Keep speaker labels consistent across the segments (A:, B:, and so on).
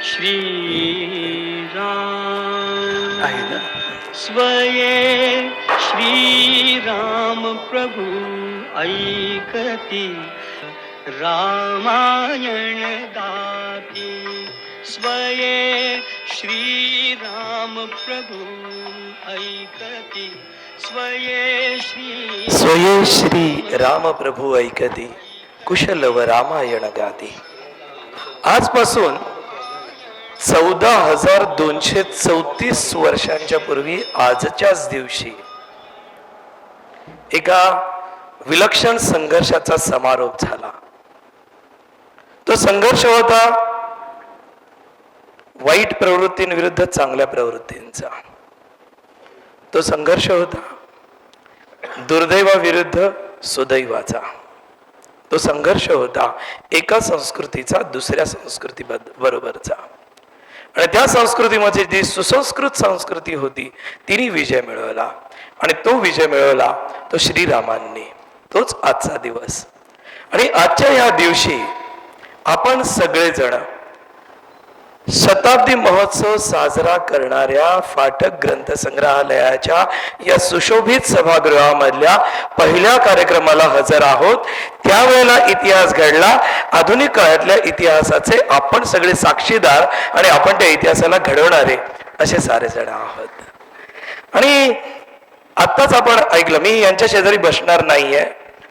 A: श्रीराम
B: आहे ना.
A: स्वये श्रीराम प्रभु ऐकती रामायण गाती स्वये श्रीराम प्रभु ऐकती स्वये
B: श्री राम प्रभू ऐकती कुशलव रामायण गाती. आजपासून 14,234 वर्षांच्या पूर्वी आजच्याच दिवशी एका विलक्षण संघर्षाचा समारोप झाला. तो संघर्ष होता वाईट प्रवृत्तींविरुद्ध चांगल्या प्रवृत्तींचा. तो संघर्ष होता दुर्दैवाविरुद्ध सुदैवाचा. तो संघर्ष होता एका संस्कृतीचा दुसऱ्या संस्कृती बरोबरचा. आणि त्या संस्कृतीमध्ये जी सुसंस्कृत संस्कृती होती तिने विजय मिळवला. आणि तो विजय मिळवला तो श्रीरामांनी. तोच आजचा दिवस. आणि आजच्या या दिवशी आपण सगळेजण शताब्दी महोत्सव साजरा करणाऱ्या फाटक ग्रंथ संग्रहालयाच्या या सुशोभित सभागृहामधल्या पहिल्या कार्यक्रमाला हजर आहोत. त्यावेळेला इतिहास घडला. आधुनिक काळातल्या इतिहासाचे आपण सगळे साक्षीदार आणि आपण त्या इतिहासाला घडवणारे असे सारेजण आहोत. आणि आत्ताच आपण ऐकलं, मी यांच्या शेजारी बसणार नाहीये.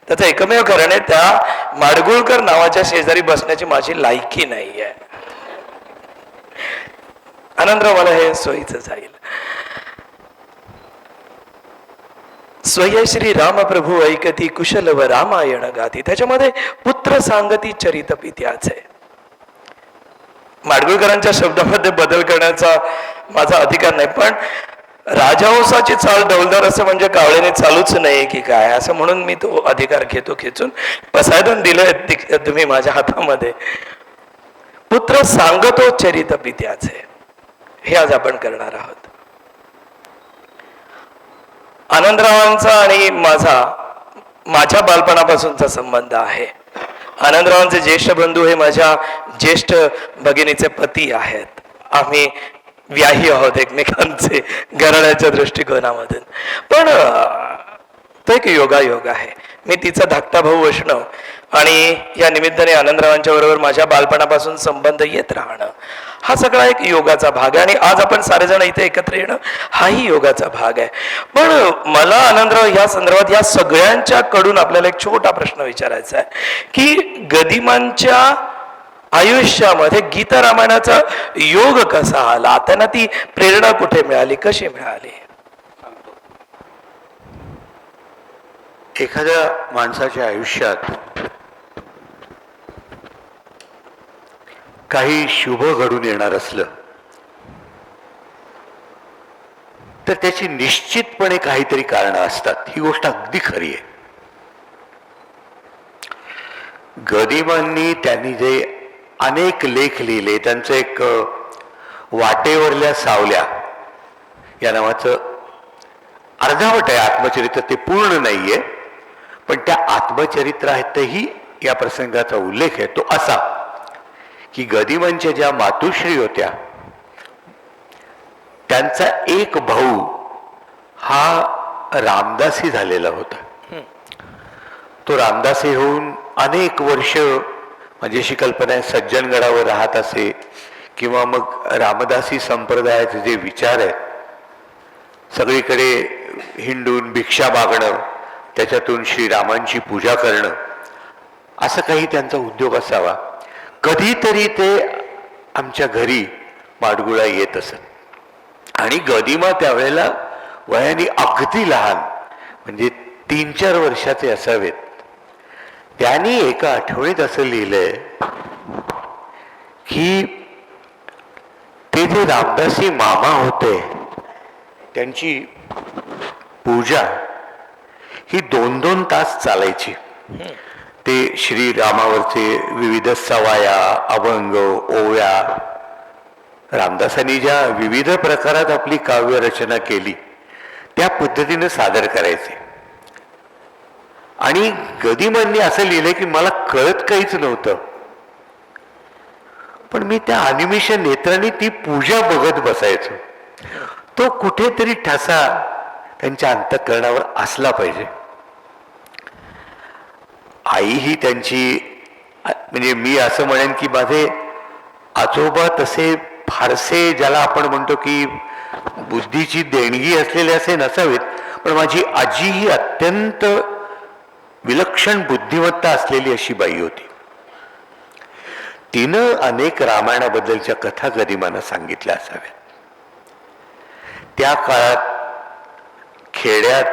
B: त्याचं एकमेव कारण आहे त्या माडगुळकर नावाच्या शेजारी बसण्याची माझी लायकी नाहीये. आनंदराव मला हे सोयीचं जाईल. स्वय श्री राम प्रभू ऐकती कुशलव रामायण गाती. त्याच्यामध्ये पुत्र सांगती चरित पित्याचे. माडगुळकरांच्या शब्दामध्ये बदल करण्याचा माझा अधिकार नाही, पण राजहंसाची चाल डौलदार असं म्हणजे कावळेने चालूच नाही की काय असं म्हणून मी तो अधिकार घेतो खेचून. पसायदान दिलंय तुम्ही माझ्या हातामध्ये. पुत्र सांगतो चरित पित्याचे हे आज आपण करणार आहोत. आनंदरावांचा आणि माझ्या बालपणापासूनचा संबंध आहे. आनंदरावांचे ज्येष्ठ बंधू हे माझ्या ज्येष्ठ भगिनीचे पती आहेत. आम्ही व्याही आहोत एकमेकांचे घराण्याच्या दृष्टिकोनामधून. पण तो एक योगायोग आहे. मी तिचा धाकटा भाऊ असणं आणि या निमित्ताने आनंदरावांच्या बरोबर माझ्या बालपणापासून संबंध येत राहणं हा सगळा एक योगाचा भाग आहे. आणि आज आपण सारेजण इथे एकत्र येणं हाही योगाचा भाग आहे. पण मला आनंदराव या संदर्भात या सगळ्यांच्या कडून आपल्याला एक छोटा प्रश्न विचारायचा आहे की गदिमांच्या आयुष्यामध्ये गीता रामायणाचा योग कसा आला, त्यांना ती प्रेरणा कुठे मिळाली, कशी मिळाली?
C: एखाद्या माणसाच्या आयुष्यात काही शुभ घडून येणार असलं तर त्याची निश्चितपणे काहीतरी कारणं असतात. ही गोष्ट अगदी खरी आहे. गदिमांनी त्यांनी जे अनेक लेख लिहिले त्यांचं एक वाटेवरल्या सावल्या या नावाचं अर्धावट आहे आत्मचरित्र. ते पूर्ण नाहीये, पण त्या आत्मचरित्रातही या प्रसंगाचा उल्लेख आहे तो असा की गदिमांच्या ज्या मातुश्री होत्या त्यांचा एक भाऊ हा रामदासी झालेला होता. तो रामदासी होऊन अनेक वर्ष म्हणजे अशी कल्पना आहे सज्जनगडावर राहत असे किंवा मग रामदासी संप्रदायाचे जे विचार आहेत सगळीकडे हिंडून भिक्षा मागणं, त्याच्यातून श्रीरामांची पूजा करणं, असं काही त्यांचा उद्योग असावा. कधीतरी ते आमच्या घरी माडगुळा येत असत आणि गदिमा त्यावेळेला वयाने अगदी लहान म्हणजे 3-4 वर्षाचे असावेत. त्यांनी एका आठवणीत असं लिहिलंय की ते जे रामदासी मामा होते त्यांची पूजा ही 2-2 तास चालायची. ते श्रीरामावरचे विविध सवाया, अभंग, ओव्या, रामदासांनी ज्या विविध प्रकारात आपली काव्य रचना केली त्या पद्धतीने सादर करायचे. आणि गदिमांनी असं लिहिलंय की मला कळत काहीच नव्हतं, पण मी त्या अनिमिष नेत्रांनी ती पूजा बघत बसायचो. तो कुठेतरी ठसा त्यांच्या अंतःकरणावर असला पाहिजे. आई ही त्यांची, म्हणजे मी असं म्हणेन की माझे आजोबा तसे फारसे ज्याला आपण म्हणतो की बुद्धीची देणगी असलेले असे नसावेत, पण माझी आजी ही अत्यंत विलक्षण बुद्धिमत्ता असलेली अशी बाई होती. तिनं अनेक रामायणाबद्दलच्या कथा गदिमांना सांगितल्या असाव्यात. त्या काळात खेड्यात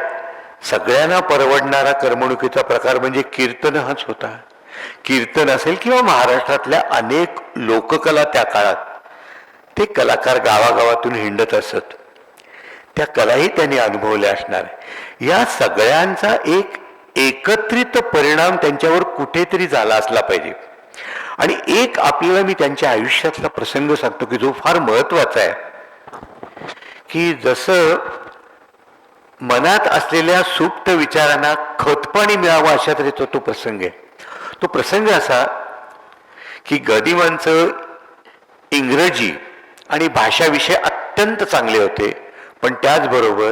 C: सगळ्यांना परवडणारा करमणुकीचा प्रकार म्हणजे कीर्तन हाच होता. कीर्तन असेल किंवा महाराष्ट्रातल्या अनेक लोककला त्या काळात ते कलाकार गावागावातून हिंडत असत. त्या कलाही त्यांनी अनुभवल्या असणार. या सगळ्यांचा एक एकत्रित परिणाम त्यांच्यावर कुठेतरी झाला असला पाहिजे. आणि एक आपल्याला मी त्यांच्या आयुष्यातला प्रसंग सांगतो की जो फार महत्वाचा आहे, की जसं मनात असलेल्या सुप्त विचारांना खतपाणी मिळावं अशा तऱ्हेचा तो प्रसंग आहे. तो प्रसंग असा की गदिमांचं इंग्रजी आणि भाषा विषय अत्यंत चांगले होते, पण त्याचबरोबर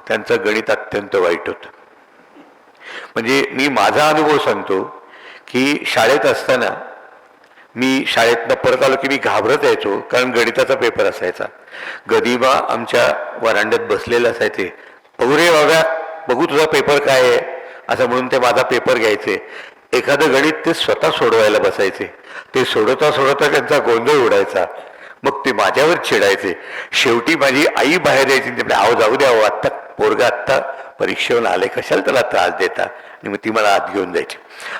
C: त्यांचं गणित अत्यंत वाईट होतं. म्हणजे मी माझा अनुभव सांगतो की शाळेत असताना मी शाळेतनं परत आलो की मी घाबरत यायचो, कारण गणिताचा पेपर असायचा. गदिमा आमच्या वरांड्यात बसलेले असायचे. बघू रे बाबा, बघू तुझा पेपर काय आहे असं म्हणून ते माझा पेपर घ्यायचे. एखादं गणित ते स्वतः सोडवायला बसायचे. ते सोडवता सोडवता त्यांचा गोंधळ उडायचा. मग ते माझ्यावर चिडायचे. शेवटी माझी आई बाहेर यायची. ते आहो जाऊ द्या, आत्ता पोरगा आत्ता परीक्षेहून आले, कशाला त्याला त्रास देता, आणि मग ती मला आत घेऊन जायची.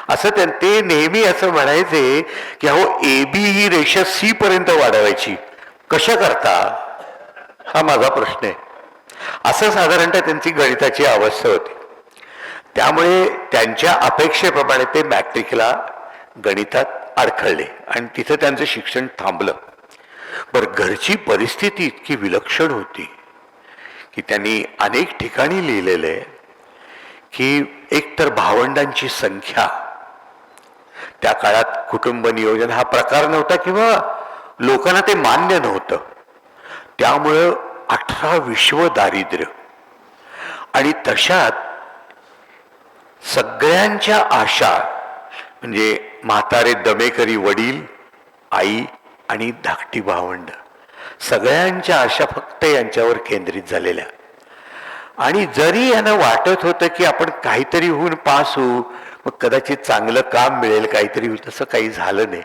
C: असं ते नेहमी असं म्हणायचे की अहो AB ही रेषा C पर्यंत वाढवायची कशा करता, हा माझा प्रश्न आहे. असं साधारणतः त्यांची गणिताची अवस्था होती. त्यामुळे त्यांच्या अपेक्षेप्रमाणे ते मॅट्रिकला गणितात अडखळले आणि तिथं त्यांचं शिक्षण थांबलं. बरं, घरची परिस्थिती इतकी विलक्षण होती की त्यांनी अनेक ठिकाणी लिहिलेलं आहे की एकतर भावंडांची संख्या, त्या काळात कुटुंब नियोजन हा प्रकार नव्हता किंवा लोकांना ते मान्य नव्हतं. त्यामुळं 18 विश्व दारिद्र्य, आणि तशात सगळ्यांच्या आशा म्हणजे म्हातारे दमेकरी वडील, आई आणि धाकटी भावंड, सगळ्यांच्या आशा फक्त यांच्यावर केंद्रित झालेल्या. आणि जरी यांना वाटत होतं की आपण काहीतरी होऊन पास होऊ, मग कदाचित चांगलं काम मिळेल, काहीतरी होईल, तसं काही झालं नाही.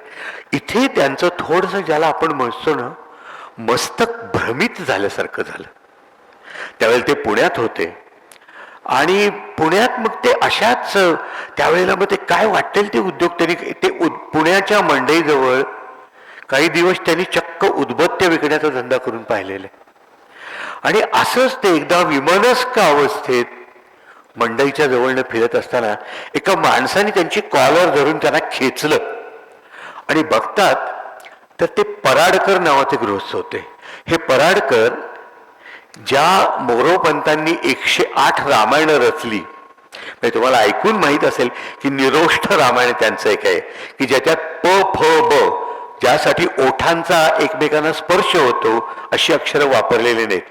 C: इथे त्यांचं थोडंसं ज्याला आपण म्हणतो ना, मस्तक भ्रमित झाल्यासारखं झालं. त्यावेळेला ते पुण्यात होते आणि पुण्यात मग ते अशाच त्यावेळेला मग ते काय वाटेल ते उद्योग त्यांनी ते पुण्याच्या मंडईजवळ काही दिवस त्यांनी चक्क उदबत्त्या विकण्याचा धंदा करून पाहिलेला. आणि असंच ते एकदा विमनस्क अवस्थेत मंडईच्या जवळनं फिरत असताना एका माणसाने त्यांची कॉलर धरून त्यांना खेचलं आणि बघतात तर ते पराडकर नावाचे गृहस्थ होते. हे पराडकर ज्या मोरोपंतांनी 108 रामायणं रचली, म्हणजे तुम्हाला ऐकून माहीत असेल की निरोष्ठ रामायण त्यांचं एक आहे की ज्याच्यात प फ ब, ज्यासाठी ओठांचा एकमेकांना स्पर्श होतो अशी अक्षरं वापरलेले नाहीत,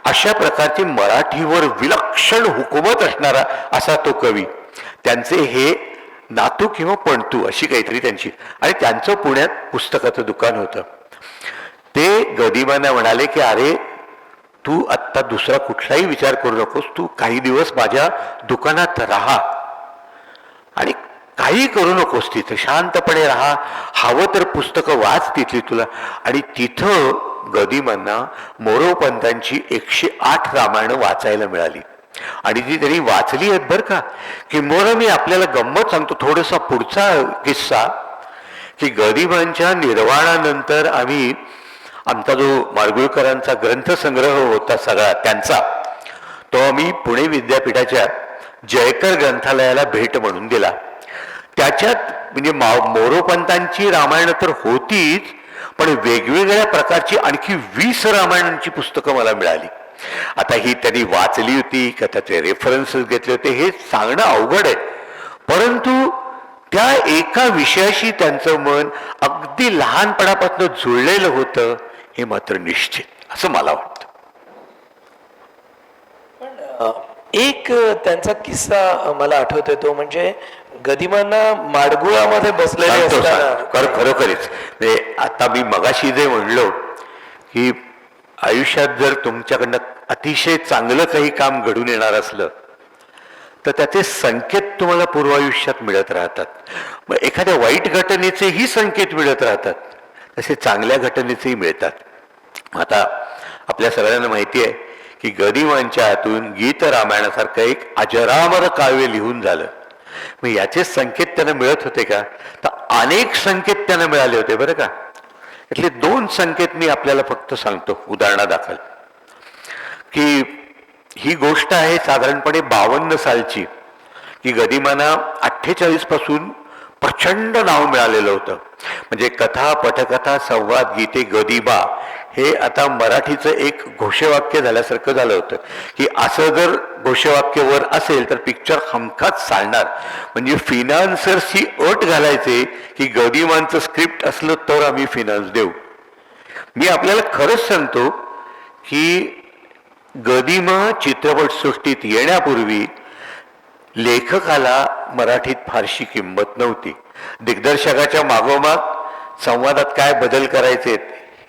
C: अशा प्रकारची मराठीवर विलक्षण हुकूमत असणारा असा तो कवी. त्यांचे हे नातू किंवा पणतू अशी काहीतरी त्यांची, आणि त्यांचं पुण्यात पुस्तकाचं दुकान होतं. ते गदिमांना म्हणाले की अरे तू आत्ता दुसरा कुठलाही विचार करू नकोस, तू काही दिवस माझ्या दुकानात राहा आणि काही करू नकोस, तिथं शांतपणे राहा, हवं तर पुस्तकं वाच तिथली तुला. आणि तिथं गदिमांना मोरोपंतांची 108 रामायणं वाचायला मिळाली आणि ती त्यांनी वाचली आहेत बरं का. किंबहुना मी आपल्याला गंमत सांगतो थोडासा पुढचा किस्सा, की गदिमांच्या निर्वाणानंतर आम्ही आमचा जो माडगुळकरांचा ग्रंथसंग्रह होता सगळा त्यांचा, तो आम्ही पुणे विद्यापीठाच्या जयकर ग्रंथालयाला भेट म्हणून दिला. त्याच्यात म्हणजे मोरोपंतांची रामायण तर होतीच, पण वेगवेगळ्या प्रकारची आणखी 20 रामायणांची पुस्तकं मला मिळाली. आता ही त्यांनी वाचली होती का त्याचे रेफरन्सेस घेतले होते हे सांगणं अवघड आहे, परंतु त्या एका विषयाशी त्यांचं मन अगदी लहानपणापासून जुळलेलं होतं हे मात्र निश्चित, असं मला वाटतं.
B: एक त्यांचा किस्सा मला आठवतोय, तो म्हणजे गदिमांना माडगुळामध्ये बसलेले असताना.
C: खरोखरीच म्हणजे आता मी मगाशी जे म्हणलो की आयुष्यात जर तुमच्याकडनं अतिशय चांगलं काही काम घडून येणार असलं तर त्याचे संकेत तुम्हाला पूर्वायुष्यात मिळत राहतात. मग एखाद्या वाईट घटनेचेही संकेत मिळत राहतात, तसे चांगल्या घटनेचेही मिळतात. आता आपल्या सगळ्यांना माहिती आहे की गदिमांच्या हातून गीत रामायणासारखं एक अजरामर काव्य लिहून झालं. मग याचे संकेत त्यांना मिळत होते का? तर अनेक संकेत त्यांना मिळाले होते बरं का. यातले 2 संकेत मी आपल्याला फक्त सांगतो उदाहरणादाखल, की ही गोष्ट आहे साधारणपणे 52 सालची, की गदिमांना 48 पासून प्रचंड नाव मिळालेलं होतं. म्हणजे कथा, पटकथा, संवाद, गीते, गदिमा हे आता मराठीचं एक घोषवाक्य झाल्यासारखं झालं होतं, की असं जर घोषवाक्य वर असेल तर पिक्चर हमखास चालणार. म्हणजे फिनान्सर्सची अट घालायचे की गदिमांचं स्क्रिप्ट असलं तर आम्ही फिनान्स देऊ. मी आपल्याला खरंच सांगतो की गदिमा चित्रपटसृष्टीत येण्यापूर्वी लेखकाला मराठीत फारशी किंमत नव्हती. दिग्दर्शकाच्या मागोमाग संवादात काय बदल करायचे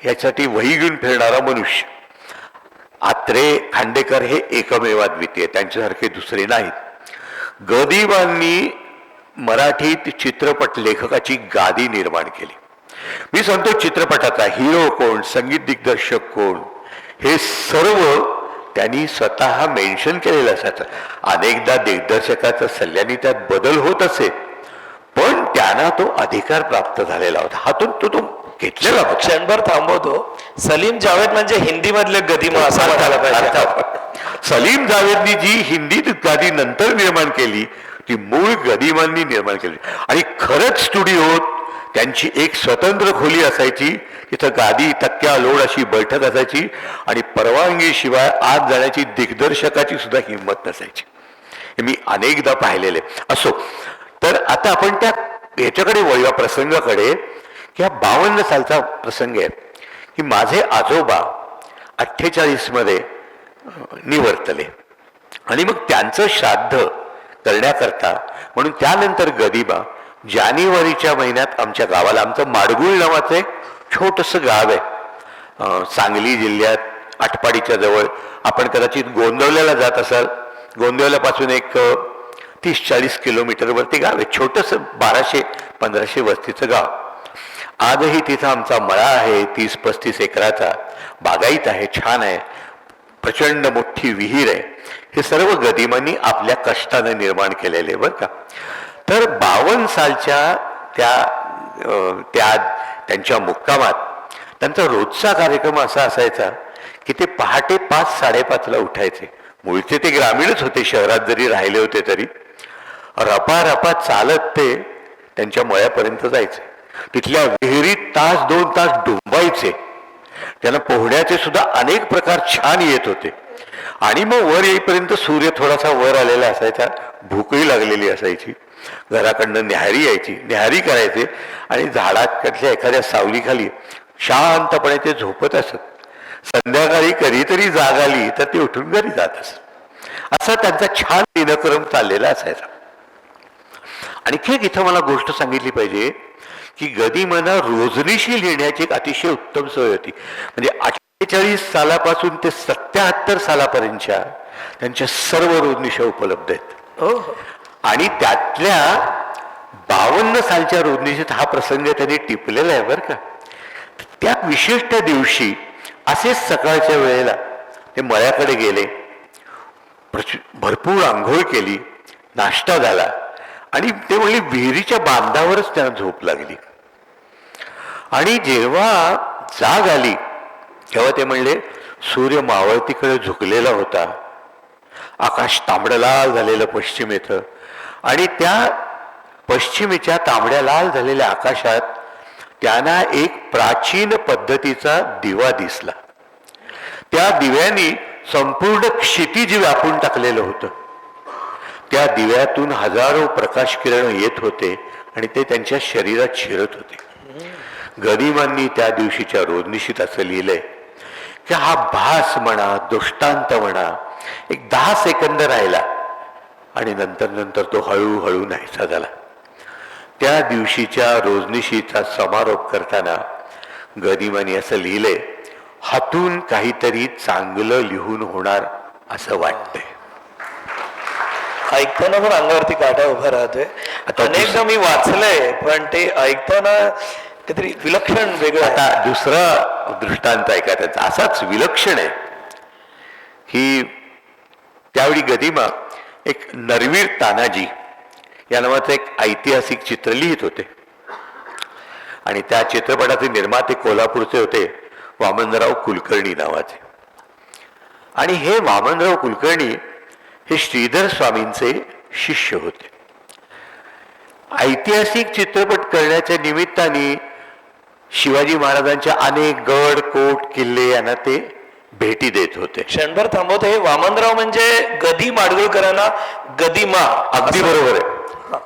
C: यासाठी वही घेऊन फिरणारा मनुष्य. आत्रे, खांडेकर हे एकमेवाद्वितीय, त्यांच्यासारखे दुसरे नाहीत. गदिमांनी मराठीत चित्रपट लेखकाची गादी निर्माण केली. मी सांगतो चित्रपटाचा हिरो कोण, संगीत दिग्दर्शक कोण, हे सर्व त्यांनी स्वतः मेन्शन केलेलं असायचं. अनेकदा दिग्दर्शकाच्या सल्ल्याने त्यात बदल होत असे, पण त्यांना तो अधिकार प्राप्त झालेला होता. हातून तो घेतलेला होता.
B: क्षणभर थांबवतो. सलीम जावेद म्हणजे हिंदी मधले गदिमा असं म्हणायला पाहिजे.
C: सलीम जावेदनी जी हिंदीत गादी नंतर निर्माण केली ती मूळ गदिमांनी निर्माण केली. आणि खरंच स्टुडिओत त्यांची एक स्वतंत्र खोली असायची, तिथं गादी, तक्क्या, लोड अशी बैठक असायची आणि परवानगीशिवाय आत जाण्याची दिग्दर्शकाची सुद्धा हिंमत नसायची. हे मी अनेकदा पाहिलेले. असो, तर आता आपण त्या याच्याकडे वळूया, प्रसंगाकडे. की हा 52 सालचा प्रसंग आहे की माझे आजोबा 48 मध्ये निवर्तले आणि मग त्यांचं श्राद्ध करण्याकरता म्हणून त्यानंतर गदिमा जानेवारीच्या महिन्यात आमच्या गावाला, आमचं माडगुळ नावाचं एक छोटंसं गाव आहे सांगली जिल्ह्यात आटपाडीच्या जवळ. आपण कदाचित गोंदवल्याला जात असाल, गोंदवल्यापासून एक 30-40 किलोमीटरवरती गाव आहे. छोटंसं 1200-1500 वस्तीचं गाव. आजही तिथं आमचा मळा आहे 30-35 एकराचा, बागाईत आहे, छान आहे, प्रचंड मोठी विहीर आहे. हे सर्व गदिमांनी आपल्या कष्टाने निर्माण केलेले बरं का. तर 52 सालच्या त्यांच्या मुक्कामात त्यांचा रोजचा कार्यक्रम असा असायचा की ते पहाटे 5-5:30 उठायचे. मूळचे ते ग्रामीणच होते, शहरात जरी राहिले होते तरी. रपा चालत ते त्यांच्या मळ्यापर्यंत जायचे. तिथल्या विहिरीत 1-2 तास डुंबायचे. त्यांना पोहण्याचे सुद्धा अनेक प्रकार छान येत होते. आणि मग वर येईपर्यंत सूर्य थोडासा वर आलेला असायचा, भूकही लागलेली असायची. घराकडनं न्याहारी यायची, न्याहारी करायचे आणि झाडाकडच्या एखाद्या सावलीखाली शांतपणे ते झोपत असत. संध्याकाळी कधीतरी जाग आली तर ते उठून घरी जात असत. असा त्यांचा छान दिनक्रम चाललेला असायचा. आणखी एक इथं मला गोष्ट सांगितली पाहिजे की गदिमांना रोजनिशी लिहिण्याची एक अतिशय उत्तम सवय होती. म्हणजे 48 सालापासून ते 77 सालापर्यंतच्या त्यांच्या सर्व रोजनिशा उपलब्ध आहेत. आणि त्यातल्या 52 सालच्या रोजनिशीत हा प्रसंग त्यांनी टिपलेला आहे बरं का. त्या विशिष्ट दिवशी असेच सकाळच्या वेळेला ते मळ्याकडे गेले, भरपूर आंघोळ केली, नाश्ता झाला आणि ते म्हणले विहिरीच्या बांधावरच त्यांना झोप लागली. आणि जेव्हा जाग आली तेव्हा ते म्हणले सूर्य मावळतीकडे झुकलेला होता, आकाश तांबडं लाल झालेलं पश्चिमेचं, आणि त्या पश्चिमेच्या तांबड्या लाल झालेल्या आकाशात त्यांना एक प्राचीन पद्धतीचा दिवा दिसला. त्या दिव्याने संपूर्ण क्षितिज व्यापून टाकलेलं होतं. त्या दिव्यातून हजारो प्रकाश किरण येत होते आणि ते त्यांच्या शरीरात शिरत होते. गदिमांनी त्या दिवशीच्या रोजनिशीत असं लिहिलंय की हा भास म्हणा, दृष्टांत म्हणा, एक 10 सेकंद राहिला आणि नंतर नंतर तो हळूहळू नाहीसा झाला. त्या दिवशीच्या रोजनिशीचा समारोप करताना गदिमांनी असं लिहिलंय, हातून काहीतरी चांगलं लिहून होणार असं वाटतंय.
B: ऐकताना पण अंगावरती काटा उभा राहतोय. अनेकदा मी वाचलंय, पण ते ऐकताना काहीतरी विलक्षण वेगळं.
C: आता दुसरा दृष्टांत ऐका त्याचा, असाच विलक्षण आहे की त्यावेळी गदिमा एक नरवीर तानाजी या नावाचं एक ऐतिहासिक चित्र लिहित होते आणि त्या चित्रपटाचे निर्माते कोल्हापूरचे होते वामनराव कुलकर्णी नावाचे. आणि हे वामनराव कुलकर्णी हे श्रीधर स्वामींचे शिष्य होते. ऐतिहासिक चित्रपट करण्याच्या निमित्ताने शिवाजी महाराजांच्या अनेक गड, कोट, किल्ले यांना ते भेटी देत होते.
B: क्षणभर थांबवतो. हे वामनराव म्हणजे गदी माडगुळकरांना गदिमा.
C: अगदी बरोबर आहे.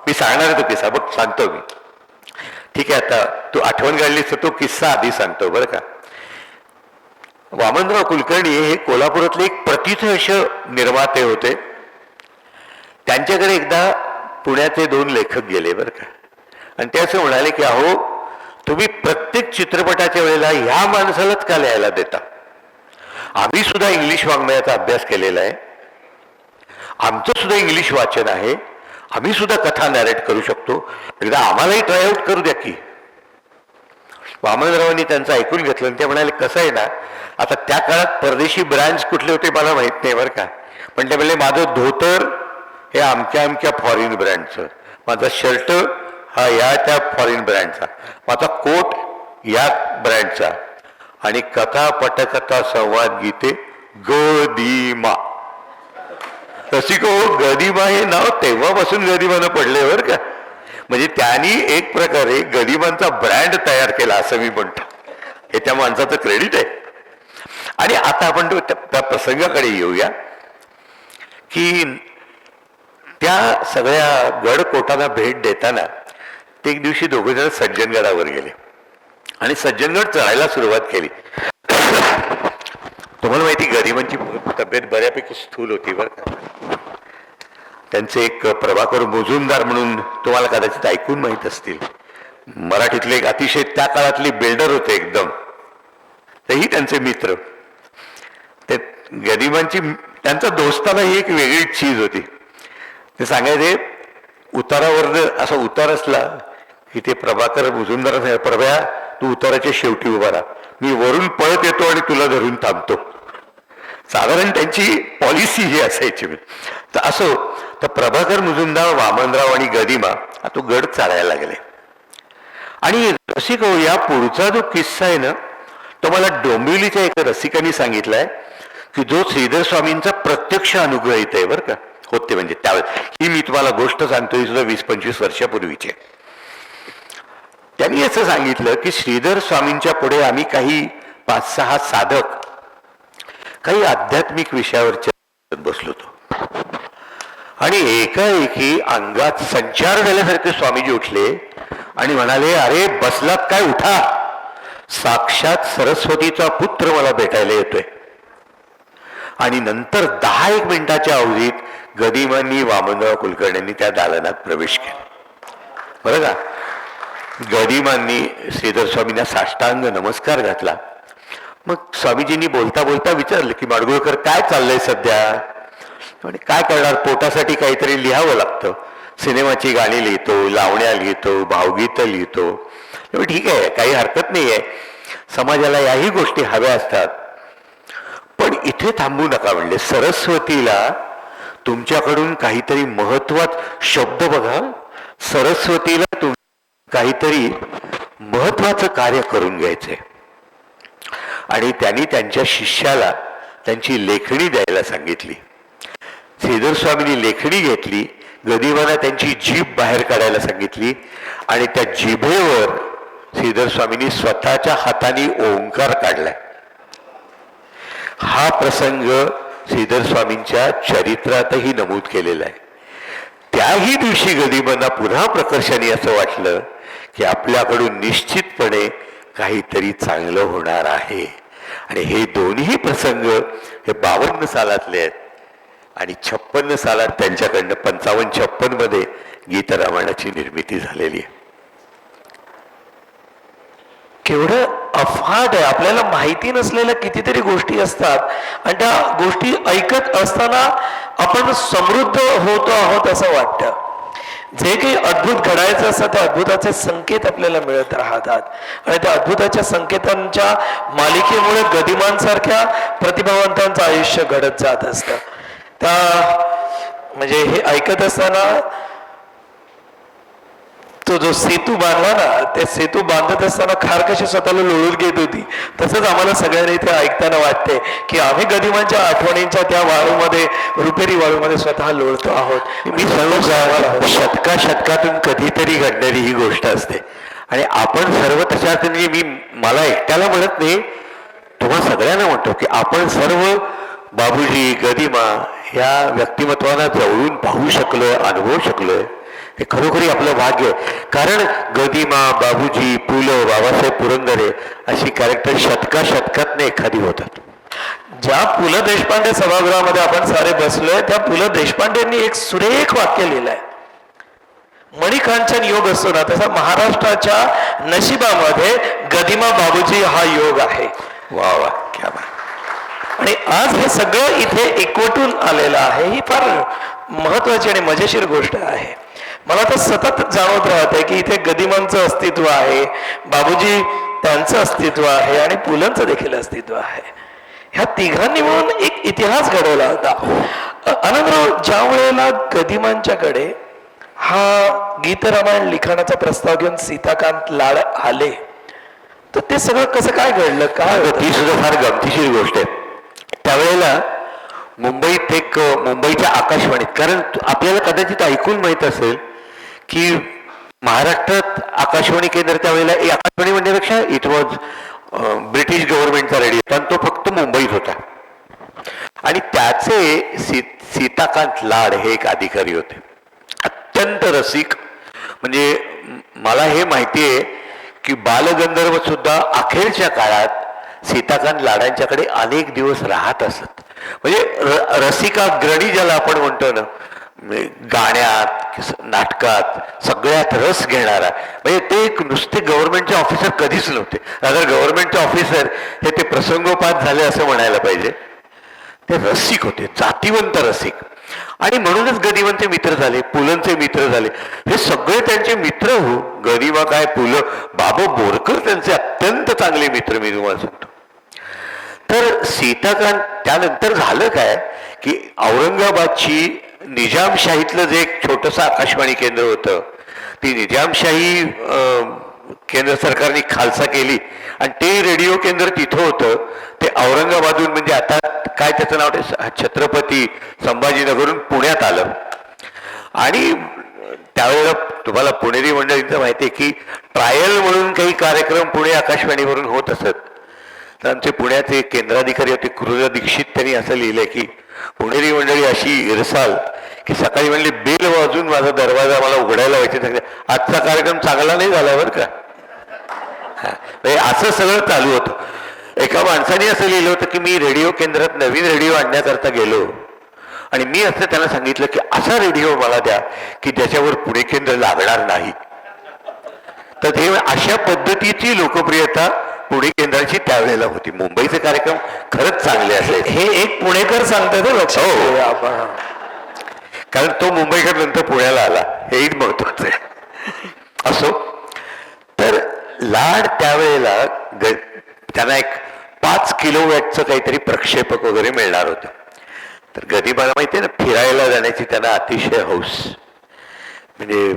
C: मी सांगणार आहे तो किस्सा, बघ सांगतो मी. ठीक आहे, आता तू आठवण काढलीस तर तो किस्सा आधी सांगतो बरं का. वामनराव कुलकर्णी हे कोल्हापुरातले एक प्रथितयश निर्माते होते. त्यांच्याकडे एकदा पुण्याचे 2 लेखक गेले बरं का, आणि ते असं म्हणाले की अहो, तुम्ही प्रत्येक चित्रपटाच्या वेळेला ह्या माणसालाच का लिहायला देता? आम्ही सुद्धा इंग्लिश वाङ्मयाचा अभ्यास केलेला आहे, आमचं सुद्धा इंग्लिश वाचन आहे, आम्ही सुद्धा कथा नॅरेट करू शकतो, एकदा आम्हालाही ट्रायआउट करू द्या की. वामनरावांनी त्यांचं ऐकून घेतलं आणि ते म्हणाले, कसं आहे ना, आता त्या काळात परदेशी ब्रँड्स कुठले होते मला माहित नाही बरं का, पण ते म्हणले माझं धोतर हे अमक्या अमक्या फॉरेन ब्रँडचं, माझा शर्ट हा या त्या फॉरेन ब्रँडचा, माझा कोट या ब्रँडचा, आणि कथा पटकथा संवाद गीते गदिमा. रसिको, गदिमा हे नाव तेव्हापासून गदिमानं पडले बरं का. म्हणजे त्यांनी एक प्रकारे गदिमांचा ब्रँड तयार केला असं मी म्हणतो. हे त्या माणसाचं क्रेडिट आहे. आणि आता आपण त्या प्रसंगाकडे येऊया की त्या सगळ्या गडकोटांना भेट देताना ते एक दिवशी दोघे जण सज्जनगडावर गेले आणि सज्जनगड चढायला सुरुवात केली. तुम्हाला माहिती, गदिमांची तब्येत बऱ्यापैकी स्थूल होती बरं का. त्यांचे एक प्रभाकर मुजुमदार म्हणून तुम्हाला कदाचित ऐकून माहीत असतील, मराठीतले एक अतिशय त्या काळातले बिल्डर होते एकदम, तेही त्यांचे मित्र. ते गदिमांची त्यांचा दोस्ताना ही एक वेगळी चीज होती. ते सांगायचे, उतारावर असा उतार असला की ते प्रभाकर मुजुमदार, प्रभ्या तू उताराच्या शेवटी उभा राहा, मी वरून पळत येतो आणि तुला धरून थांबतो. साधारण त्यांची पॉलिसी ही असायची. तर असो, तर प्रभाकर मुजुमदार, वामनराव आणि गदिमा तो गड चालायला लागले. आणि रसिक हो, या पुढचा जो किस्सा आहे ना, तो मला डोंबिवलीच्या एका रसिकांनी सांगितलाय की जो श्रीधर स्वामींचा प्रत्यक्ष अनुग्रहित आहे बरं का, होते म्हणजे त्यावेळेस. ही मी तुम्हाला गोष्ट सांगतोय सुद्धा 20-25 वर्षापूर्वीची. त्यांनी असं सांगितलं की श्रीधर स्वामींच्या पुढे आम्ही काही 5-6 साधक काही आध्यात्मिक विषयावर चर्चा करत बसलो होतो आणि एकाएकी अंगात संचार झाल्यासारखे स्वामीजी उठले आणि म्हणाले, अरे बसलात काय, उठा, साक्षात सरस्वतीचा पुत्र मला भेटायला येतोय. आणि नंतर 10-1 मिनिटाच्या अवधीत गदिमांनी, वामनराव कुलकर्ण्यांनी त्या दालनात प्रवेश केला बरं का. गदिमांनी श्रीधर स्वामींना साष्टांग नमस्कार घातला. मग स्वामीजींनी बोलता बोलता विचारलं की माडगुळकर काय चाललंय सध्या? म्हणजे काय करणार, पोटासाठी काहीतरी लिहावं लागतं. सिनेमाची गाणी लिहितो, लावण्या लिहितो, भावगीतं लिहितो. ठीक आहे, काही हरकत नाही आहे, समाजाला याही गोष्टी हव्या असतात, पण इथे थांबू नका म्हणले. सरस्वतीला तुमच्याकडून काहीतरी महत्वाचा शब्द बघा, सरस्वतीला काहीतरी महत्वाचं कार्य करून घ्यायचंय. आणि त्यांनी त्यांच्या शिष्याला त्यांची लेखणी द्यायला सांगितली. श्रीधर स्वामींनी लेखणी घेतली, गदिमांना त्यांची जीभ बाहेर काढायला सांगितली आणि त्या जिभेवर श्रीधर स्वामींनी स्वतःच्या हाताने ओंकार काढलाय. हा प्रसंग श्रीधर स्वामींच्या चरित्रातही नमूद केलेला आहे. त्याही दिवशी गदिमांना पुन्हा प्रकर्षाने असं वाटलं की आपल्याकडून निश्चितपणे काहीतरी चांगलं होणार आहे. आणि हे दोन्ही प्रसंग हे 52 सालातले आहेत आणि 56 सालात त्यांच्याकडनं 55-56 मध्ये गीत रामायणाची निर्मिती झालेली आहे.
B: केवढं अफाट आहे. आपल्याला माहिती नसलेल्या कितीतरी गोष्टी असतात आणि त्या गोष्टी ऐकत असताना आपण समृद्ध होतो आहोत असं वाटतं. जे काही अद्भुत घडायचं असतं त्या अद्भुताचे संकेत आपल्याला मिळत राहतात आणि त्या अद्भुताच्या संकेतांच्या मालिकेमुळे गदिमांसारख्या प्रतिभावंतांचं आयुष्य घडत जात असतं. त्या म्हणजे हे ऐकत असताना तो जो सेतू बांधला ना, त्या सेतू बांधत असताना खार कशी स्वतःला लोळून घेत होती, तसंच आम्हाला सगळ्यांना इथे ऐकताना वाटते की आम्ही गदिमांच्या आठवणींच्या त्या वाळूमध्ये, रुपेरी वाळूमध्ये स्वतः लोळतो आहोत.
C: मी सांगू का, शतकातून कधीतरी घडणारी ही गोष्ट असते आणि आपण सर्व तशात, म्हणजे मला एकट्याला म्हणत नाही, तुम्हा सगळ्यांना म्हणतो की आपण सर्व बाबूजी, गदिमा या व्यक्तिमत्वांना जवळून पाहू शकलोय, अनुभवू शकलोय. हे खरोखरी आपलं भाग्य आहे. कारण गदिमा, बाबूजी, पु ल, बाबासाहेब पुरंदरे अशी कॅरेक्टर शतकातनं एखादी होतात.
B: ज्या पु ल देशपांडे सभागृहामध्ये आपण सारे बसलोय, त्या पु ल देशपांडेंनी एक सुरेख वाक्य लिहिलंय, मणिकांचन योग असतो ना तसा महाराष्ट्राच्या नशिबामध्ये गदिमा बाबूजी हा योग आहे.
C: वा वा, क्या बात.
B: आणि आज हे सगळं इथे एकवटून आलेलं आहे. ही फार महत्वाची आणि मजेशीर गोष्ट आहे. मला तर सतत जाणवत राहते की इथे गदिमांचं अस्तित्व आहे, बाबूजी त्यांचं अस्तित्व आहे आणि पुलंचं देखील अस्तित्व आहे. ह्या तिघांनी मिळून एक इतिहास घडवला होता. आनंदराव, ज्या वेळेला गदिमांच्याकडे हा गीत रामायण लिखाणाचा प्रस्ताव घेऊन सीताकांत लाड आले, तर ते सगळं कसं काय घडलं, काय?
C: ती सुद्धा फार गमतीशीर गोष्ट आहे. त्यावेळेला मुंबईत मुंबईच्या आकाशवाणीत, कारण आपल्याला कदाचित ऐकून माहीत असेल की महाराष्ट्रात आकाशवाणी केंद्र त्यावेळेला, आकाशवाणी म्हणण्यापेक्षा इट वॉज ब्रिटिश गव्हर्नमेंटचा रेडिओ, पण तो फक्त मुंबईत होता. आणि त्याचे सीताकांत लाड हे एक अधिकारी होते, अत्यंत रसिक. म्हणजे मला हे माहिती आहे की बालगंधर्व सुद्धा अखेरच्या काळात सीताकांत लाडांच्याकडे अनेक दिवस राहत असत. म्हणजे रसिकाग्रणी ज्याला आपण म्हणतो ना, गाण्यात, नाटकात सगळ्यात रस घेणारा. म्हणजे ते एक नुसते गव्हर्नमेंटचे ऑफिसर कधीच नव्हते. अगर गव्हर्नमेंटचे ऑफिसर हे ते प्रसंगोपात झाले असं म्हणायला पाहिजे. ते रसिक होते, जातीवंत रसिक. आणि म्हणूनच गदिमांचे मित्र झाले, पुलंचे मित्र झाले. हे सगळे त्यांचे मित्र हो. गदिमा काय, पुलं, बाबा बोरकर त्यांचे अत्यंत चांगले मित्र, मी तुम्हाला सांगतो. तर सीताकांत, त्यानंतर झालं काय की औरंगाबादची निजामशाहीतलं जे एक छोटंसं आकाशवाणी केंद्र होतं, ती निजामशाही केंद्र सरकारने खालसा केली आणि ते रेडिओ केंद्र तिथं होतं. ते औरंगाबादहून, म्हणजे आता काय त्याचं नाव, छत्रपती संभाजीनगरहून पुण्यात आलं. आणि त्यावेळेला तुम्हाला पुणेरी मंडळींचं माहिती आहे की ट्रायल म्हणून काही कार्यक्रम पुणे आकाशवाणीवरून होत असत. तर आमचे पुण्याचे केंद्राधिकारी होते क्रूर दीक्षित, त्यांनी असं लिहिलंय की पुणेरी मंडळी अशी इरसाल की सकाळी म्हणले बेल वाजून माझा दरवाजा मला उघडायला व्हायचे, सांगते आजचा कार्यक्रम चांगला नाही झाला बरं का. असं सगळं चालू होतं. एका माणसाने असं लिहिलं होतं की मी रेडिओ केंद्रात नवीन रेडिओ आणण्याकरता गेलो आणि मी असं त्यांना सांगितलं की असा रेडिओ मला द्या की ज्याच्यावर पुणे केंद्र लागणार नाही. तर ते अशा पद्धतीची लोकप्रियता पुणे केंद्राची त्यावेळेला होती. मुंबईचे कार्यक्रम खरंच चांगले असायचे.
B: हे एक पुणेकर सांगतात लक्षात आपण,
C: कारण तो मुंबईकर नंतर पुण्याला आला, हेही महत्वाचं आहे. असो, तर लाड त्यावेळेला त्यांना एक 5 किलोवॅटचं काहीतरी प्रक्षेपक वगैरे मिळणार होतं. तर गदिमाला माहिती आहे ना, फिरायला जाण्याची त्यांना अतिशय हौस. म्हणजे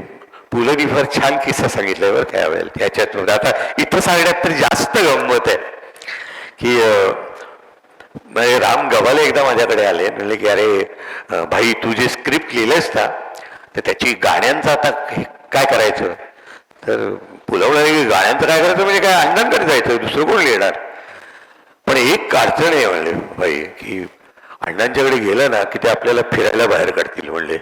C: पुलंनी फार छान किस्सा सांगितलाय बरं काय वेळेला त्याच्यात. आता इथं सांगण्यात तर जास्त गंमत आहे की म्हणजे राम गव्हाले एकदा माझ्याकडे आले, म्हणले की अरे भाई, तू जे स्क्रिप्ट लिहिलंयस ना, तर त्याची गाण्यांचं आता काय करायचं. तर पुलवणारे गाण्यांचं काय करायचं, म्हणजे काय अण्णांकडे जायचं, दुसरं कोण लिहिणार. पण एक अडचण आहे म्हणले भाई, की अण्णांच्याकडे गेलं ना की ते आपल्याला फिरायला बाहेर काढतील म्हणले.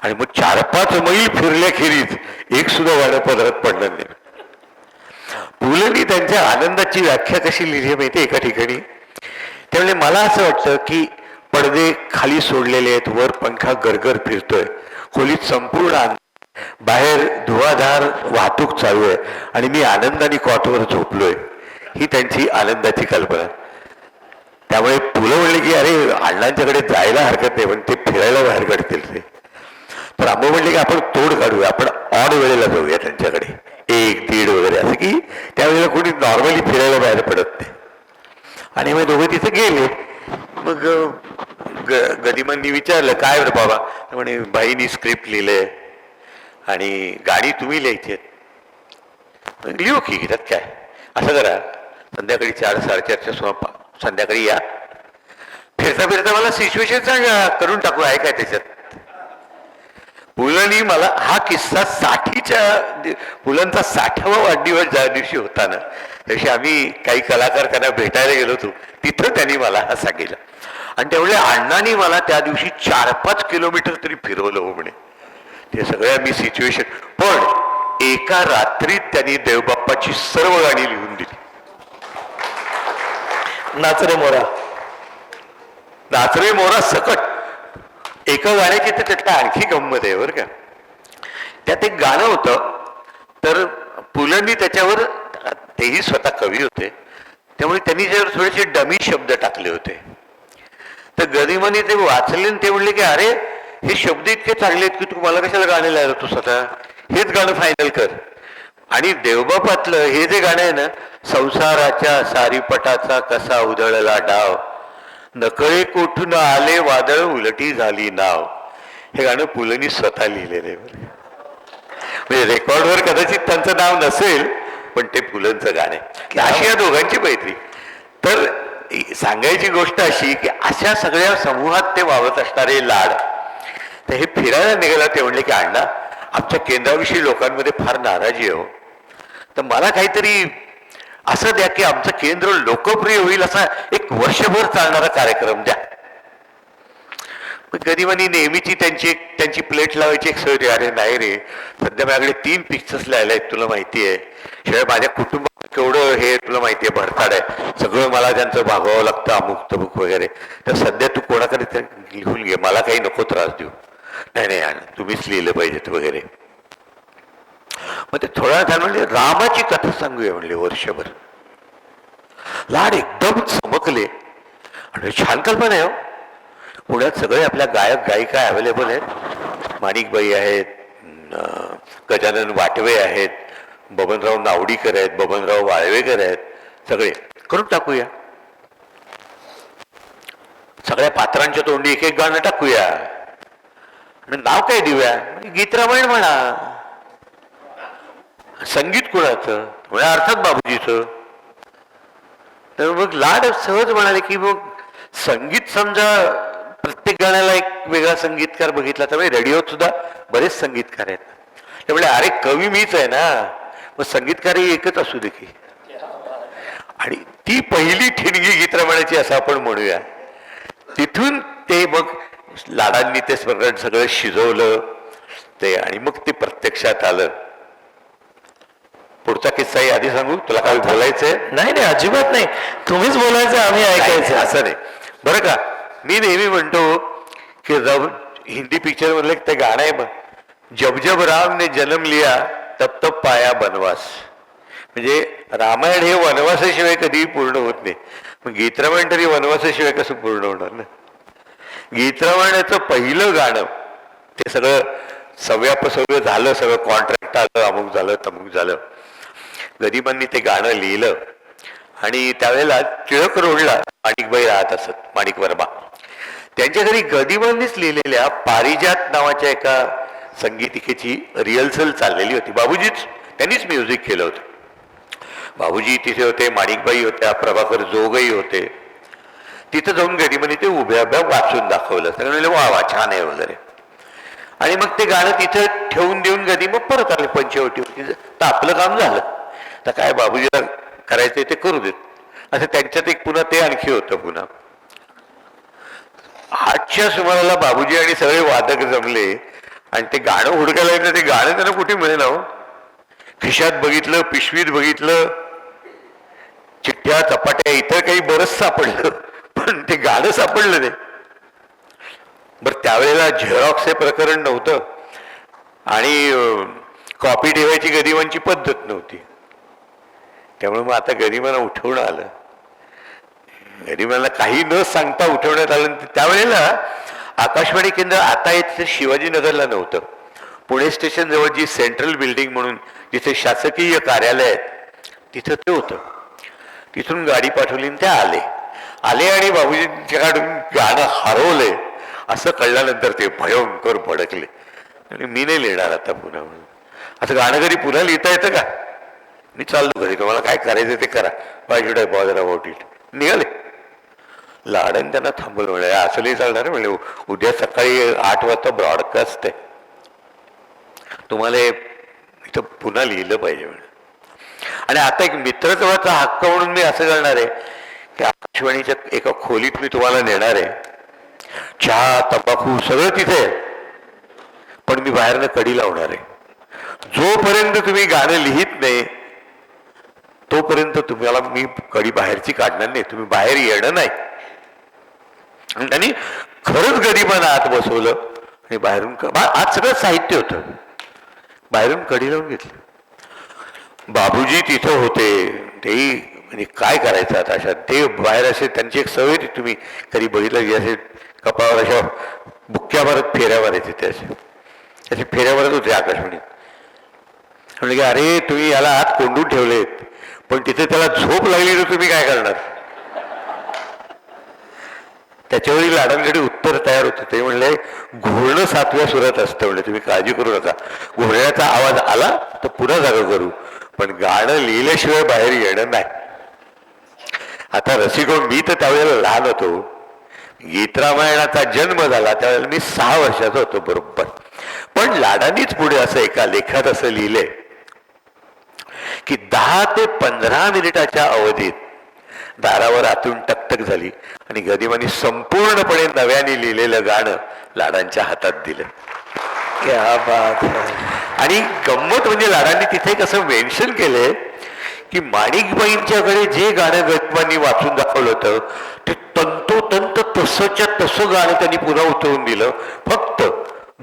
C: आणि मग 4-5 मैल फिरल्याखेरीज एक सुद्धा गाणं पदरात पडलं नाही. पुलंनी त्यांच्या आनंदाची व्याख्या कशी लिहिली माहिती एका ठिकाणी, त्यामुळे मला असं वाटतं की पडदे खाली सोडलेले आहेत, वर पंखा गरगर फिरतोय, खोलीत संपूर्ण बाहेर धुवाधार वाहतूक चालू आहे आणि मी आनंदाने कॉटवर झोपलोय. ही त्यांची आनंदाची कल्पना. त्यामुळे पुलं म्हणले की अरे अण्णांच्याकडे जायला हरकत नाही, पण ते फिरायला बाहेर काढतील ते. तर आंबा म्हणले की आपण तोड काढूया, आपण ऑड वेळेला जाऊया त्यांच्याकडे, 1-1:30 वगैरे, असं की त्यावेळेला कोणी नॉर्मली फिरायला बाहेर पडत नाही. आणि मग दोघं तिथे गेले. मग गदिमांनी विचारलं काय बरं बाबा, म्हणे बाईनी स्क्रिप्ट लिहिलंय आणि गाणी तुम्ही लिहायची आहेत. लिहू की त्यात काय, असं करा संध्याकाळी 4-4:30च्या सुमारास संध्याकाळी या, फिरता फिरता मला सिच्युएशन सांगा, करून टाकू, आहे काय त्याच्यात. पुलंनी मला हा किस्सा पुलंचा 60वा वाढदिवस ज्या दिवशी होता ना, त्यादिवशी आम्ही काही कलाकार त्यांना भेटायला गेलो होतो, तिथं त्यांनी मला हा सांगितलं. आणि त्यामुळे अण्णांनी मला त्या दिवशी 4-5 किलोमीटर तरी फिरवलं हो म्हणे. ते सगळ्या मी सिच्युएशन, पण एका रात्रीत त्यांनी देवबाप्पाची सर्व गाणी लिहून दिली.
B: नाचरे मोरा,
C: नाचरे मोरा सकट. एका गाण्याची तर त्यातला आणखी गंमत आहे बरं का. त्यात एक गाणं होतं, तर पुलंनी त्याच्यावर, तेही स्वतः कवी होते त्यामुळे त्यांनी त्याच्यावर थोडेसे डमी शब्द टाकले होते. तर गदिमांनी ते वाचले आणि ते म्हणले की अरे हे शब्द इतके चांगले आहेत की तू मला कशाला गाणं लिहायला तू स्वतः, हेच गाणं फायनल कर. आणि देवबापातलं हे जे गाणं आहे ना, संसाराच्या सारीपटाचा कसा उधळला डाव, नकळे कोठून आले वादळ उलटी झाली नाव, हे गाणं पुलंनी स्वतः लिहिलेलं आहे. म्हणजे रेकॉर्डवर कदाचित त्यांचं नाव नसेल, पण ते पुलंचं गाणं आहे. अशी या दोघांची मैत्री. तर सांगायची गोष्ट अशी की अशा सगळ्या समूहात ते वावरत असणारे लाड. तर हे फिरायला निघाला, ते म्हणले की अण्णा आमच्या केंद्राविषयी लोकांमध्ये फार नाराजी आहे हो, तर मला काहीतरी असं द्या की आमचं केंद्र लोकप्रिय होईल असा एक वर्षभर चालणारा कार्यक्रम द्या. गदिमांनी नेहमीची त्यांची प्लेट लावायची एक सवय. अरे नाही रे, सध्या माझ्याकडे 3 पिक्चर्स लिहायला आहेत, तुला माहिती आहे, शिवाय माझ्या कुटुंबात केवढं हे तुला माहिती आहे भरताड आहे, सगळं मला त्यांचं भागवावं लागतं, अमुक तमुक वगैरे, तर सध्या तू कोणाकडे ते लिहून घे, मला काही नको त्रास देऊ. नाही नाही तुम्हीच लिहिलं पाहिजेत वगैरे. मग ते थोड्या वेळ म्हणले रामाची कथा सांगूया म्हणले वर्षभर. लाड एकदम चमकले आणि छान कल्पना आहे हो. पुण्यात सगळे आपल्या गायक गायिका अवेलेबल आहेत, माणिकबाई आहेत, गजानन वाटवे आहेत, बबनराव नावडीकर आहेत, बबनराव वाळवेकर आहेत, सगळे करून टाकूया. सगळ्या पात्रांच्या तोंडी एक गाणं टाकूया. नाव काय देऊया, गीतरामायण म्हणा. संगीत कुणाचं, म्हणजे अर्थात बाबूजीचं. तर मग लाड सहज म्हणाले की मग संगीत समजा प्रत्येक गाण्याला एक वेगळा संगीतकार बघितला, त्यामुळे रेडिओत सुद्धा बरेच संगीतकार आहेत. त्यामुळे अरे कवी मीच आहे ना, मग संगीतकारही एकच असू दे की. आणि ती पहिली ठिणगी गीतरामायणाची असं आपण म्हणूया. तिथून ते मग लाडांनी ते सगळं शिजवलं ते, आणि मग ते प्रत्यक्षात आलं. पुढचा किस्साही आधी सांगू, तुला काय बोलायचंय?
B: नाही नाही अजिबात नाही, तुम्हीच बोलायचं, आम्ही ऐकायचं.
C: असं नाही बरं का. मी नेहमी म्हणतो की हिंदी पिक्चर मधलं ते गाणं आहे, जब जब राम ने जन्म लिया तब तब पाया बनवास. म्हणजे रामायण हे वनवासाशिवाय कधीही पूर्ण होत नाही, मग गीतरामायण तरी वनवासाशिवाय कसं पूर्ण होणार ना. गीतरामायणाचं पहिलं गाणं ते सगळं सव्यापसव्य झालं, सगळं कॉन्ट्रॅक्ट आलं, अमुक झालं तमुक झालं. गदिमांनी ते गाणं लिहिलं आणि त्यावेळेला टिळक रोडला माणिकबाई राहत असत, माणिक वर्मा. त्यांच्या घरी गदिमांनीच लिहिलेल्या पारिजात नावाच्या एका संगीतिकेची रिहर्सल चाललेली होती. बाबूजीच त्यांनीच म्युझिक केलं होतं. बाबूजी तिथे होते, माणिकबाई होत्या, प्रभाकर जोगही होते. तिथं जाऊन गदिमांनी ते उभ्या उभ्या वाचून दाखवलं. सगळे वा वा छान आहे वगैरे. आणि मग ते गाणं तिथं ठेवून देऊन गदिमा परत आले पंचवटीवरती. तर आपलं काम झालं, तर काय बाबूजीला करायचंय ते करू देत, असं त्यांच्यात एक पुन्हा ते आणखी होतं. पुन्हा 8च्या सुमाराला बाबूजी आणि सगळे वादक जमले आणि ते गाणं हुडकायला येतं, ते गाणं त्यांना कुठे मिळेल हो. खिशात बघितलं, पिशवीत बघितलं, चिठ्ठ्या चपाट्या इतर काही बरंच सापडलं, पण ते गाणं सापडलं नाही. बरं, त्यावेळेला झेरॉक्स हे प्रकरण नव्हतं आणि कॉपी ठेवायची गरिबांची पद्धत नव्हती. त्यामुळे मग आता गरिबांना उठवणं आलं, गरिबांना काही न सांगता उठवण्यात आलं. त्यावेळेला आकाशवाणी केंद्र आता इथे शिवाजीनगरला नव्हतं, पुणे स्टेशन जवळ जी सेंट्रल बिल्डिंग म्हणून जिथे शासकीय कार्यालय आहेत तिथं ते होतं. तिथून गाडी पाठवली आणि ते आले आणि बाबूजींच्याकडून गाणं हरवलंय असं कळल्यानंतर ते भयंकर भडकले आणि मी नाही लिहिणार आता पुन्हा म्हणून. असं गाणं घरी पुन्हा लिहिता येतं का? मी चाललो घरी, तुम्हाला काय करायचं ते करा, why should I bother about it. निघाले. लाडन त्यांना थांबवलं, म्हणले असं नाही चालणार, म्हणले उद्या सकाळी 8 वाजता ब्रॉडकास्ट आहे, तुम्हाला इथं पुन्हा लिहिलं पाहिजे म्हणे. आणि आता एक मित्रत्वाचा हक्क म्हणून मी असं करणार आहे की आकाशवाणीच्या एका खोलीत मी तुम्हाला नेणार आहे, चहा तंबाखू सगळं तिथे आहे, पण मी बाहेरनं कडी लावणार आहे. जोपर्यंत तुम्ही गाणं लिहित नाही तोपर्यंत तुम्हाला मी कडी बाहेरची काढणार नाही, तुम्ही बाहेर येणं नाही. आणि त्यांनी खरंच गरिबांना आत बसवलं आणि बाहेरून आज सगळं साहित्य होतं, बाहेरून कडी लावून घेतली. बाबूजी तिथं होते, तेही म्हणजे काय करायचं आता अशा, ते बाहेर असे त्यांची एक सवय होती, तुम्ही कधी बघितलं की असे कपाळावर अशा बुक्क्या मारत फेऱ्या मारायचे, ते असे फेऱ्या मारत होते आकाशवाणीत. म्हणजे की अरे तुम्ही याला आत कोंडून ठेवलेत, पण तिथे त्याला झोप लागली तर तुम्ही काय करणार. त्याच्यावेळी लाडांकडे उत्तर तयार होतं, ते म्हणले घोरणं 7व्या सुरात असतं, म्हणजे तुम्ही काळजी करू नका, घोरण्याचा आवाज आला तर पुन्हा जागा करू, पण गाणं लिहिल्याशिवाय बाहेर येणं नाही. आता रसिको, मी तर त्यावेळेला लहान होतो, गीतरामायणाचा जन्म झाला त्यावेळेला मी 6 वर्षाचा होतो बरोबर. पण लाडांनीच पुढे असं एका लेखात असं लिहिलंय की 10 ते 15 मिनिटाच्या अवधीत दारावर आतून टकटक झाली आणि गरिबांनी संपूर्णपणे नव्याने लिहिलेलं गाणं लाडांच्या हातात दिलं.
B: क्या बात है.
C: आणि गंमत म्हणजे लाडांनी तिथे कसं मेन्शन केलंय की माणिकबाईंच्याकडे जे गाणं गरिबांनी वाचून दाखवलं होतं ते तंतोतंत तसंच्या तसं गाणं त्यांनी पुन्हा उतरवून दिलं. फक्त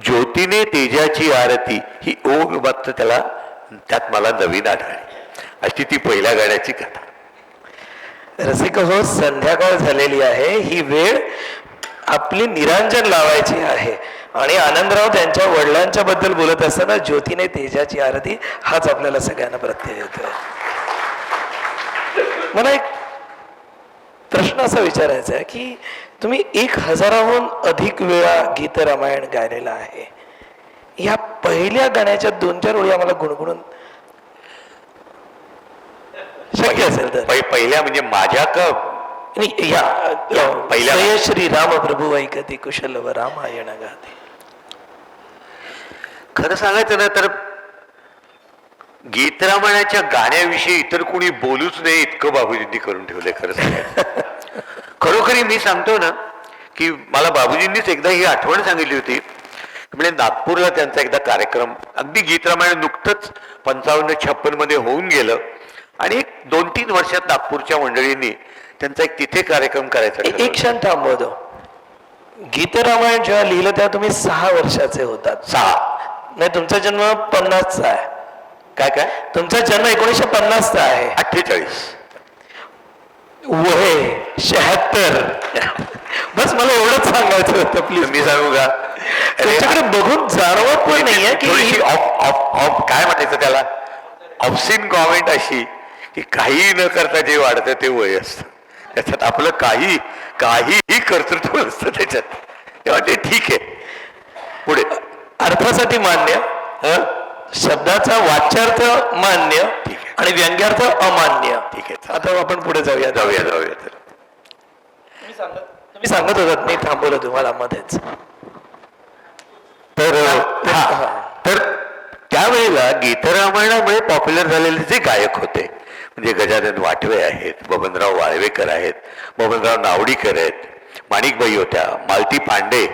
C: ज्योतीने तेजाची आरती ही ओघ मात्र त्यात मला नवीन आढळली. अशी ती पहिल्या गाण्याची कथा.
B: रसिक हो, संध्याकाळ झालेली आहे, ही वेळ आपली निरांजन लावायची आहे. आणि आनंदराव त्यांच्या वडिलांच्या बद्दल बोलत असताना ज्योतीने तेजाची आरती हाच आपल्याला सगळ्यांना प्रत्यय येतोय. मला एक प्रश्न असा विचारायचा आहे की तुम्ही 1000हून अधिक वेळा गीत रामायण गायलेलं आहे. या पहिल्या गाण्याच्या 2-4 ओळी आम्हाला गुणगुणून शक्य असेल तर.
C: पहिल्या म्हणजे माझ्या का
B: पहिल्या श्री राम प्रभू ऐकती कुशल व रामायण गाते.
C: खरं सांगायचं ना तर गीतरामायणाच्या गाण्याविषयी इतर कोणी बोलूच नाही इतकं बाबूजींनी करून ठेवलंय. खरं सांगायचं खरोखरी मी सांगतो ना की मला बाबूजींनीच एकदा ही आठवण सांगितली होती. म्हणजे नागपूरला त्यांचा एकदा कार्यक्रम, अगदी गीतरामायण नुकतंच 55-56 मध्ये होऊन गेलं आणि 2-3 वर्षात नागपूरच्या मंडळींनी त्यांचा एक तिथे कार्यक्रम करायचा.
B: एक क्षण थांबवतो. गीत रामायण जेव्हा लिहिलं तेव्हा तुम्ही 6 वर्षाचे होतात.
C: 6
B: नाही, तुमचा जन्म 50चा आहे.
C: काय
B: तुमचा जन्म 1950चा आहे.
C: 48
B: वय 76. बस मला एवढंच सांगायचं होतं. प्लीज
C: मी सांगू का,
B: तुमच्याकडे बघून जाणवत पण नाहीये की
C: काय म्हणायचं त्याला, ऑफसिन कॉमेंट अशी की काही न करता जे वाढतं ते वय असतं. त्याच्यात आपलं काहीही कर्तृत्व नसतं त्याच्यात. तेव्हा ते ठीक आहे. पुढे
B: अर्थासाठी मान्य, शब्दाचा वाच्यार्थ मान्य आणि व्यंग्यार्थ अमान्य.
C: ठीक आहे.
B: आता आपण पुढे जाऊया.
C: तर
B: तुम्ही सांगत होतात, मी थांबवलं तुम्हाला मध्येच.
C: तर त्यावेळेला गीतरामायणामुळे पॉप्युलर झालेले जे गायक होते म्हणजे गजानन वाटवे आहेत, बबनराव वाळवेकर आहेत, बबनराव नावडीकर आहेत, माणिकबाई होत्या, मालती पांडे,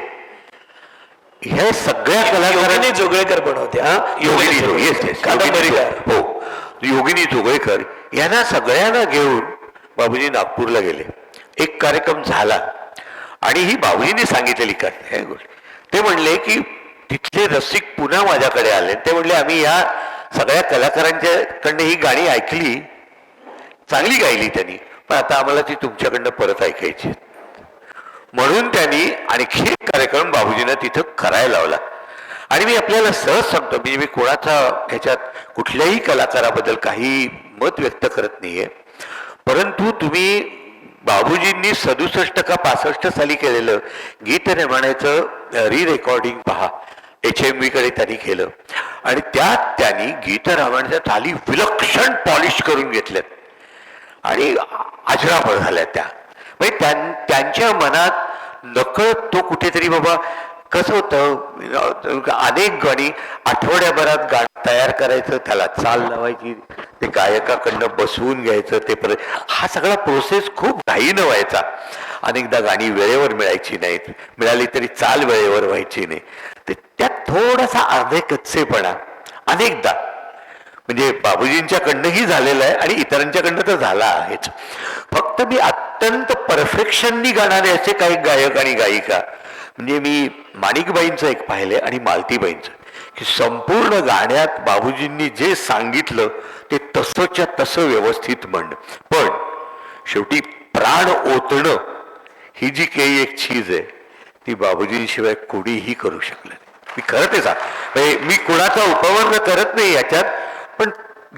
C: ह्या सगळ्या
B: योगिनी
C: कलाकारांनी
B: जोगळेकर पण होत्या.
C: योगिनी येस
B: कादंबरीकार.
C: हो, योगिनी जोगळेकर यांना सगळ्यांना घेऊन बाबूजी नागपूरला गेले. एक कार्यक्रम झाला आणि ही बाबूजींनी सांगितलेली गोष्ट. ते म्हणले की तिथले रसिक पुन्हा माझ्याकडे आले. ते म्हणले आम्ही या सगळ्या कलाकारांच्याकडनं ही गाणी ऐकली, चांगली गायली त्यांनी, पण आता आम्हाला ती तुमच्याकडनं परत ऐकायची. म्हणून त्यांनी आणखी एक कार्यक्रम बाबूजींना तिथं करायला लावला. आणि मी आपल्याला सहज सांगतो, म्हणजे मी कोणाचा ह्याच्यात कुठल्याही कलाकाराबद्दल काही मत व्यक्त करत नाहीये, परंतु तुम्ही बाबूजींनी 67 का 65 साली केलेलं गीत निर्माणाचं री रेकॉर्डिंग पहा. HMV कडे त्यांनी केलं आणि त्यात त्यांनी गीत रामायणाच्या ताली विलक्षण पॉलिश करून घेतल्यात आणि अजरामर झाल्या त्या. म्हणजे त्यांच्या मनात नकळत तो कुठेतरी बाबा कसं होतं, अनेक गाणी आठवड्याभरात गाणं तयार करायचं, त्याला चाल लावायची, ते गायकाकडनं बसवून घ्यायचं, ते परत हा सगळा प्रोसेस खूप घाईनं व्हायचा. अनेकदा गाणी वेळेवर मिळायची नाहीत, मिळाली तरी चाल वेळेवर व्हायची नाही. त्यात थोडासा अर्धे कच्चेपणा अनेकदा म्हणजे बाबूजींच्याकडनंही झालेलं आहे आणि इतरांच्याकडनं तर झाला आहेच. फक्त मी अत्यंत परफेक्शननी गाणारे असे काही गायक आणि गायिका म्हणजे मी माणिकबाईंचं एक पाहिलंय आणि मालतीबाईंचं, की संपूर्ण गाण्यात बाबूजींनी जे सांगितलं ते तसंच्या तसं व्यवस्थित म्हणणं, पण शेवटी प्राण ओतणं ही जी काही एक चीज आहे ती बाबूजींशिवाय कोणीही करू शकलं नाही. मी खरं ते म्हणजे मी कुणाचा उपवर्ग करत नाही याच्यात, पण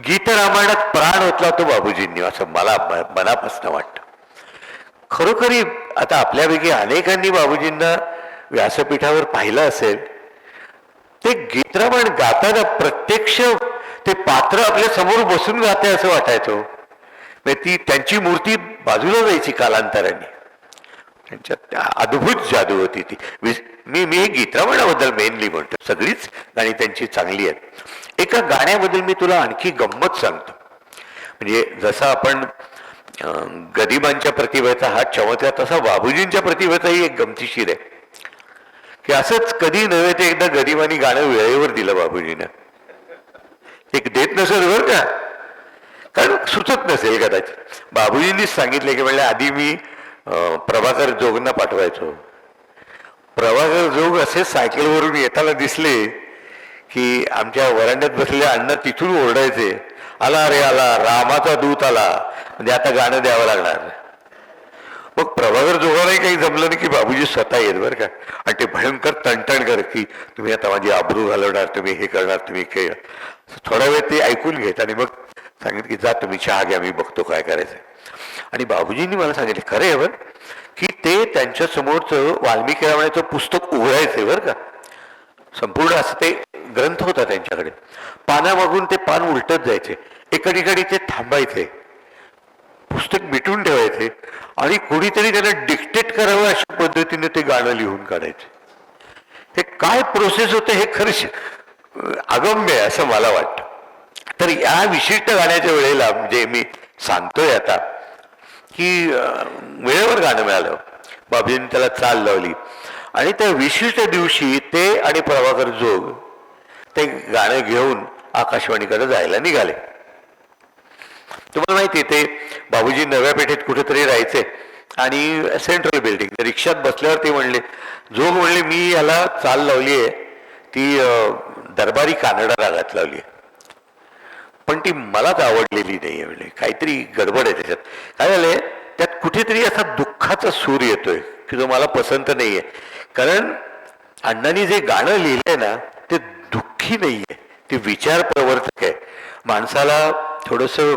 C: गीत रामायणात प्राण ओतला तो बाबूजींनी असं मला मनापासून वाटतं. खरोखरी आता आपल्यापैकी अनेकांनी बाबूजींना व्यासपीठावर पाहिलं असेल. ते गीत रामायण गाताना प्रत्यक्ष ते पात्र आपल्या समोर बसून गाते असं वाटायचं. ती त्यांची मूर्ती बाजूला जायची कालांतराने. त्यांच्यात अद्भुत जादू होती ती. मी गीत रामायणाबद्दल मेनली म्हणतो, सगळीच गाणी त्यांची चांगली आहेत. एका गाण्याबद्दल मी तुला आणखी गंमत सांगतो. म्हणजे जसा आपण गदिमांच्या प्रतिभेचा हा चमत्कार, तसा बाबूजींच्या प्रतिभेचाही एक गमतीशीर आहे. की असंच कधी नव्हे ते एकदा गदिमांनी गाणं वेळेवर दिलं बाबूजीनं. एक देत नसेल बरं का, कारण सुचत नसेल कदाचित. बाबूजींनीच सांगितले की म्हणले आधी मी प्रभाकर जोगना पाठवायचो. प्रभाकर जोग असे सायकलवरून येताना दिसले की आमच्या वरांड्यात बसलेल्या अण्णा तिथून ओरडायचे, आला रे आला, रामाचा दूत आला, म्हणजे आता गाणं द्यावं लागणार. मग प्रभाकर जोगालाही काही जमलं नाही की बाबूजी स्वतः येत बरं का, आणि ते भयंकर तणतण कर की तुम्ही आता माझी आबरू घालवणार, तुम्ही हे करणार, तुम्ही काय. थोडा वेळ ते ऐकून घेत आणि मग सांगितलं की जा तुम्ही चहा घ्या, मी बघतो काय करायचं. आणि बाबूजींनी मला सांगितले खरं आहे बरं की ते त्यांच्या समोरचं वाल्मिकी रामायणाचं पुस्तक उघडायचं बरं का. संपूर्ण असं ते ग्रंथ होता त्यांच्याकडे. पानामागून ते पान उलटत जायचे, एका ठिकाणी ते थांबायचे, पुस्तक मिटून ठेवायचे आणि कोणीतरी त्यांना डिक्टेट करावं अशा पद्धतीने ते गाणं लिहून काढायचे. हे काय प्रोसेस होतं हे खरंच अगम्य आहे असं मला वाटतं. तर या विशिष्ट गाण्याच्या वेळेला म्हणजे मी सांगतोय आता की वेळेवर गाणं मिळालं, बाबूजींनी त्याला चाल लावली आणि त्या विशिष्ट दिवशी ते आणि प्रभाकर जोग ते गाणं घेऊन आकाशवाणीकडे जायला निघाले. तुम्हाला माहिती आहे ते बाबूजी नव्या पेठेत कुठेतरी राहायचे आणि सेंट्रल बिल्डिंग रिक्षात बसल्यावर ते म्हणले, जोग म्हणले मी याला चाल लावली आहे ती दरबारी कानडा रागात लावली आहे, पण ती मलाच आवडलेली नाही आहे. म्हणजे काहीतरी गडबड आहे त्याच्यात. काय झालंय त्यात कुठेतरी असा दुःखाचा सूर येतोय की जो मला पसंत नाहीये. कारण अण्णांनी जे गाणं लिहिलंय ना ते दुःखी नाहीये, ते विचार प्रवर्तक आहे. माणसाला थोडंसं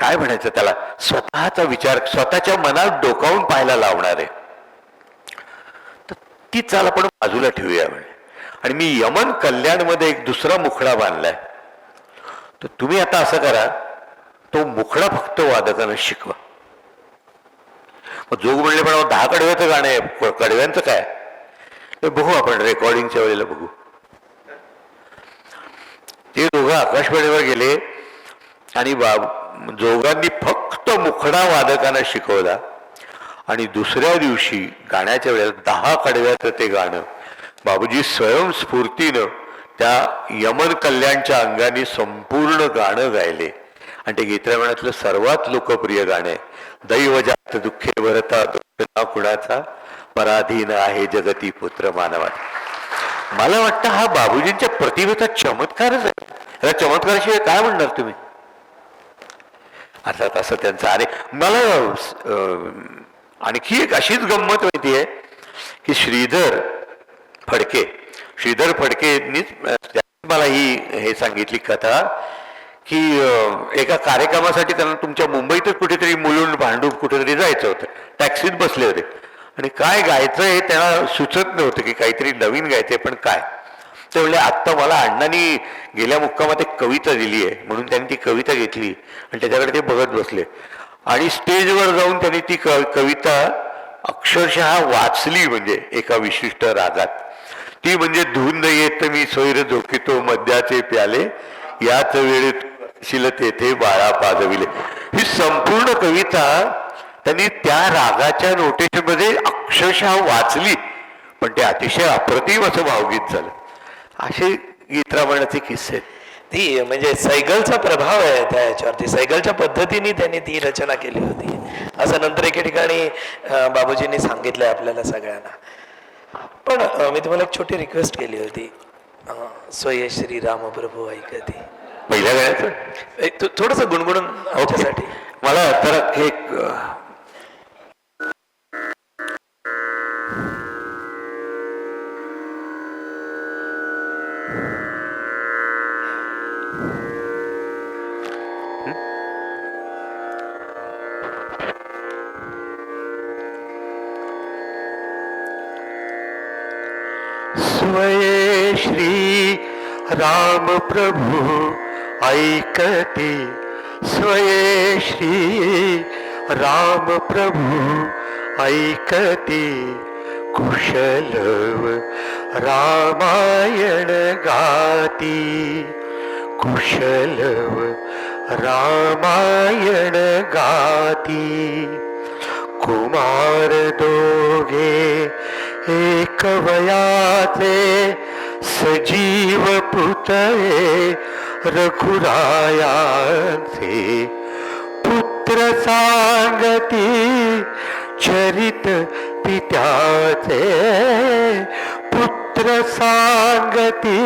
C: काय म्हणायचं त्याला, स्वतःचा विचार स्वतःच्या मनात डोकावून पाहायला लावणार आहे. तर ती चाल आपण बाजूला ठेवूया म्हणजे. आणि मी यमन कल्याणमध्ये एक दुसरा मुखडा बांधलाय. तर तुम्ही आता असं करा, तो मुखडा फक्त वादकानं शिकवा. मग जोग म्हणले पण 10 कडव्याचं गाणं आहे, कडव्यांचं काय बघू आपण रेकॉर्डिंगच्या वेळेला बघू. ते दोघं आकाशवाणीवर गेले आणि जोगांनी फक्त मुखडा वादकांना शिकवला आणि दुसऱ्या दिवशी गाण्याच्या वेळेला 10 कडव्याचं ते गाणं बाबूजी स्वयंस्फूर्तीनं त्या यमन कल्याणच्या अंगाने संपूर्ण गाणं गायले आणि ते गीतरामायणातलं सर्वात लोकप्रिय गाणं आहे. दैव जात दुःखे भरता दुःख कुणाचा पराधीन आहे जगती पुत्र मानवा. मला वाटतं हा बाबूजींच्या प्रतिभेचा चमत्कारच आहे. या चमत्काराशिवाय काय म्हणणार तुम्ही? अर्थात असं त्यांचं. आणि मला आणखी एक अशीच गंमत माहिती आहे की श्रीधर फडकेंनीच मला हे सांगितली कथा की एका कार्यक्रमासाठी त्यांना तुमच्या मुंबईतच कुठेतरी मुलुंड भांडूप कुठेतरी जायचं होतं. टॅक्सीत बसले होते आणि काय गायचं हे त्यांना सुचत नव्हतं की काहीतरी नवीन गायचंय, पण काय ते म्हणले आत्ता मला अण्णांनी गेल्या मुक्कामात एक कविता दिली आहे म्हणून त्यांनी ती कविता घेतली आणि त्याच्याकडे ते बघत बसले आणि स्टेजवर जाऊन त्यांनी ती कविता अक्षरशः वाचली, म्हणजे एका विशिष्ट रागात. ती म्हणजे धुंद येत मी सोयर झोकितो मद्याचे प्याले याच वेळेत शिल तेथे बाळा पाजविले. ही संपूर्ण कविता त्यांनी त्या रागाच्या नोटेशनमध्ये अक्षरशः वाचली, पण ते अतिशय अप्रतिम असं भावगीत झालं. असे गीतरामायणाचे किस्से आहेत.
B: ती म्हणजे सैगलचा प्रभाव आहे त्या याच्यावरती. सैगलच्या पद्धतीने त्यांनी ती रचना केली होती असं नंतर एके ठिकाणी बाबूजींनी सांगितलंय आपल्याला सगळ्यांना. पण मी तुम्हाला एक छोटी रिक्वेस्ट केली होती. स्वये श्री राम प्रभू ऐकती
C: पहिल्या गाण्याचं
B: थोडस गुणगुणून आमच्यासाठी.
C: मला तर एक स्वये श्री राम प्रभु ऐकती, स्वये श्री राम प्रभु ऐकती, कुशलव रामायण गाती, कुशलव रामायण गाती. कुमार दोघे एक वयाचे सजीव पुतळे रघुरायांचे, पुत्र सांगती चरित पित्याचे, पुत्र सांगती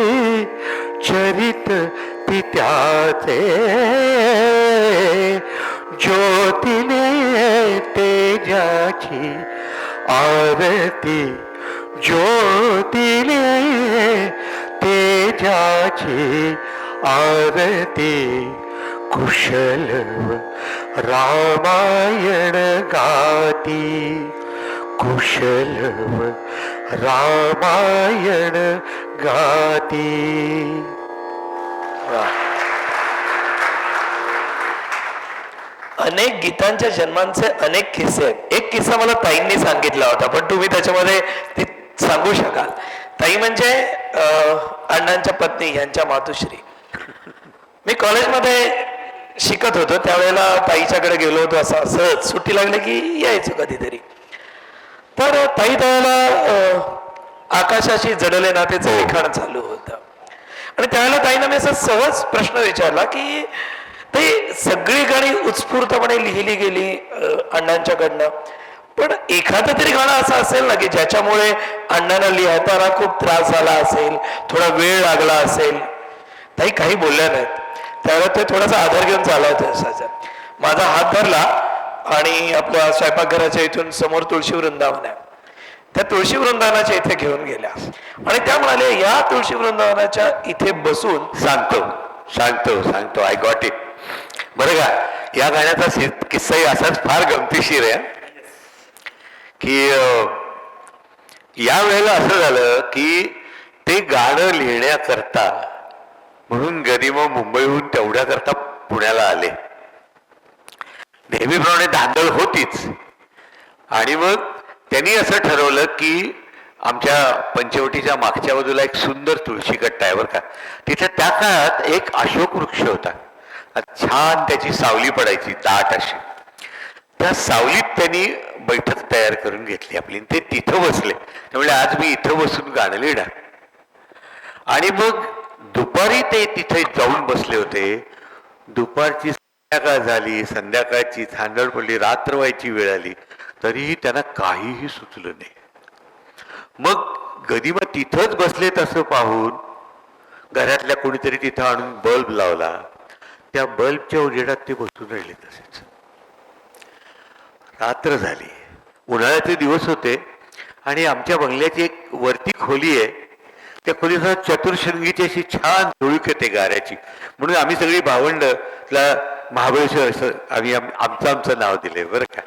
C: चरित पित्याचे. ज्योतीने तेजाची आरती, ज्योतीने तेजाची आरती, कुशलव रामायण गाती, कुशलव रामायण गाती.
B: अनेक गीतांच्या जन्मांचे अनेक किस्से आहेत. एक किस्सा मला ताईंनी सांगितला होता, पण तुम्ही त्याच्यामध्ये ती सांगू शकाल. ताई म्हणजे अण्णांच्या पत्नी यांच्या मातुश्री. मी कॉलेजमध्ये शिकत होतो त्यावेळेला ताईच्याकडे गेलो होतो. असं सहज सुट्टी लागली की यायचो कधीतरी. तर ताई त्यावेळेला आकाशाशी जडले नातेचं लिखाण चालू होतं आणि त्यावेळेला ताईनं मी असा सहज प्रश्न विचारला की ते सगळी गाणी उत्स्फूर्तपणे लिहिली गेली अण्णांच्याकडनं, पण एखादं तरी गाणं असं असेल ना की ज्याच्यामुळे अण्णांना लिहिताना खूप त्रास झाला असेल, थोडा वेळ लागला असेल. ताई काही बोलल्या नाहीत. त्यावेळेला ते थोडासा आधार घेऊन चालवत असायचं. माझा हात धरला आणि आपल्या स्वयंपाकघराच्या इथून समोर तुळशी वृंदावन आहे, त्या तुळशी वृंदावनाच्या इथे घेऊन गेल्या आणि त्या म्हणाले या तुळशी वृंदावनाच्या इथे बसून
C: सांगतो आय गॉट इट. बरं का, या गाण्याचा किस्साही असाच फार गमतीशीर आहे की या वेळेला असं झालं की ते गाणं लिहिण्याकरता म्हणून गरिमा मुंबईहून तेवढ्या करता पुण्याला आले. नेहमीप्रमाणे धांदळ होतीच आणि मग त्यांनी असं ठरवलं की आमच्या पंचवटीच्या मागच्या बाजूला एक सुंदर तुळशी कट्टा आहे बरं का, तिथे त्या काळात एक अशोक वृक्ष होता. छान त्याची सावली पडायची दाट अशी. त्या सावलीत त्यांनी बैठक तयार करून घेतली आपली. ते तिथं बसले. त्यामुळे आज मी इथं बसून गाणं लिहिणार. आणि मग दुपारी ते तिथे जाऊन बसले होते. दुपारची संध्याकाळ झाली, संध्याकाळची धांदळ पडली, रात्र व्हायची वेळ आली, तरीही त्यांना काहीही सुचलं नाही. मग गदिमा तिथंच बसलेत असं पाहून घरातल्या कोणीतरी तिथं आणून बल्ब लावला. त्या बल्बच्या उजेडात ते बसून राहिले तसेच. रात्र झाली, उन्हाळ्याचे दिवस होते आणि आमच्या बंगल्याची एक वरती खोली आहे. त्या खोलीत चतुर्शृंगीची अशी छान झुळूक येते गाऱ्याची. म्हणून आम्ही सगळी भावंडला महाबळेश्वर असं आम्ही आमचं नाव दिलंय बरं का.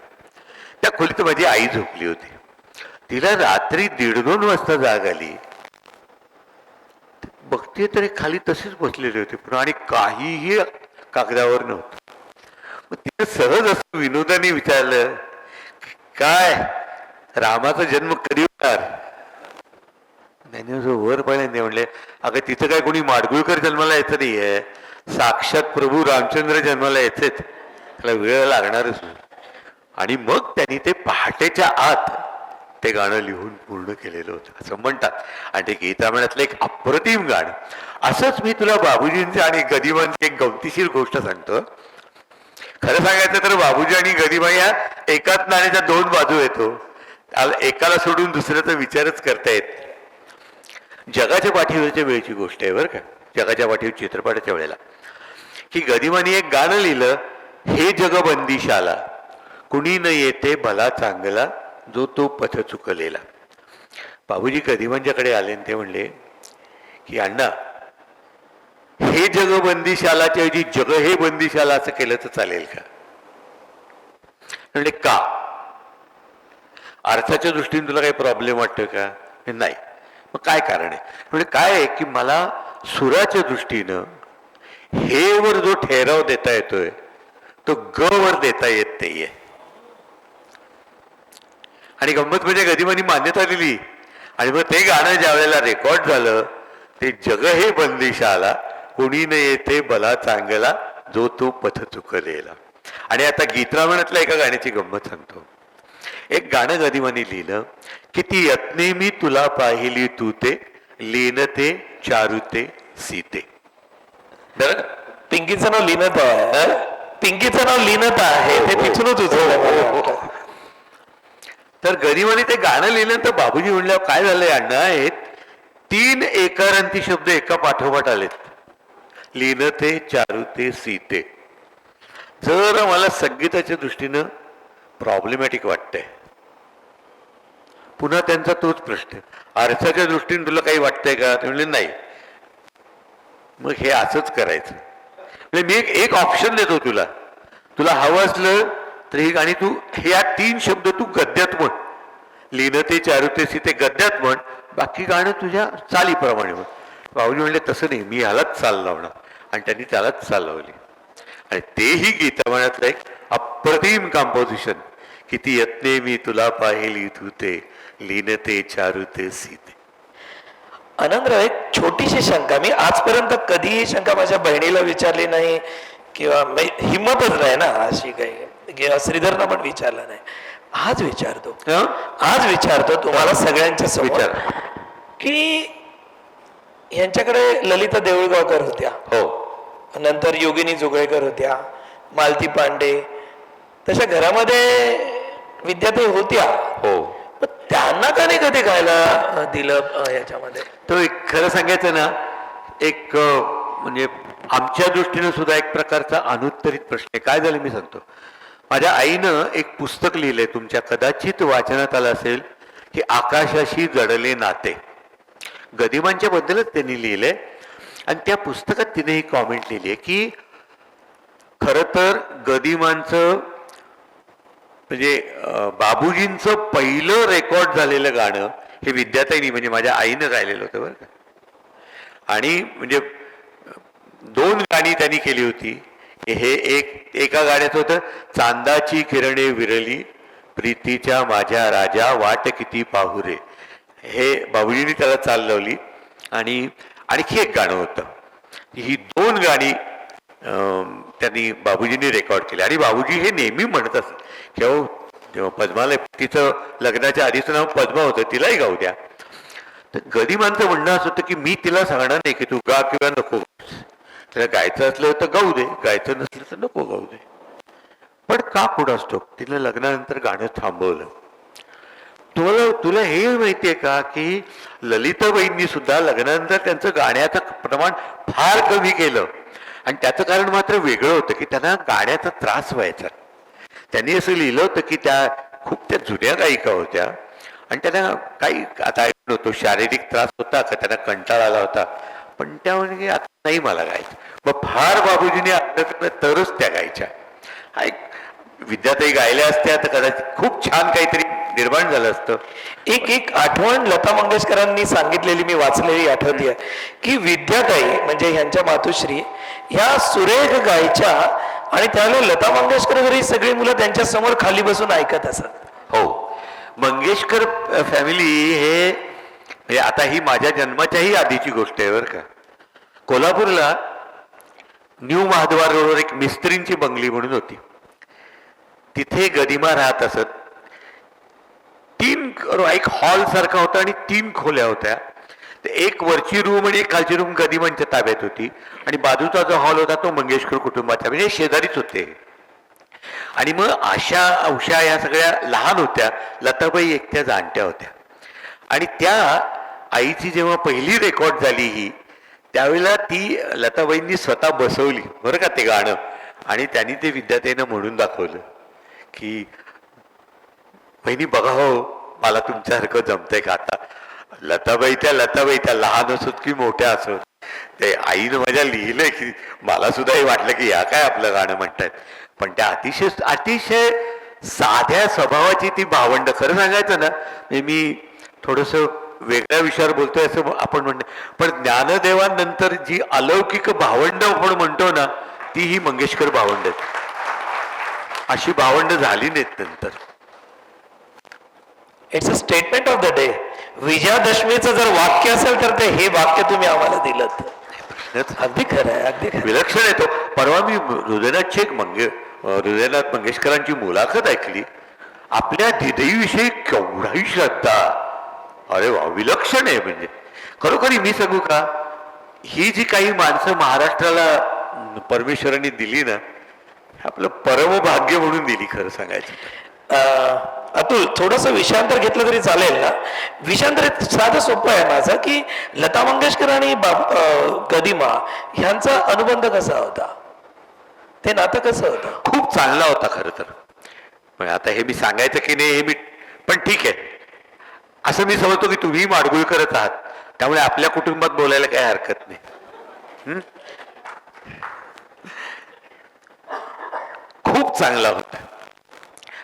C: त्या खोलीत माझी आई झोपली होती. तिला रात्री 1:30-2 वाजता जाग आली. बघते तरी खाली तसेच बसलेले होते पण आणि काहीही कागदावर नव्हतं. मग तिने सहज असं विनोदाने विचारलं, काय रामाचा जन्म कधी होणार? त्याने असं वर पाहिल्याने म्हणले, अगं तिथं काय कोणी माडगुळकर जन्माला यायचं नाहीये, साक्षात प्रभू रामचंद्र जन्माला यायचेत, त्याला वेळ लागणारच. आणि मग त्यांनी ते पहाटेच्या आत ते गाणं लिहून पूर्ण केलेलं होतं असं म्हणतात. आणि ते गीतामण्यातलं एक अप्रतिम गाणं. असंच मी तुला बाबूजींचे आणि गदिमांची एक गमतीशीर गोष्ट सांगतो. खरं सांगायचं तर बाबूजी आणि गदिमा या एकाच नाण्याच्या 2 बाजू येतो. एकाला सोडून दुसऱ्याचा विचारच करता येत. जगाच्या पाठीवरच्या वेळची गोष्ट आहे बरं का. जगाच्या पाठीवर चित्रपटाच्या वेळेला की गदिमाने एक गाणं लिहिलं, हे जग बंदिशाला कुणी न येते भला चांगला जो तो पथ चुकलेला. बाबूजी गदिमांच्याकडे आले आणि ते म्हणले की अण्णा, हे जग बंदिशालाच्या ऐवजी जग हे बंदिशाला असं केलं तर चालेल का? म्हणले का? अर्थाच्या दृष्टीने तुला काही प्रॉब्लेम वाटतं का? नाही. मग काय कारण आहे? म्हणजे काय आहे की मला सुराच्या दृष्टीनं हे वर जो ठेराव देता येतोय तो ग वर देता येत नाहीये. आणि गंमत म्हणजे गदिमांनी मान्यता दिली. आणि मग ते गाणं ज्या वेळेला रेकॉर्ड झालं, ते जग हे बंदिशाला कोणी न येते भला चांगला जो तो पथ चुकलेला. आणि आता गीतरामायणातल्या एका गाण्याची गंमत सांगतो. एक गाणं गदिमांनी लिहिलं की ती यत्ने मी तुला पाहिली तू ते लीनते चारुते सीते.
B: बरं, पिंकीचं नाव लिनत आहे. पिंकीचं नाव लिनत आहे, ते तिथूनच उचललं.
C: तर गदिमाने ते गाणं लिहिल्यानंतर बाबूजी म्हणल्यावर काय झालंय अण्णा, हे 3 एकारांती शब्द एका पाठोपाठ आलेत. लीनते चारुते सीते. जर मला संगीताच्या दृष्टीनं प्रॉब्लेमॅटिक वाटतंय. पुन्हा त्यांचा तोच प्रश्न, अर्थाच्या दृष्टीने तुला काही वाटतंय का? ते म्हणले नाही. मग हे असंच करायचं. म्हणजे मी एक ऑप्शन देतो तुला, तुला हवं असलं तर ही गाणी तू हे 3 शब्द तू गद्यात म्हण. लीनते चारुते सीते गद्यात म्हण, बाकी गाणं तुझ्या चालीप्रमाणे म्हण. बाबूजी म्हणले तसं नाही, मी ह्यालाच चाल लावणार. आणि त्यांनी त्यालाच चाल लावली. आणि तेही गीतामण्यातलं एक अप्रतिम कंपोजिशन, किती यत्ने मी तुला पाहिली तू ते लीनते चारुते सीते.
B: आनंदराव, एक छोटीशी शंका. मी आजपर्यंत कधीही शंका माझ्या बहिणीला विचारली नाही किंवा हिंमतच नाही ना अशी काही, किंवा श्रीधरना पण विचारलं नाही. आज विचारतो तुम्हाला सगळ्यांच्या समोर की यांच्याकडे ललिता देऊळगावकर होत्या,
C: हो,
B: नंतर योगिनी जोगळेकर होत्या, मालती पांडे, तशा घरामध्ये विद्यार्थी होत्या.
C: हो,
B: पण त्यांना का नाही कधी गायला दिलं याच्यामध्ये?
C: तो एक खरं सांगायचं ना, एक म्हणजे आमच्या दृष्टीनं सुद्धा एक प्रकारचा अनुत्तरित प्रश्न आहे. काय झालं मी सांगतो. माझ्या आईनं एक पुस्तक लिहिलंय, तुमच्या कदाचित वाचनात आलं असेल, की आकाशाशी जडले नाते. गदिमांच्या बद्दलच त्यांनी लिहिलंय. आणि त्या पुस्तकात तिने ही कॉमेंट लिहिली आहे की खरं तर गदिमांचं म्हणजे बाबूजींचं पहिलं रेकॉर्ड झालेलं गाणं हे विद्याताईंनी म्हणजे माझ्या आईनं गायलेलं होतं बरं का. आणि म्हणजे 2 गाणी त्यांनी केली होती. हे एका गाण्याचं होतं, चांदाची किरणे विरली प्रीतीच्या माझ्या राजा वाट किती पाहू रे. हे बाबूजींनी त्याला चाल लावली. आणि आणखी एक गाणं होतं. ही 2 गाणी त्यांनी बाबूजींनी रेकॉर्ड केली. आणि बाबूजी हे नेहमी म्हणत असत की अहो तेव्हा पद्माला तिचं लग्नाच्या आधीचं नाव पद्मा होतं, तिलाही गाऊ द्या. तर गदिमांचं म्हणणं असं होतं की मी तिला सांगणार नाही की तू गा किंवा नको. तिला गायचं असलं तर गाऊ दे, गायचं नसलं तर नको गाऊ दे. पण का पुढं असतो, तिला लग्नानंतर गाणं थांबवलं. तुला हे माहितीये का की ललिताबाईंनी सुद्धा लग्नानंतर त्यांचं गाण्याचं प्रमाण फार कमी केलं. आणि त्याचं कारण मात्र वेगळं होतं की त्यांना गाण्याचा त्रास व्हायचा. त्यांनी असं लिहिलं होतं की खूप त्या जुन्या गायिका होत्या आणि त्यांना काही आता ऐकून होतो शारीरिक त्रास होता का, त्यांना कंटाळा आला होता. पण त्या म्हणजे आता नाही मला गायचं. मग फार बाबूजीने आपल्या तरच त्या गायच्या. विद्याताई गायल्या असत्या तर कदाचित खूप छान काहीतरी निर्माण झालं असतं.
B: एक आठवण लता मंगेशकरांनी सांगितलेली मी वाचलेली आठवते की विद्याताई म्हणजे ह्यांच्या मातुश्री ह्या सुरेख गायच्या आणि त्यावेळेला लता मंगेशकर वगैरे सगळी मुलं त्यांच्या समोर खाली बसून ऐकत असत.
C: हो, मंगेशकर फॅमिली हे म्हणजे आता ही माझ्या जन्माच्याही आधीची गोष्ट आहे बरं का. कोल्हापूरला न्यू महाद्वार रोडवर एक मिस्त्रींची बंगली म्हणून होती. तिथे गदिमा राहत असत. एक हॉल सारखा होता आणि 3 खोल्या होत्या. एक वरची रूम आणि एक खालची रूम गदिमांच्या ताब्यात होती आणि बाजूचा जो हॉल होता तो मंगेशकर कुटुंबाचा, म्हणजे शेजारीच होते. आणि मग आशा उषा या सगळ्या लहान होत्या, लताबाई एकट्या जाणत्या होत्या. आणि त्या आईची जेव्हा पहिली रेकॉर्ड झाली ही, त्यावेळेला ती लताबाईंनी स्वतः बसवली बरं का ते गाणं. आणि त्यांनी ते विद्याताईंना म्हणून दाखवलं की बहिणी बघा हो, मला तुमच्यासारखं जमतंय का. आता लताबाई त्या लहान असोत की मोठ्या असोत, ते आईनं माझ्या लिहिलंय की मला सुद्धा हे वाटलं की या काय आपलं गाणं म्हणतायत. पण त्या अतिशय साध्या स्वभावाची ती भावंड. खरं सांगायचं ना, मी थोडंसं वेगळ्या विषयावर बोलतोय असं आपण म्हणतो, पण ज्ञानदेवांनंतर जी अलौकिक भावंड आपण म्हणतो ना, ती ही मंगेशकर भावंड. अशी भावंड झाली नाहीत नंतर.
B: It's a statement of the day. विजयादशमीचं जर वाक्य असेल तर ते हे वाक्य तुम्ही आम्हाला दिलं. अगदी खरं आहे, अगदी खरं.
C: विलक्षण येतो. परवा मी हृदयनाथची हृदयनाथ मंगेशकरांची मुलाखत ऐकली. आपल्या दिदईविषयी केवढाही श्रद्धा. अरे वा, विलक्षण आहे. म्हणजे खरोखरी मी सांगू का, ही जी काही माणसं महाराष्ट्राला परमेश्वरांनी दिली ना, आपलं परमभाग्य म्हणून दिली खरं सांगायचं.
B: अतुल, थोडंसं विषयांतर घेतलं तरी चालेल ना. विषयांतर साधं सोपं आहे माझं की लता मंगेशकर आणि गदिमा ह्यांचा अनुबंध कसा होता, ते नातं कसं होतं?
C: खूप चांगला होता खरं तर. पण आता हे मी सांगायचं की नाही हे मी, पण ठीक आहे. असं मी समजतो की तुम्ही माडगुळकरच आहात, त्यामुळे आपल्या कुटुंबात बोलायला काही हरकत नाही. खूप चांगला होता.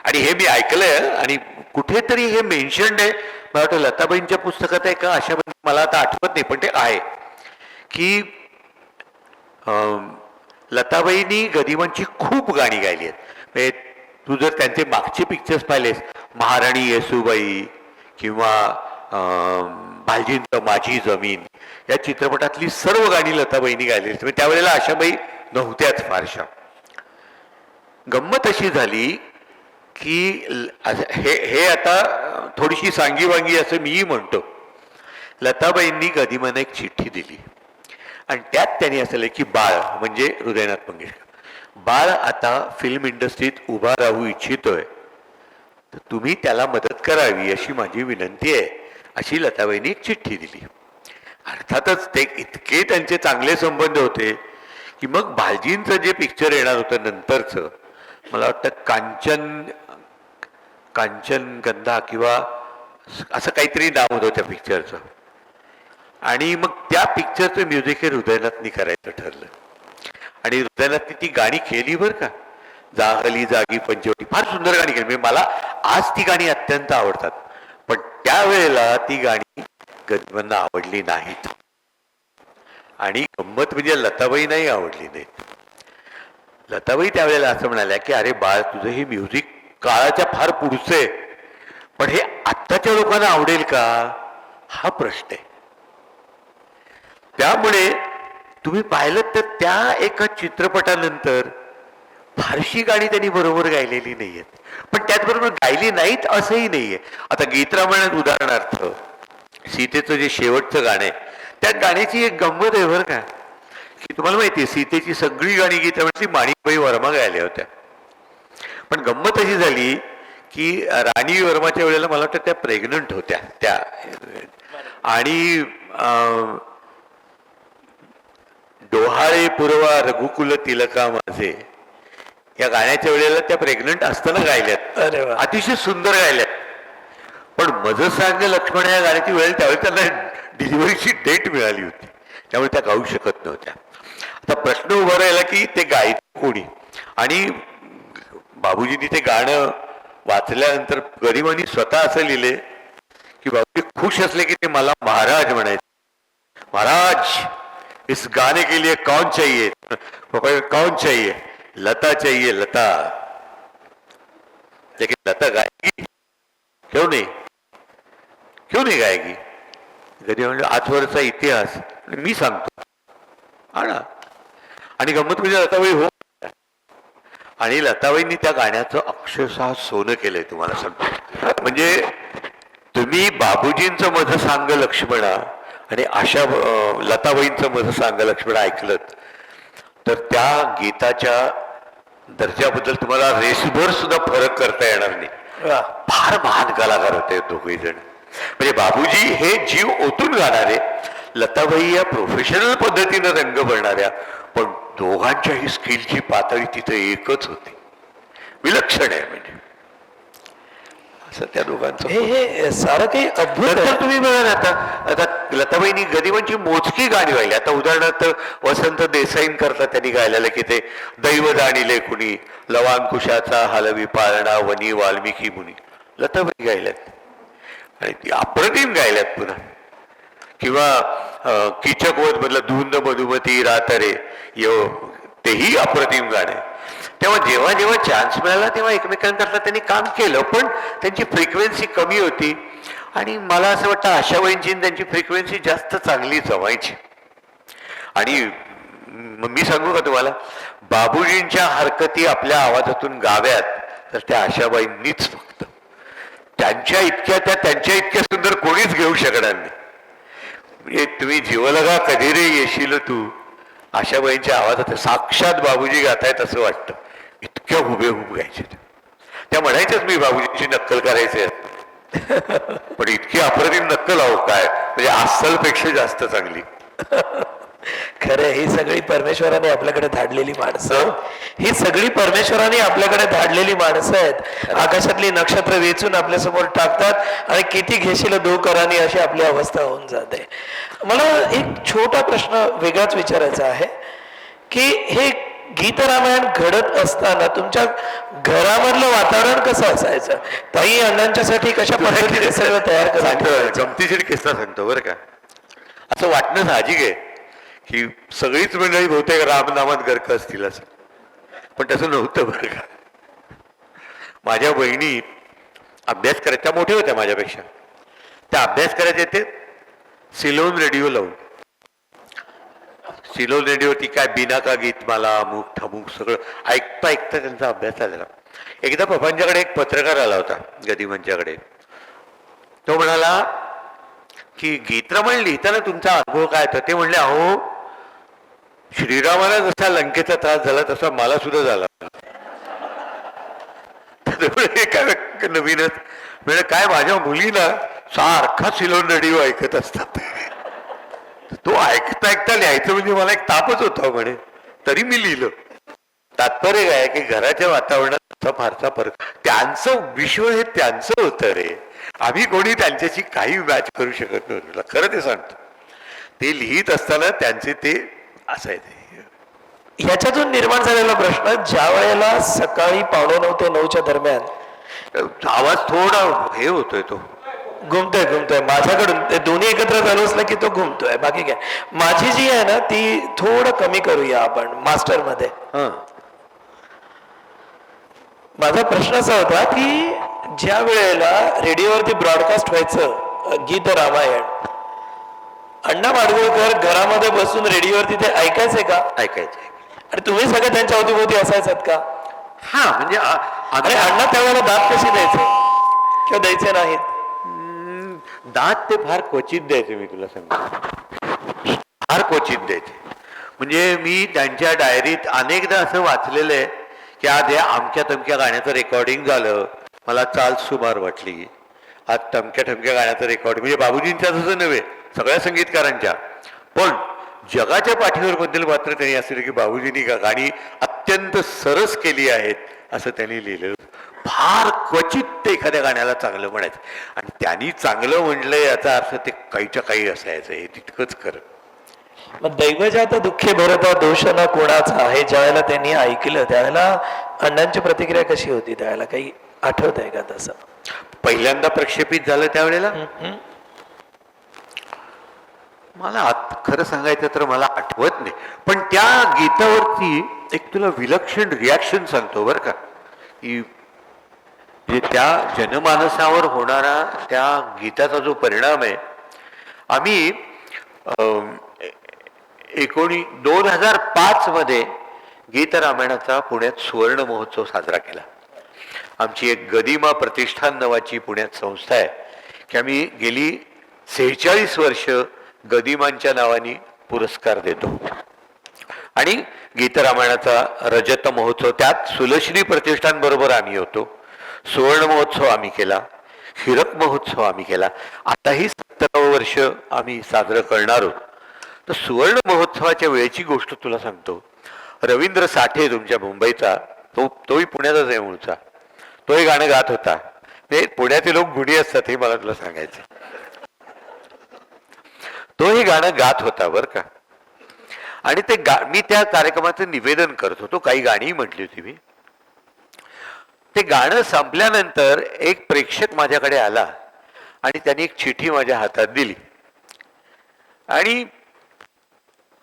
C: आणि हे मी ऐकलंय आणि कुठेतरी हे मेन्शन्ड आहे. मला वाटतं लताबाईंच्या पुस्तकात आहे का अशा, मला आता आठवत नाही, पण ते आहे की लताबाईंनी गदिमांची खूप गाणी गायली आहेत. म्हणजे तू जर त्यांचे मागचे पिक्चर्स पाहिलेस, महाराणी येसूबाई किंवा भालजींचं माझी जमीन, या चित्रपटातली सर्व गाणी लताबाईंनी गायली. म्हणजे त्यावेळेला आशाबाई नव्हत्याच फारशा. गंमत अशी झाली की हे आता थोडीशी सांगीवांगी असं मीही म्हणतो. लताबाईंनी गदिमांना एक चिठ्ठी दिली आणि त्यात त्यांनी असं लिहिलं की बाळ म्हणजे हृदयनाथ मंगेशकर, बाळ आता फिल्म इंडस्ट्रीत उभा राहू इच्छितोय, तर तुम्ही त्याला मदत करावी अशी माझी विनंती आहे, अशी लताबाईंनी एक चिठ्ठी दिली. अर्थातच ते इतके त्यांचे चांगले संबंध होते की मग भालजींचं जे पिक्चर येणार होतं नंतरचं, मला वाटतं कांचनगंधा किंवा असं काहीतरी नाव होतं त्या पिक्चरचं, आणि मग त्या पिक्चरचं म्युझिक हे हृदयनाथनी करायचं ठरलं. आणि हृदयनाथनी ती गाणी केली बरं का. जागली जागी पंचवटी, फार सुंदर गाणी केली. म्हणजे मला आज ती गाणी अत्यंत आवडतात, पण त्यावेळेला ती गाणी गदिमांना आवडली नाहीत. आणि गंमत म्हणजे लताबाई नाही आवडली नाहीत. लताबाई त्यावेळेला असं म्हणाल्या की अरे बाळ, तुझं हे म्युझिक काळाच्या फार पुढचं आहे, पण हे आत्ताच्या लोकांना आवडेल का हा प्रश्न आहे. त्यामुळे तुम्ही पाहिलं तर त्या एका चित्रपटानंतर फारशी गाणी त्यांनी बरोबर गायलेली नाहीयेत, पण त्याचबरोबर गायली नाहीत असंही नाहीये. आता गीतरामायणात उदाहरणार्थ सीतेचं जे शेवटचं गाणं आहे, त्या गाण्याची एक गंमत आहे बरं का, की तुम्हाला माहिती आहे सीतेची सगळी गाणी गीतरामायणातली माणिकबाई वर्मा गायल्या होत्या. पण गंमत अशी झाली की राणी वर्माच्या वेळेला मला वाटतं त्या प्रेग्नंट होत्या त्या, आणि डोहाळे पुरवा रघुकुल तिलका माझे या गाण्याच्या वेळेला त्या प्रेग्नंट असताना गायल्यात.
B: अरे वा.
C: अतिशय सुंदर गायल्यात. पण मज सांग लक्ष्मण या गाण्याची वेळ त्यावेळी त्यांना डिलिव्हरीची डेट मिळाली होती, त्यामुळे त्या गाऊ शकत नव्हत्या. आता प्रश्न उभा राहिला की ते गायचं कोणी, आणि बाबूजींनी ते गाणं वाचल्यानंतर गरिबांनी स्वतः असं लिहिले की बाबूजी खुश असले की ते मला महाराज म्हणायचे. महाराज इस गाने के लिए कौन चाहिए, कौन चाहिए, लता चाहिए लता. लेकिन लता गाएगी क्यों नहीं, क्यों नहीं गाएगी. कधी म्हणजे आजवरचा इतिहास मी सांगतो हा ना. आणि गंमत म्हणजे लताबाई हो, आणि लताबाईंनी त्या गाण्याचं अक्षरशः सोनं केलंय तुम्हाला सांगतो. म्हणजे तुम्ही बाबूजींचं मध सांग लक्ष्मणा आणि अशा लताबाईंचं मध सांग लक्ष्मणा ऐकलं तर त्या गीताच्या दर्जाबद्दल तुम्हाला रेसभर सुद्धा फरक करता येणार नाही. फार महान कलाकार होते दोघे जण. म्हणजे बाबूजी हे जीव ओतून गाणारे, लताबाई या प्रोफेशनल पद्धतीनं रंग भरणाऱ्या, पण दोघांच्याही स्किलची पातळी तिथे एकच होती, विलक्षण आहे. म्हणजे असं त्या दोघांचं
B: हे सारं काही अद्भुत
C: नंतर
B: आहे.
C: तुम्ही बघा ना, आता लताबाईंनी गरिबांची मोजकी गाणी गायली. आता उदाहरणार्थ वसंत देसाईंकरता त्यांनी गायलेलं की ते दैव जाणिले कुणी, लवांकुशाचा हलवी पाळणा वनी वाल्मिकी मुनी, लताबाई गायल्यात आणि ती अप्रतिम गायल्यात पुन्हा. किंवा कीचकवध मधलं धुंद मधुमती रातरे यो, तेही अप्रतिम गाणे. तेव्हा जेव्हा जेव्हा चान्स मिळाला तेव्हा एकमेकांकरता त्यांनी काम केलं, पण त्यांची फ्रिक्वेन्सी कमी होती. आणि मला असं वाटतं आशाबाईंची त्यांची फ्रिक्वेन्सी जास्त चांगली जमायची. आणि मी सांगू का तुम्हाला, बाबूजींच्या हरकती आपल्या आवाजातून गाव्यात तर त्या आशाबाईंनीच फक्त. त्यांच्या इतक्या सुंदर कोणीच घेऊ शकणार नाही. म्हणजे तुम्ही जीवलगा कधी रे येशील तू, आशाबाईंच्या आवाजात साक्षात बाबूजी गातायत असं वाटतं. इतक्या हुबेहूब गायचे त्या. म्हणायच्याच मी बाबूजींची नक्कल करायचे, पण इतकी अप्रतिम नक्कल आहो काय, म्हणजे अस्सलपेक्षा जास्त चांगली.
B: खरं ही सगळी परमेश्वराने आपल्याकडे धाडलेली माणसं, ही सगळी परमेश्वराने आपल्याकडे धाडलेली माणसं आहेत. आकाशातली नक्षत्र वेचून आपल्या समोर टाकतात आणि किती घेशील दो करानी अशी आपली अवस्था होऊन जाते. मला एक छोटा प्रश्न वेगळाच विचारायचा आहे की हे गीत रामायण घडत असताना तुमच्या घरामधलं वातावरण कसं असायचं? ताई अण्णांच्यासाठी कशा पद्धतीने सगळं तयार करायचं?
C: गमतीशीर किस्सा सांगतो बरं का. असं वाटणं साहजिक आहे की सगळीच मंडळी बहुतेक रामनामात गर्क असतील असं, पण तसं नव्हतं बरं का. माझ्या बहिणी अभ्यास करायच्या, त्या मोठ्या होत्या माझ्यापेक्षा, त्या अभ्यास करायचे ते सिलोन रेडिओ लावून. सिलोन रेडिओवरती काय बिना का गीतमाला अमुक ठमुक सगळं ऐकता ऐकता त्यांचा अभ्यास झालेला. एकदा पप्पांच्याकडे एक पत्रकार आला होता गदिमांच्याकडे. तो म्हणाला की गीतरामायण लिहिताना तुमचा अनुभव काय होता? ते म्हणले, अहो श्रीरामाला जसा लंकेचा त्रास झाला तसा मला सुद्धा झाला. काय नवीनच म्हणजे काय, माझ्या मुलीला सारखा सिलोन रेडिओ ऐकत असतात. तो ऐकता ऐकता लिहायचं म्हणजे मला एक तापच होता म्हणे, तरी मी लिहिलं. तात्पर्य काय की घराच्या वातावरणात फारसा फरक. त्यांचं विश्व हे त्यांचं होतं रे, आम्ही कोणी त्यांच्याशी काही मॅच करू शकत नव्हतं. खरं ते सांगतो, ते लिहित असताना त्यांचे ते असायचे.
B: ह्याच्यातून निर्माण झालेला प्रश्न, ज्या वेळेला सकाळी 9:15 ते 9च्या दरम्यान
C: आवाज थोडा हे होतोय, तो
B: घुमतोय माझ्याकडून. ते दोन्ही एकत्र चालू असलं की तो घुमतोय, बाकी काय. माझी जी आहे ना ती थोडं कमी करूया आपण मास्टर मध्ये. माझा प्रश्न असा होता की ज्या वेळेला रेडिओवरती ब्रॉडकास्ट व्हायचं गीत रामायण, अण्णा माडगुळकर घरामध्ये बसून रेडिओवरती ते ऐकायचे का?
C: ऐकायचे.
B: आणि तुम्ही सगळे त्यांच्या अवतीभोवती असायचात का?
C: हा म्हणजे
B: आणि अण्णा त्यावेळेला दात कसे द्यायचे किंवा द्यायचे नाहीत?
C: दात ते फार क्वचित द्यायचे, मी तुला सांगतो, फार क्वचित द्यायचे. म्हणजे मी त्यांच्या डायरीत अनेकदा असं वाचलेलं आहे की आज या अमक्या तमक्या गाण्याचं रेकॉर्डिंग झालं, मला चाल सुमार वाटली, आज तमक्या ठमक्या गाण्याचं रेकॉर्डिंग, म्हणजे बाबूजींच्याच असं नव्हे, सगळ्या संगीतकारांच्या. पण जगाच्या पाठीवर बद्दल मात्र त्यांनी असं की बाबूजींनी गाणी अत्यंत सरस केली आहेत असं त्यांनी लिहिलं. फार क्वचित ते एखाद्या गाण्याला चांगलं म्हणायचं, आणि त्यांनी चांगलं म्हटलं याचा अर्थ ते काहीच्या काही असायचं, हे तितकंच खरं.
B: मग दैवजात दुःखे भरता दोष न कोणाचा हे ज्यावेळेला त्यांनी ऐकलं त्यावेळेला अण्णांची प्रतिक्रिया कशी होती? त्यावेळेला काही आठवत आहे का तसं?
C: पहिल्यांदा प्रक्षेपित झालं त्यावेळेला मला खरं सांगायचं तर मला आठवत नाही, पण त्या गीतावरती एक तुला विलक्षण रिॲक्शन सांगतो बरं का, की म्हणजे त्या जनमानसावर होणारा त्या गीताचा जो परिणाम आहे. आम्ही 2005 मध्ये गीत रामायणाचा पुण्यात सुवर्ण महोत्सव साजरा केला. आमची एक गदिमा प्रतिष्ठान नावाची पुण्यात संस्था आहे की आम्ही गेली 46 वर्ष गदिमांच्या नावाने पुरस्कार देतो. आणि गीत रामायणाचा रजत महोत्सव त्यात सुलश्री प्रतिष्ठान बरोबर आम्ही होतो. सुवर्ण महोत्सव आम्ही केला, हिरक महोत्सव आम्ही केला, आताही 17 वर्ष आम्ही साजरं करणार आहोत. तर सुवर्ण महोत्सवाच्या वेळेची गोष्ट तुला सांगतो. रवींद्र साठे तुमच्या मुंबईचा, तोही पुण्याचाच आहे मूळचा, तो हे गाणं गात होता. ते पुण्याचे लोक गुढी असतात हे मला तुला सांगायचं. तो हे गाणं गात होता बरं का. आणि ते मी त्या कार्यक्रमाचं निवेदन करत होतो, काही गाणी म्हटली होती मी. ते गाणं संपल्यानंतर एक प्रेक्षक माझ्याकडे आला आणि त्यांनी एक चिठी माझ्या हातात दिली. आणि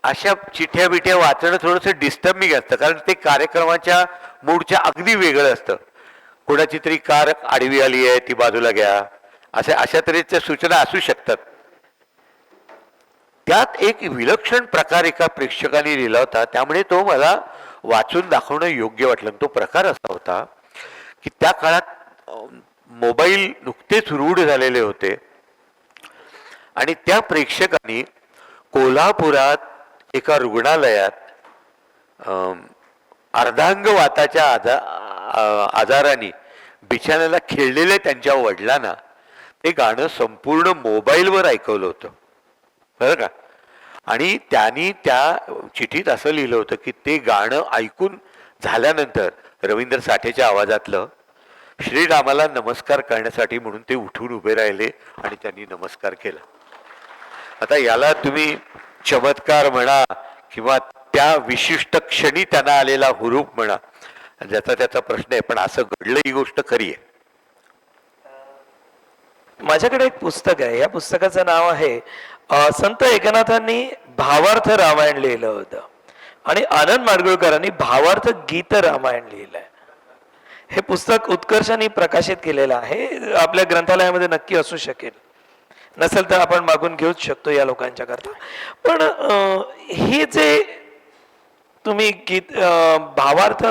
C: अशा चिठ्या बिठ्या वाचणं थोडंसं डिस्टर्बिंग असतं, कारण ते कार्यक्रमाच्या मूडच्या अगदी वेगळं असतं. कोणाची तरी कार आडवी आली आहे, ती बाजूला घ्या, अशा तऱ्हेच्या सूचना असू शकतात. त्यात एक विलक्षण प्रकार एका प्रेक्षकाने लिहिला होता, त्यामुळे तो मला वाचून दाखवणं योग्य वाटलं. तो प्रकार असा होता की त्या काळात मोबाईल नुकतेच रूढ झालेले होते आणि त्या प्रेक्षकांनी कोल्हापुरात एका रुग्णालयात अर्धांगवाताच्या आजाराने बिछाण्याला खेळलेल्या त्यांच्या वडिलांना ते गाणं संपूर्ण मोबाईलवर ऐकवलं होतं बरं का. आणि त्यांनी त्या चिठ्ठीत असं लिहिलं होतं की ते गाणं ऐकून झाल्यानंतर रवींद्र साठेच्या आवाजातलं श्रीरामाला नमस्कार करण्यासाठी म्हणून ते उठून उभे राहिले आणि त्यांनी नमस्कार केला. आता याला तुम्ही चमत्कार म्हणा किंवा त्या विशिष्ट क्षणी त्यांना आलेला हुरूप म्हणा, ज्याचा त्याचा प्रश्न आहे, पण असं घडलं ही गोष्ट खरी आहे.
B: माझ्याकडे एक पुस्तक आहे, या पुस्तकाचं नाव आहे संत एकनाथांनी भावार्थ रामायण लिहिलं होतं आणि आनंद माडगुळकरांनी भावार्थ गीत रामायण लिहिलंय. हे पुस्तक उत्कर्षाने प्रकाशित केलेलं आहे, आपल्या ग्रंथालयामध्ये नक्की असू शकेल, नसेल तर आपण मागून घेऊच शकतो या लोकांच्या करता. पण हे जे तुम्ही भावार्थ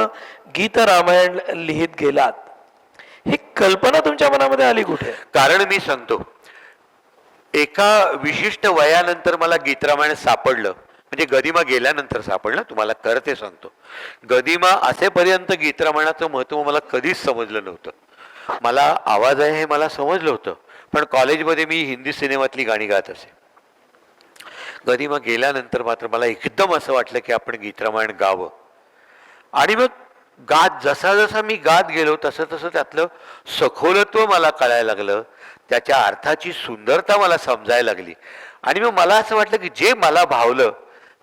B: गीत रामायण लिहित गेलात, ही कल्पना तुमच्या मनामध्ये आली कुठे?
C: कारण मी सांगतो, एका विशिष्ट वयानंतर मला गीत रामायण सापडलं, म्हणजे गदिमा गेल्यानंतर सापडलं. तुम्हाला खरं ते सांगतो, गदिमा असेपर्यंत गीत रामायणाचं महत्त्व मला कधीच समजलं नव्हतं. मला आवाज आहे हे मला समजलं होतं, पण कॉलेजमध्ये मी हिंदी सिनेमातली गाणी गात असे. गदिमा गेल्यानंतर मात्र मला एकदम असं वाटलं की आपण गीत रामायण गावं. आणि मग जसा जसा मी गात गेलो तसं तसं त्यातलं सखोलत्व मला कळायला लागलं, त्याच्या अर्थाची सुंदरता मला समजायला लागली. आणि मग मला असं वाटलं की जे मला भावलं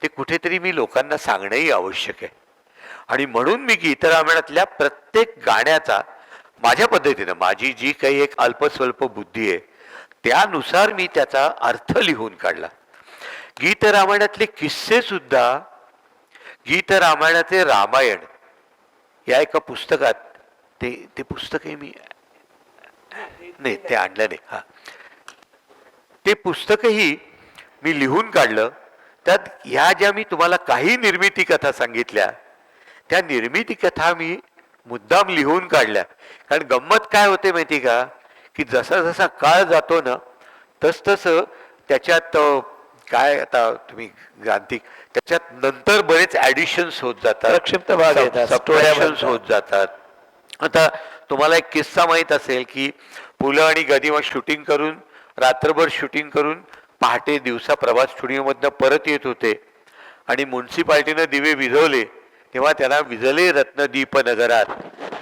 C: ते कुठेतरी मी लोकांना सांगणंही आवश्यक आहे. आणि म्हणून मी गीत रामायणातल्या प्रत्येक गाण्याचा माझ्या पद्धतीनं, माझी जी काही एक अल्पस्वल्प बुद्धी आहे त्यानुसार मी त्याचा अर्थ लिहून काढला. गीत रामायणातले किस्से सुद्धा, गीत रामायणाचे रामायण या एका पुस्तकात, ते पुस्तकही मी नाही ते आणलं नाही, हा ते पुस्तकही मी लिहून काढलं. त्यात ह्या ज्या मी तुम्हाला काही निर्मिती कथा सांगितल्या, त्या निर्मिती कथा मी मुद्दाम लिहून काढल्या. कारण गंमत काय होते माहिती का, की जसा जसा काळ जातो ना तसतसं त्याच्यात काय आता तुम्ही गांधी त्याच्यात नंतर बरेच ऍडिशन्स होत जातात,
B: प्रक्षिप्त भाग येतात, स्टोऱ्या
C: सबट्रॅक्शन्स
B: बनतात.
C: होत जातात. आता तुम्हाला एक किस्सा माहीत असेल की पु ल आणि गदिमा शूटिंग करून रात्रभर शूटिंग करून पहाटे दिवसा प्रभात स्टुडिओमधनं परत येत होते आणि म्युन्सिपाल्टीनं दिवे विझवले तेव्हा त्यांना विझले रत्नदीप नगरात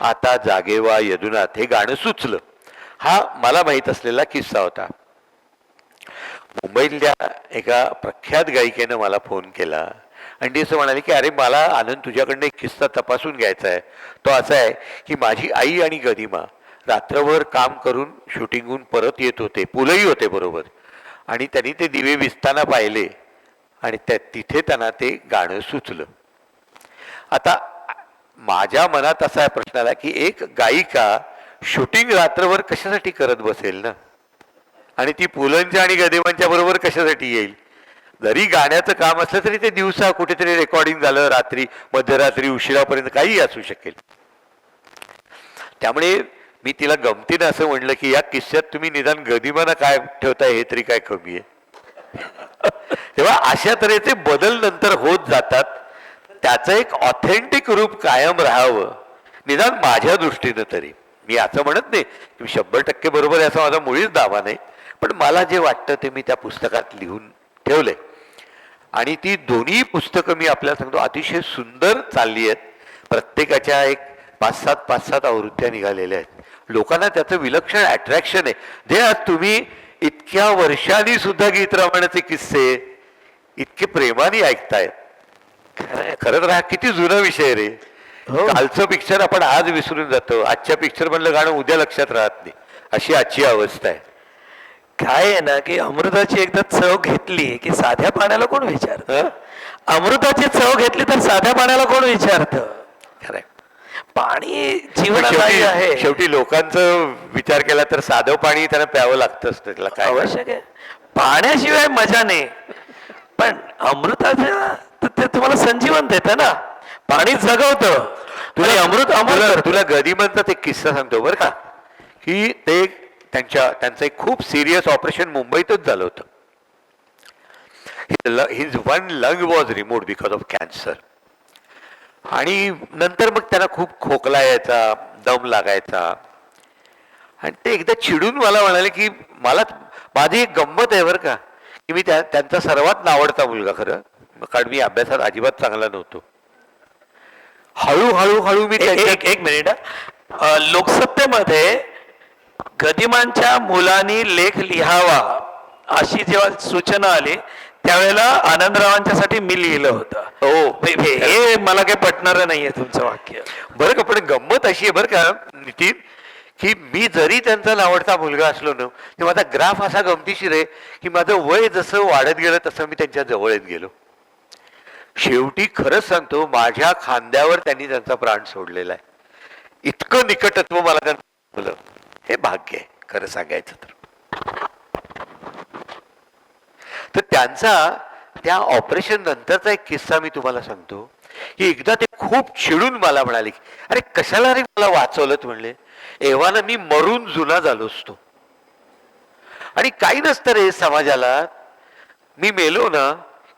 C: आता जागेवा यदुनाथ हे गाणं सुचलं. हा मला माहीत असलेला किस्सा होता. मुंबईतल्या एका प्रख्यात गायिकेनं मला फोन केला आणि ती असं म्हणाली की अरे मला आनंद तुझ्याकडनं एक किस्सा तपासून घ्यायचा आहे. तो असा आहे की माझी आई आणि गदिमा रात्रभर काम करून शूटिंगहून परत येत होते, पुलंही होते बरोबर, आणि त्यांनी ते दिवे विझताना पाहिले आणि तिथे त्यांना ते गाणं सुचलं. आता माझ्या मनात असा प्रश्न आला की एक गायिका शूटिंग रात्रभर कशासाठी करत बसेल ना, आणि ती पुलंच्या आणि गदिमांच्या बरोबर कशासाठी येईल. जरी गाण्याचं काम असलं तरी ते दिवसा कुठेतरी रेकॉर्डिंग झालं, रात्री मध्यरात्री उशिरापर्यंत काही असू शकेल. त्यामुळे मी तिला गमतीनं असं म्हणलं की या किस्स्यात तुम्ही निदान गदिमांना काय ठेवताय हे तरी काय कमी आहे. तेव्हा अशा तऱ्हेचे बदल नंतर होत जातात. त्याचं एक ऑथेंटिक रूप कायम राहावं निदान माझ्या दृष्टीनं तरी. मी असं म्हणत नाही की 100% बरोबर आहे असा माझा मुळीच दावा नाही, पण मला जे वाटतं ते मी त्या पुस्तकात लिहून ठेवलंय. आणि ती दोन्ही पुस्तकं मी आपल्याला सांगतो अतिशय सुंदर चालली आहेत. प्रत्येकाच्या एक 5-7 आवृत्त्या निघालेल्या आहेत. लोकांना त्याचं विलक्षण अट्रॅक्शन आहे. जे आज तुम्ही इतक्या वर्षांनी सुद्धा गीत रामायणाचे किस्से इतके प्रेमाने ऐकतायत. खरं तर हा किती जुना विषय रे. कालचं पिक्चर आपण आज विसरून जातो, आजच्या पिक्चर मधलं गाणं उद्या लक्षात राहत नाही, अशी आजची अवस्था आहे.
B: काय आहे ना की अमृताची एकदा चव घेतली की साध्या पाण्याला कोण विचारत. अमृताची चव घेतली तर साध्या पाण्याला कोण विचारत.
C: खरंय.
B: पाणी जीवनादायी आहे.
C: शेवटी लोकांचं विचार केला तर साधं पाणी त्यांना प्यावं लागतंच, त्याला काय
B: आवश्यक आहे. पाण्याशिवाय मजा नाही, पण अमृताचं ते तुम्हाला संजीवन देतं ना. पाणी जगवतं.
C: तुला गदिमांचा ते किस्सा सांगतो बरं का, की ते त्यांचं एक खूप सिरियस ऑपरेशन मुंबईतच झालं होतं. His one lung was removed because of cancer. आणि नंतर मग त्यांना खूप खोकला यायचा, दम लागायचा. आणि ते एकदा चिडून मला म्हणाले की माझी एक गंमत आहे बरं का, की मी त्यांचा सर्वात नावडता मुलगा, खरं कारण मी अभ्यासात अजिबात चांगला नव्हतो. हळूहळू मी
B: एक मिनिट. लोकसत्तेमध्ये गदिमांच्या मुलांनी लेख लिहावा अशी जेव्हा सूचना आली त्यावेळेला आनंदरावांच्यासाठी मी लिहिलं होतं. हे मला काही पटणारं नाहीये तुमचं वाक्य
C: बरं का. पण गंमत अशी आहे बरं का नितीन, की मी जरी त्यांचा नावडता मुलगा असलो ना, ते माझा ग्राफ असा गमतीशीर आहे की माझं वय जसं वाढत गेलं तसं मी त्यांच्या जवळ येत गेलो. शेवटी खरंच सांगतो माझ्या खांद्यावर त्यांनी त्यांचा प्राण सोडलेला आहे. इतकं निकटत्व मला त्यांचं हे भाग्य आहे खरं सांगायचं तर. तर त्यांचा त्या ऑपरेशन नंतरचा एक किस्सा मी तुम्हाला सांगतो की एकदा ते खूप चिडून मला म्हणाले की अरे कशाला रे मला वाचवलं म्हणले, एव्हाना मी मरून जुना झालो असतो. आणि काही नसतं रे समाजाला, मी मेलो ना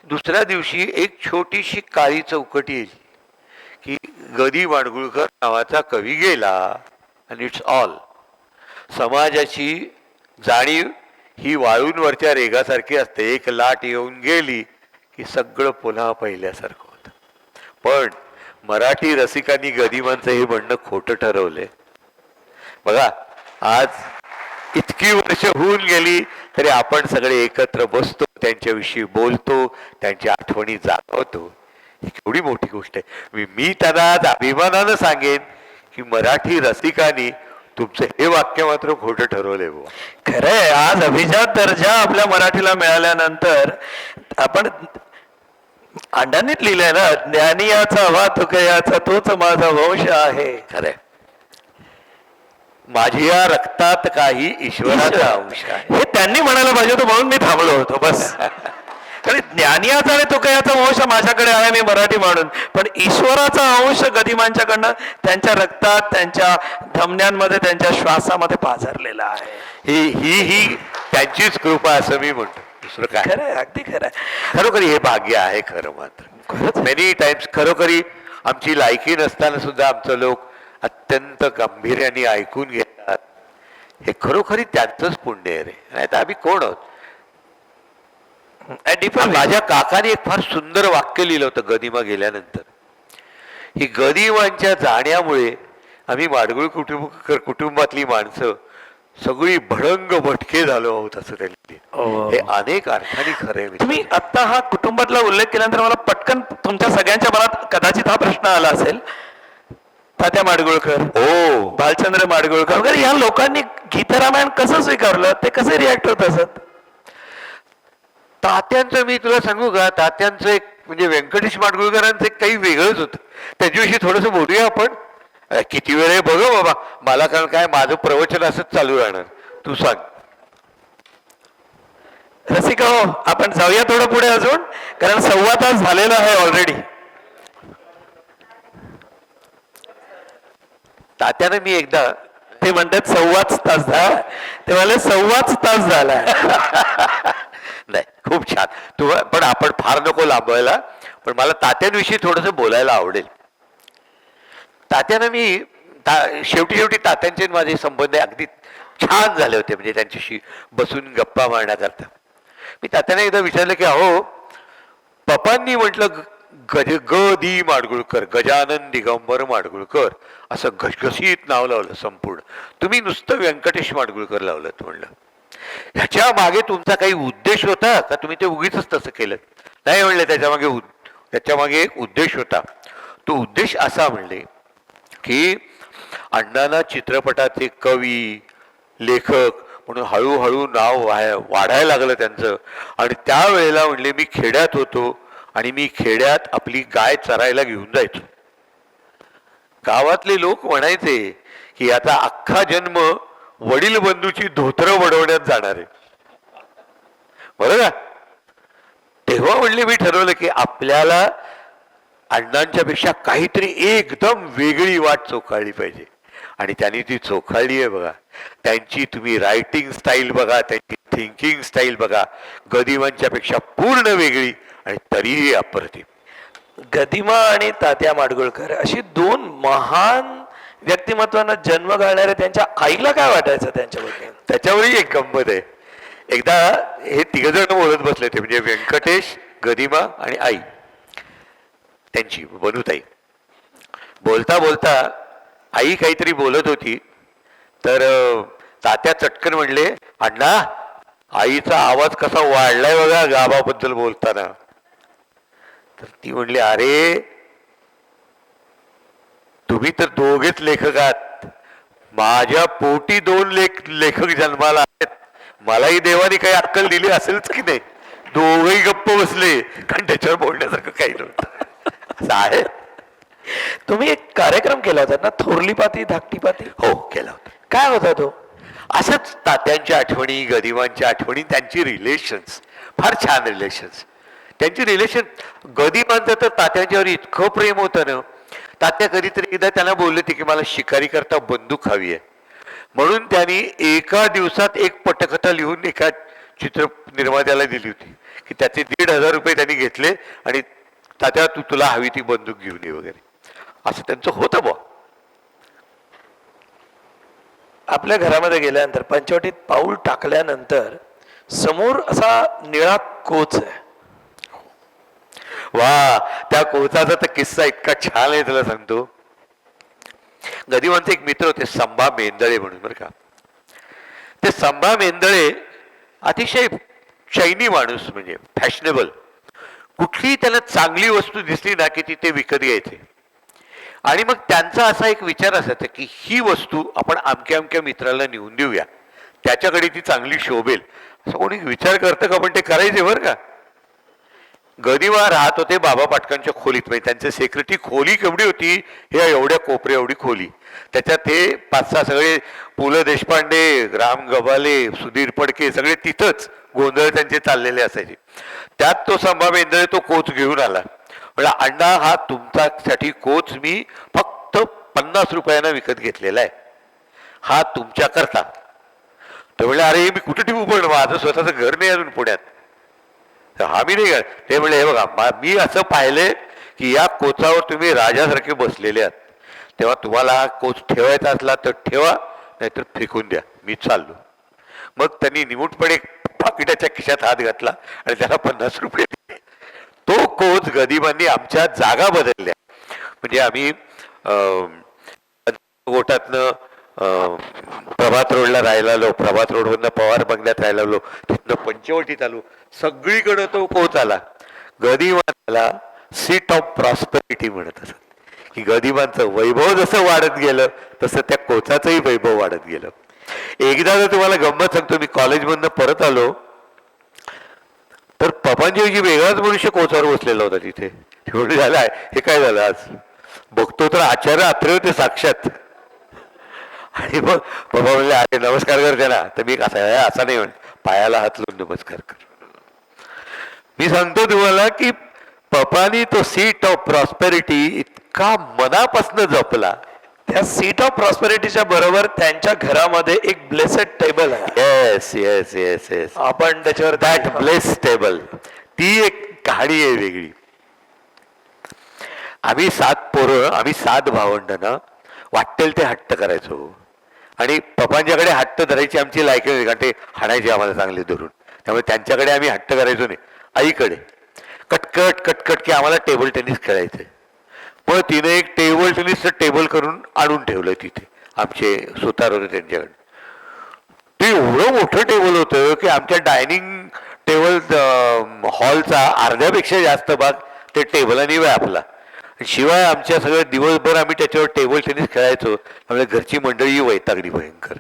C: दुसऱ्या दिवशी एक छोटीशी काळी चौकट येईल की गदी माडगुळकर नावाचा कवी गेला आणि इट्स ऑल. समाजाची जाणीव ही वाळूंवरच्या रेगासारखी असते. एक लाट येऊन गेली की सगळं पुन्हा पहिल्यासारखं होतं. पण मराठी रसिकांनी गदिमांचं हे म्हणणं खोटं ठरवलंय. बघा आज इतकी वर्ष होऊन गेली तरी आपण सगळे एकत्र बसतो, त्यांच्याविषयी बोलतो, त्यांच्या आठवणी जागवतो. ही केवढी मोठी गोष्ट आहे. मी त्यांना आज अभिमानानं सांगेन की मराठी रसिकांनी तुमचं हे वाक्य मात्र खोटं ठरवलंय बुवा.
B: खरंय. आज अभिजात दर्जा आपल्या मराठीला मिळाल्यानंतर आपण अंडानीत लिहिलंय ना, ज्ञानी याचा वाहतुक याचा तोच माझा वंश आहे.
C: खरंय. माझ्या रक्तात काही ईश्वराचा अंश आहे
B: हे त्यांनी म्हणायला पाहिजे होतं म्हणून मी थांबलो होतो बस. कारण ज्ञानियाचा आणि तुकयाचा अंश माझ्याकडे आहे, मी मराठी म्हणून, पण ईश्वराचा अंश गदिमांच्याकडनं त्यांच्या रक्तात, त्यांच्या धमन्यांमध्ये, त्यांच्या श्वासामध्ये पाझरलेला आहे.
C: ही त्यांचीच कृपा असं मी म्हणतो, दुसरं काय.
B: खरंय, अगदी खरंय.
C: खरोखरी हे भाग्य आहे खरं मात्र. मेनी टाइम्स खरोखरी आमची लायकी नसताना सुद्धा आमचं लोक अत्यंत गांभीर्याने ऐकून घेतात. हे खरोखरी त्यांचंच पुण्य आहे रे, नाही तर आम्ही कोण आहोत. माझ्या काकाने एक फार सुंदर वाक्य लिहिलं होतं गदिमा गेल्यानंतर. ही गदिमांच्या जाण्यामुळे आम्ही माडगुळ कुटुंबातली माणसं सगळी भडंग भटके झालो आहोत असं त्यांनी. हे अनेक अर्थाने खरे.
B: तुम्ही आता हा कुटुंबातला उल्लेख केल्यानंतर मला पटकन तुमच्या सगळ्यांच्या मनात कदाचित हा प्रश्न आला असेल, तात्या माडगुळकर,
C: हो,
B: भालचंद्र माडगुळकर वगैरे या लोकांनी गीतरामायण कसं स्वीकारलं, ते कसे रिॲक्ट होत असत?
C: तात्यांचं मी तुला सांगू का, तात्यांचं एक म्हणजे व्यंकटेश माडगुळकरांचं एक काही वेगळंच होतं. त्याच्याविषयी थोडंसं बोलूया आपण. किती वेळ आहे बघ बाबा मला, कारण काय माझं प्रवचन असंच चालू राहणार. तू सांग.
B: रसिका हो, आपण जाऊया थोडं पुढे अजून, कारण 1.25 तास झालेला आहे ऑलरेडी.
C: तात्यानं मी एकदा,
B: ते म्हणतात 1.25 तास झाला, ते मला 1.25 तास झाला.
C: नाही खूप छान. तू पण आपण फार नको लांबवायला, पण मला तात्यांविषयी थोडंसं बोलायला आवडेल. तात्यानं मी शेवटी तात्यांचे माझे संबंध अगदी छान झाले होते, म्हणजे त्यांच्याशी बसून गप्पा मारण्याकरता. मी तात्यांना एकदा विचारलं की अहो पप्पांनी म्हटलं दी माडगुळकर, गजानन दिगंबर माडगुळकर असं घसघशीत नाव लावलं संपूर्ण, तुम्ही नुसतं व्यंकटेश माडगुळकर लावलं. म्हणलं ह्याच्या मागे तुमचा काही उद्देश होता का, तुम्ही ते उगीच तसं केलं? नाही म्हणले, त्याच्या मागे एक उद्देश होता. तो उद्देश असा म्हणले की अण्णांना चित्रपटाचे कवी लेखक म्हणून हळूहळू नाव वाढायला लागलं त्यांचं. आणि त्यावेळेला म्हणले मी खेड्यात होतो आणि मी खेड्यात आपली गाय चरायला घेऊन जायचो. गावातले लोक म्हणायचे की आता अख्खा जन्म वडील बंधूची धोतरं वडवण्यात जाणार आहे, बरं का. तेव्हा म्हणले मी ठरवलं की आपल्याला अण्णांच्या पेक्षा काहीतरी एकदम वेगळी वाट चोखाळली पाहिजे. आणि त्यांनी ती चोखाळली आहे बघा. त्यांची तुम्ही रायटिंग स्टाईल बघा, त्यांची थिंकिंग स्टाईल बघा, गदिमांच्या पेक्षा पूर्ण वेगळी आणि तरीही अप्रतिम.
B: गदिमा आणि तात्या माडगुळकर अशी 2 महान व्यक्तिमत्वांना जन्म घालणारे त्यांच्या आईला काय वाटायचं त्यांच्याबद्दल?
C: त्याच्यावरही एक गंमत आहे. एकदा हे 3 जण बोलत बसले होते, म्हणजे व्यंकटेश, गदिमा आणि आई त्यांची बनूताई. बोलता बोलता आई काहीतरी बोलत होती, तर तात्या चटकन म्हणले अण्णा आईचा आवाज कसा वाढलाय बघा गावाबद्दल बोलताना. तर ती म्हणली अरे तुम्ही तर दोघेच लेखक आहात, माझ्या पोटी 2 लेखक जन्माला आहेत, मलाही देवाने काही अक्कल दिली असेलच की नाही. दोघही गप्प बसले, कारण त्याच्यावर बोलण्यासारखं काही नव्हतं. असं आहे.
B: तुम्ही एक कार्यक्रम केला होता ना, थोरलीपाती धाकटीपाती?
C: हो केला होता.
B: काय होता तो?
C: असंच तात्यांच्या आठवणी, गदिमांच्या आठवणी, त्यांची रिलेशन्स, फार छान रिलेशन्स. त्यांची रिलेशन, गदिमांचं तर तात्यांच्यावर इतकं प्रेम होतं ना. तात्या कधीतरी एकदा त्यांना बोलले होते की मला शिकारी करता बंदूक हवी आहे, म्हणून त्यांनी एका दिवसात एक पटकथा लिहून एका चित्र निर्मात्याला दिली होती की त्याचे 1,500 रुपये त्यांनी घेतले आणि तात्या तुला हवी ती बंदूक घेऊन ये वगैरे, असं त्यांचं होतं बा.
B: आपल्या घरामध्ये गेल्यानंतर, पंचवटीत पाऊल टाकल्यानंतर समोर असा निळा कोच आहे.
C: वा, त्या कोचाचा तर किस्सा इतका छान आहे, तुला सांगतो. गदिमांचे एक मित्र होते संभा मेंदळे म्हणून, बरं का. ते संभा मेंदळे अतिशय शैनी माणूस, म्हणजे फॅशनेबल. कुठलीही त्यांना चांगली वस्तू दिसली ना की ती ते विकत घ्यायचे. आणि मग त्यांचा असा एक विचार असायचा की ही वस्तू आपण अमक्या अमक्या मित्राला नेऊन देऊया, त्याच्याकडे ती चांगली शोभेल. असं कोणी विचार करतं का? पण ते करायचे बरं का. गदिमा राहत होते बाबा पाटकांच्या खोलीत, म्हणजे त्यांचे सेक्रेटरी खोली केवढी होती, हे एवढ्या कोपऱ्या एवढी खोली. त्याच्यात हे 5-6 सगळे पु ल देशपांडे, राम गबाले, सुधीर फडके सगळे तिथंच गोंधळ त्यांचे चाललेले असायचे. त्यात तो संभावेंद्र तो कोच घेऊन आला. म्हणला अण्णा हा तुमच्यासाठी कोच मी फक्त 50 रुपयानं विकत घेतलेला आहे, हा तुमच्या करता. तो म्हणले अरे मी कुठे ठेवू, पण माझं स्वतःचं घर नाही अजून पुण्यात, तर हा मी नाही. ते म्हणले हे बघा मी असं पाहिलंय की या कोचावर तुम्ही राजासारखे बसलेले आहात, तेव्हा तुम्हाला हा कोच ठेवायचा असला तर ठेवा, नाहीतर फेकून द्या, मी चाललो. मग त्यांनी निमूटपणे पाकिटाच्या खिशात हात घातला आणि त्याला 50 रुपये दिले. तो कोच गदिमांनी आमच्या जागा बदलल्या. म्हणजे आम्ही गोटातनं प्रभात रोडला राहायला आलो, प्रभात रोडवरनं पवार बंगल्यात राहायला आलो, तिथनं पंचवटीत आलो, सगळीकडे तो कोच आला. गदिमाला सीट ऑफ प्रॉस्पेरिटी म्हणत असत, की गदिमांचं वैभव जसं वाढत गेलं तसं त्या कोचाचंही वैभव वाढत गेलं. एकदा जर तुम्हाला गंमत सांगतो, मी कॉलेजमधनं परत आलो तर पपांजी वेगळाच मनुष्य कोचावर बसलेला होता तिथे. एवढं झालं हे काय झालं आज, बघतो तर आचार्य अत्रे होते साक्षात. आणि मग पप्पा म्हणले अरे नमस्कार कर त्याला, तर मी असा नाही म्हण, पायाला हात लावून नमस्कार कर. मी सांगतो तुम्हाला की पप्पानी तो सीट ऑफ प्रॉस्पेरिटी इतका मनापासून जपला.
B: त्या सीट ऑफ प्रॉस्पेरिटीच्या बरोबर त्यांच्या घरामध्ये एक ब्लेसेड टेबल आहे.
C: येस येस येस येस,
B: आपण त्याच्यावर
C: दॅट ब्लेस टेबल, ती एक कहाणी आहे वेगळी. आम्ही 7 पोरं, आम्ही 7 भावंडांना वाटेल ते हट्ट करायचो, आणि पप्पांच्याकडे हट्ट धरायची आमची लायकी होती, कारण ते हाणायचे आम्हाला चांगले धरून, त्यामुळे त्यांच्याकडे आम्ही हट्ट करायचो नाही. आईकडे कटकट कटकट की आम्हाला टेबल टेनिस खेळायचे. पण तिने एक टेबल टेनिसचं टेबल करून आणून ठेवलं तिथे, आमचे सुतार होते त्यांच्याकडे. ते एवढं मोठं टेबल होतं की आमच्या डायनिंग टेबल हॉलचा अर्ध्यापेक्षा जास्त भाग ते टेबलाने व्यापला. शिवाय आमच्या सगळं दिवसभर आम्ही त्याच्यावर टेबल टेनिस खेळायचो, त्यामुळे घरची मंडळी वैतागली भयंकर.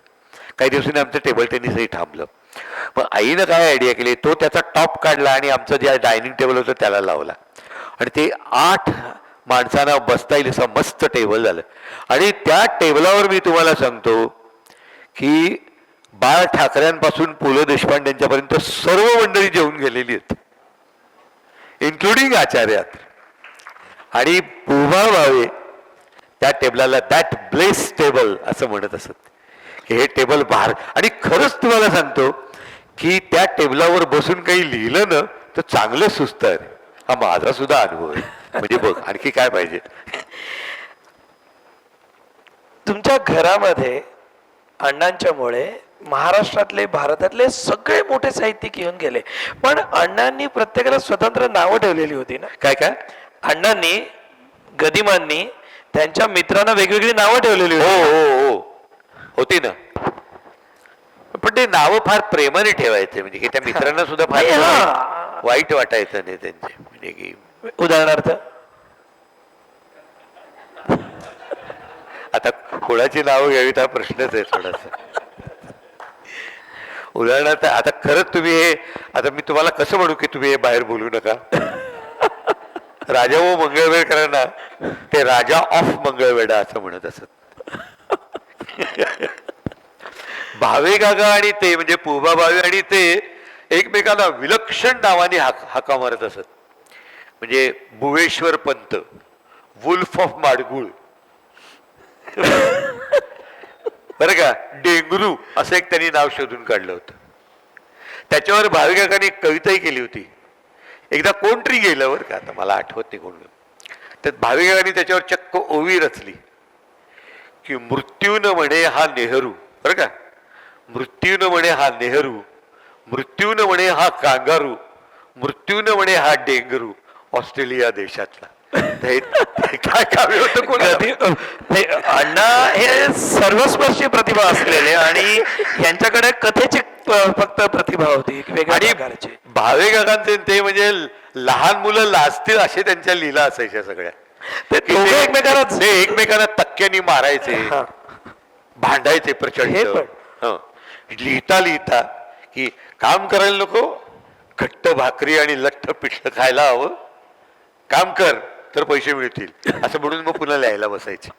C: काही दिवसांनी आमचं टेबल टेनिसही थांबलं. मग आईनं काय आयडिया केली, तो त्याचा टॉप काढला आणि आमचं जे डायनिंग टेबल होतं त्याला लावला, आणि ते 8 माणसांना बसता येईल असं मस्त टेबल झालं. आणि त्या टेबलावर मी तुम्हाला सांगतो की बाळ ठाकऱ्यांपासून पु ल देशपांडेंच्यापर्यंत सर्व मंडळी जेवून गेलेली आहेत, इन्क्लुडिंग आचार्यात. आणि पुभा भावे त्या टेबलाला दॅट ब्लेस टेबल असं म्हणत असत, की हे टेबल बाहेर. आणि खरंच तुम्हाला सांगतो की त्या टेबलावर बसून काही लिहिलं ना तर चांगलं सुस्त आहे. हा माझा सुद्धा अनुभव आहे. म्हणजे बघ आणखी काय पाहिजे.
B: तुमच्या घरामध्ये अण्णांच्यामुळे महाराष्ट्रातले भारतातले सगळे मोठे साहित्यिक येऊन गेले, पण अण्णांनी प्रत्येकाला स्वतंत्र नावं ठेवलेली होती ना.
C: काय काय
B: अण्णांनी गदिमांनी त्यांच्या मित्रांना वेगवेगळी नावं ठेवलेली
C: हो
B: होती.
C: हो हो होती ना, पण ते नावं फार प्रेमाने ठेवायचे, म्हणजे की त्या मित्रांना सुद्धा फार
B: नाही, हा.
C: वाईट वाटायचं नाही त्यांचे. म्हणजे की
B: उदाहरणार्थ
C: आता कोणाची नावं घ्यावीत हा प्रश्नच आहे थोडासा. उदाहरणार्थ आता खरंच तुम्ही हे, आता मी तुम्हाला कसं म्हणू की तुम्ही हे बाहेर बोलू नका. राजा व मंगळवेढकरांना ते राजा ऑफ मंगळवेढा असं म्हणत असत. भावे काका आणि ते म्हणजे पुबा भावे आणि ते एकमेकांना विलक्षण नावाने हाका मारत असत. म्हणजे भुवेश्वर पंत, वुल्फ ऑफ माडगुळ, बरं का, डेंगरू असं एक त्यांनी नाव शोधून काढलं होतं. त्याच्यावर भावे काकांनी एक कविताही केली होती. एकदा कोणतरी गेलं बरं का, आता मला आठवत नाही कोण, तर भावे काकांनी त्याच्यावर चक्क ओवी रचली की मृत्यून म्हणे हा नेहरू, बरं का, मृत्यून म्हणे हा नेहरू, मृत्यून म्हणे हा कांगारू, मृत्यून म्हणे हा डेंगरू ऑस्ट्रेलिया देशातला. काय काव्य होतं कोण.
B: अण्णा हे सर्वस्पर्शी प्रतिभा असलेले, आणि यांच्याकडे कथेची फक्त प्रतिभा होती वेगळ्या प्रकारची.
C: भावे काकांचे ते म्हणजे लहान मुलं लाजतील असे त्यांच्या लीला असायच्या सगळ्या. ते एकमेकांना तक्क्यानी मारायचे, भांडायचे प्रचंड. लिहिता लिहिता की काम करायला नको, घट्ट भाकरी आणि लठ्ठ पिठलं खायला हवं, काम कर तर पैसे मिळतील असं म्हणून मग पुन्हा लिहायला बसायचे.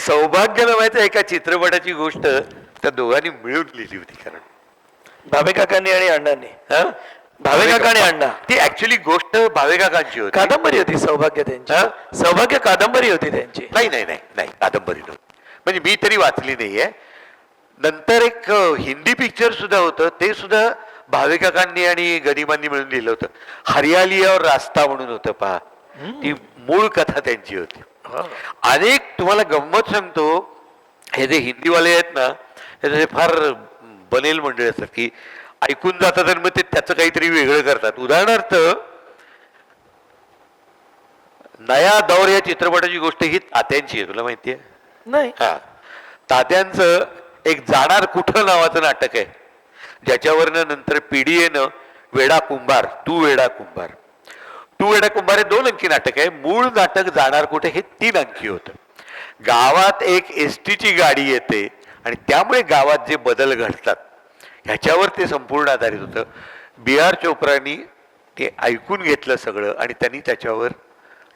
C: सौभाग्य नावायचं एका चित्रपटाची गोष्ट त्या दोघांनी मिळून लिहिली होती. कारण
B: भावे काकांनी आणि अण्णांनी भावे काका आणि अण्णा.
C: ती ऍक्च्युली गोष्ट भावे काकांची होती.
B: कादंबरी होती सौभाग्य त्यांची.
C: हा?
B: सौभाग्य कादंबरी होती त्यांची.
C: नाही नाही नाही नाही कादंबरी नव्हती, म्हणजे मी तरी वाचली नाहीये. नंतर एक हिंदी पिक्चर सुद्धा होतं, ते सुद्धा भावे काकांनी आणि गदिमांनी मिळून लिहिलं होतं. हरियाली और रास्ता म्हणून होतं पहा. ती मूळ कथा त्यांची होती. अनेक तुम्हाला गंमत सांगतो, हे जे हिंदीवाले आहेत ना, हे फार बनेल मंडळी असतात की ऐकून जातात आणि मग ते त्याचं काहीतरी वेगळं करतात. उदाहरणार्थ नया दौर या चित्रपटाची गोष्ट ही तात्यांची आहे, तुला माहितीये?
B: नाही.
C: हा, तात्यांचं एक जाणार कुठं नावाचं नाटक आहे, ज्याच्यावरनं नंतर पीडीएनं वेडा कुंभार तू वेडा कुंभार हे 2 अंकी नाटक आहे. मूळ नाटक जाणार कुठे हे 3 अंकी होतं. गावात एक एसटीची गाडी येते आणि त्यामुळे गावात जे बदल घडतात ह्याच्यावर ते संपूर्ण आधारित होतं. B.R. चोप्रानी ते ऐकून घेतलं सगळं आणि त्यांनी त्याच्यावर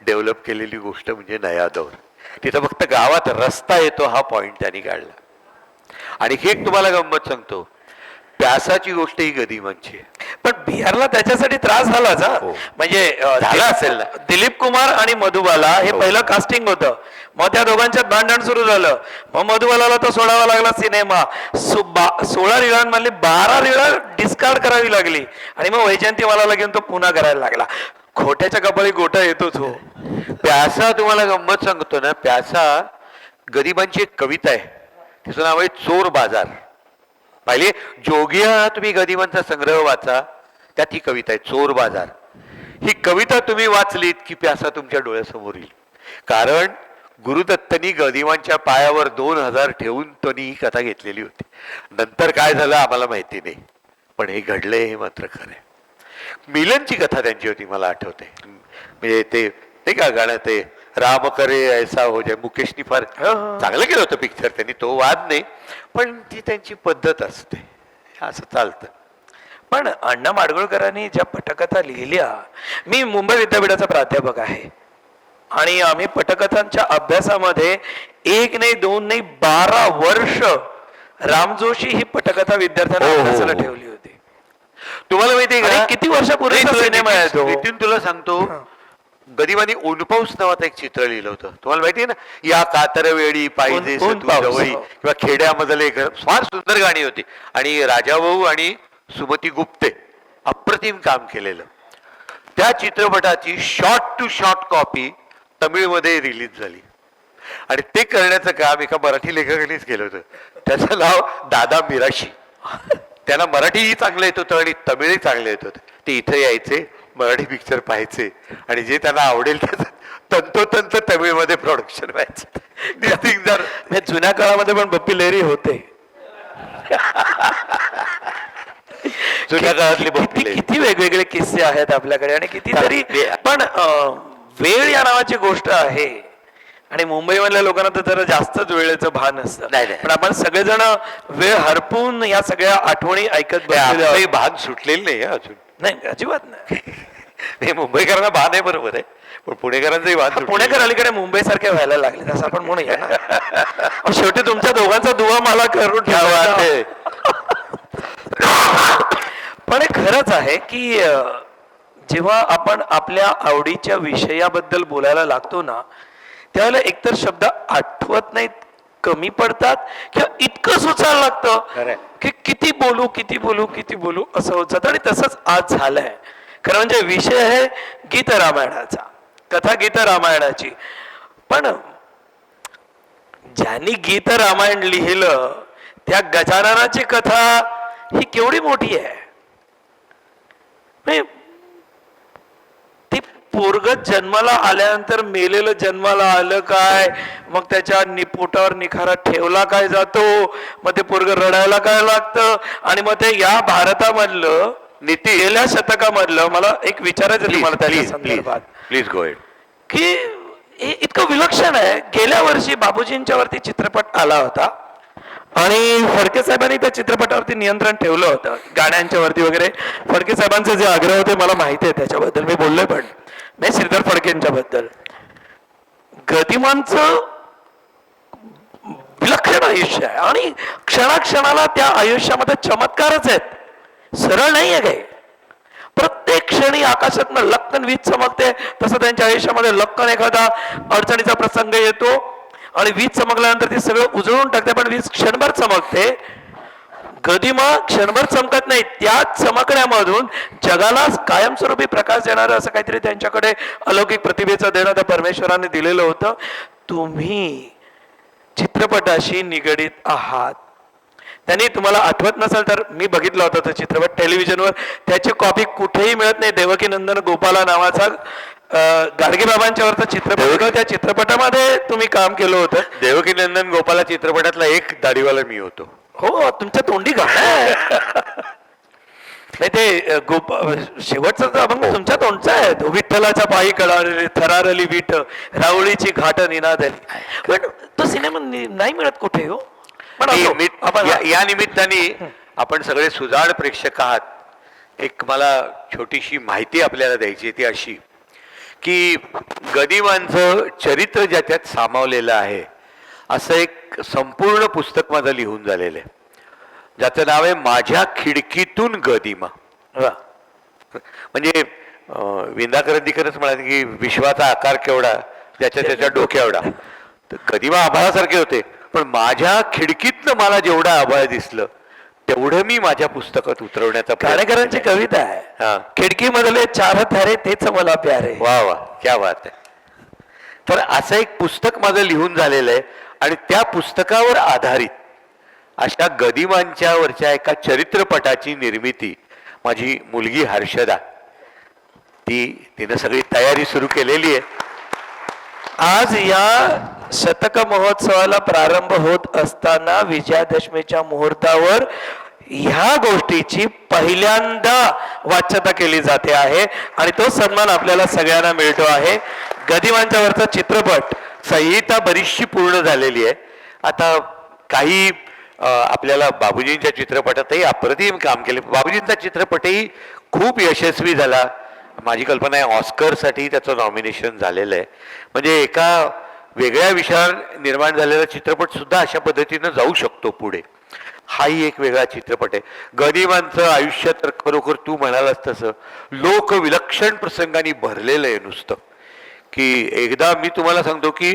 C: डेव्हलप केलेली गोष्ट म्हणजे नया दौर. तिथं फक्त गावात रस्ता येतो हा पॉइंट त्यांनी काढला. आणि हे एक तुम्हाला गंमत सांगतो, प्यासाची गोष्ट ही गदिमांची आहे.
B: पण बिहारला त्याच्यासाठी त्रास झालाच हा.
C: हो.
B: म्हणजे
C: झाला असेल ना.
B: दिलीप कुमार आणि मधुबाला हे
C: हो.
B: पहिलं कास्टिंग होतं. मग त्या दोघांच्यात भांडण सुरू झालं. मग मधुबालाला तो सोडावा लागला सिनेमा. 16 रिळांमधली 12 रिळं डिस्कार्ड करावी लागली आणि मग वैजयंतीमालाला घेऊन तो पुन्हा करायला लागला. खोट्याच्या कपाळी गोटा येतोच हो.
C: प्यासा तुम्हाला गंमत सांगतो ना, प्यासा गदिमांची एक कविता आहे, तिचं नाव आहे चोर बाजार. पाहिले, जोगिया तुम्ही गदिमांचा संग्रह वाचा, त्यात ही कविता आहे चोर बाजार. ही कविता तुम्ही वाचलीत की प्यासा तुमच्या डोळ्यासमोर येईल. कारण गुरुदत्तांनी गदिमांच्या पायावर 2000 ठेवून त्यांनी ही कथा घेतलेली होती. नंतर काय झालं आम्हाला माहिती नाही, पण हे घडलंय हे मात्र खरं आहे. मिलनची कथा त्यांची होती, मला आठवते. म्हणजे ते नाही का गाणं, ते राम करे ऐसा हो जाय, मुकेशनी फार चांगलं केलं होतं पिक्चर त्यांनी, तो वाद नाही, पण ती त्यांची पद्धत असते, असं चालतं.
B: पण अण्णा माडगुळकरांनी ज्या पटकथा लिहिल्या, मी मुंबई विद्यापीठाचा प्राध्यापक आहे आणि आम्ही पटकथांच्या अभ्यासामध्ये 1 नाही 2 नाही 12 वर्ष राम जोशी ही पटकथा विद्यार्थ्यांना
C: हो, हो,
B: अभ्यासाला
C: हो.
B: ठेवली होती.
C: तुम्हाला माहिती आहे
B: आणि
C: का
B: किती वर्षापूर्वीचा
C: नाही,
B: सिनेमा आहे तो.
C: नितीन तुला सांगतो, गदिमांनी ऊनपाऊस नावाचं एक चित्र लिहिलं होतं, तुम्हाला माहिती आहे ना, या कातर वेळी पाहिजे
B: ऊन पाऊस,
C: जवळी,
B: हो.
C: किंवा खेड्यामधले घर, फार सुंदर गाणी होती. आणि राजाभाऊ आणि सुमती गुप्ते अप्रतिम काम केलेलं. त्या चित्रपटाची शॉर्ट टू शॉर्ट कॉपी तमिळमध्ये रिलीज झाली आणि ते करण्याचं काम एका मराठी लेखकानेच केलं होतं. त्याचं नाव दादा मिराशी. त्यांना मराठीही चांगलं येत होतं आणि तमिळही चांगलं येत होतं. ते इथे यायचे, मराठी पिक्चर पाहायचे आणि जे त्यांना आवडेल त्याचं तंतोतंत तमिळमध्ये प्रोडक्शन व्हायचं.
B: जुन्या काळामध्ये पण बप्पी लेहरी होते.
C: जुन्या काळातली
B: किती वेगवेगळे किस्से आहेत आपल्याकडे आणि कितीतरी. पण वेळ या नावाची गोष्ट आहे आणि मुंबईमधल्या लोकांना तर जरा जास्तच वेळेचं भान असतं.
C: नाही.
B: पण आपण सगळेजण वेळ हरपून या सगळ्या आठवणी ऐकत बसलेलो आहोत.
C: भान सुटलेलं नाही अजून.
B: नाही, अजिबात नाही.
C: हे मुंबईकरांना भान आहे, बरोबर आहे, पण पुणेकरांचंही भान सुटलेलं
B: पुणेकर अलीकडे मुंबई सारखे व्हायला लागले असं आपण म्हणूया ना. अहो, शेवटी तुमच्या दोघांचा दुवा मला करून ठेवा.
C: आहे.
B: पण हे खरंच आहे की जेव्हा आपण आपल्या आवडीच्या विषयाबद्दल बोलायला लागतो ना, त्यावेळेला एकतर शब्द आठवत नाहीत, कमी पडतात, किंवा इतकं सुचायला लागतं की किती बोलू असं होत जातं. आणि तसंच आज झालंय. खरं म्हणजे विषय आहे गीत रामायणाचा, कथा गीत रामायणाची. पण ज्यांनी गीत रामायण लिहिलं त्या गजाननाची कथा ही केवढी मोठी आहे. ते पोरग जन्माला आल्यानंतर मेलेलं जन्माला आलं काय, मग त्याच्या पोटावर निखारा ठेवला काय जातो, मग ते पोरग रडायला काय लागतं. आणि मग ते या भारतामधलं गेल्या शतकामधलं, मला एक विचारायचं तुम्हाला त्याच्या संदर्भात,
C: प्लीज गो अहेड,
B: की हे इतकं विलक्षण आहे. गेल्या वर्षी बाबूजींच्या वरती चित्रपट आला होता आणि फडके साहेबांनी त्या चित्रपटावरती नियंत्रण ठेवलं होतं, गाण्यांच्या वरती वगैरे. फडके साहेबांचे जे आग्रह होते मला माहिती आहे, त्याच्याबद्दल मी बोललोय. पण नाही, श्रीधर फडकेंच्या बद्दल गदिमांचं विलक्षण आयुष्य आहे आणि क्षणाक्षणाला त्या आयुष्यामध्ये चमत्कारच आहेत. सरळ नाही आहे काही. प्रत्येक क्षणी आकाशातनं लक्कन वीज चमकते, तसं त्यांच्या आयुष्यामध्ये लक्कन एखादा अडचणीचा प्रसंग येतो आणि वीज चमकल्यानंतर ती सगळं उजळून टाकते, पण वीज क्षणभर चमकते. गदिमा क्षणभर चमकत नाही, त्या चमकण्यामधून जगाला कायमस्वरूपी प्रकाश देणारं असं काहीतरी त्यांच्याकडे अलौकिक प्रतिभेचं देणं त्या परमेश्वराने दिलेलं होतं. तुम्ही चित्रपटाशी निगडीत आहात. त्यांनी तुम्हाला आठवत नसेल तर मी बघितला होता तो चित्रपट टेलिव्हिजनवर, त्याची कॉपी कुठेही मिळत नाही. देवकी नंदन गोपाला नावाचा गाडगे बाबांच्यावरचा चित्रपट होता, त्या चित्रपटामध्ये तुम्ही काम केलं होतं.
C: देवकी नंदन गोपाला चित्रपटातला एक दाढीवाला मी होतो.
B: हो, तुमच्या तोंडी गाणं आहे. नाही ते शेवटचा अभंग तुमच्या तोंडचा आहे तो, विठ्ठलाच्या पायी कळालेली थरारली विठ राऊळीची घाट निनादली. पण तो सिनेमा नाही मिळत कुठे हो. पण
C: या निमित्ताने आपण सगळे सुजाण प्रेक्षक आहात. एक मला छोटीशी माहिती आपल्याला द्यायची ती अशी की गदिमांचं चरित्र ज्याच्यात सामावलेलं आहे असं एक संपूर्ण पुस्तक माझं लिहून झालेलं आहे, ज्याचं नाव आहे माझ्या खिडकीतून गदिमा. म्हणजे विंदा करंदीकरच म्हणाले की विश्वाचा आकार केवढा ज्याच्या त्याच्या डोक्यावढा. तर गदिमा आभाळासारखे होते, पण माझ्या खिडकीतनं मला जेवढं आभाळ दिसलं तेवढं मी माझ्या पुस्तकात उतरवण्याचा
B: काणेकरांची कविता आहे, खिडकी मधले चार थारे तेच मला प्यारे.
C: वा वा, क्या बात आहे. तर असं एक पुस्तक माझं लिहून झालेलं आहे आणि त्या पुस्तकावर आधारित अशा गदिमांच्यावरच्या एका चित्रपटाची निर्मिती माझी मुलगी हर्षदा तिनं सगळी तयारी सुरू केलेली आहे.
B: आज या शतक महोत्सवाला प्रारंभ होत असताना विजयादशमीच्या मुहूर्तावर ह्या गोष्टीची पहिल्यांदा वाच्यता केली जाते आहे आणि तो सन्मान आपल्याला सगळ्यांना मिळतो आहे. गदिमांच्यावरचा चित्रपट
C: संहिता बरीचशी पूर्ण झालेली आहे. आता काही आपल्याला बाबूजींच्या चित्रपटातही अप्रतिम काम केले. बाबूजींचा चित्रपटही खूप यशस्वी झाला. माझी कल्पना आहे ऑस्करसाठी त्याचं नॉमिनेशन झालेलं आहे. म्हणजे एका वेगळ्या विषयावर निर्माण झालेला चित्रपट सुद्धा अशा पद्धतीनं जाऊ शकतो पुढे. हाही एक वेगळा चित्रपट आहे. गदिमांचं आयुष्य तर खरोखर तू म्हणालास तसं लोक विलक्षण प्रसंगांनी भरलेलं आहे नुसतं. की एकदा मी तुम्हाला सांगतो की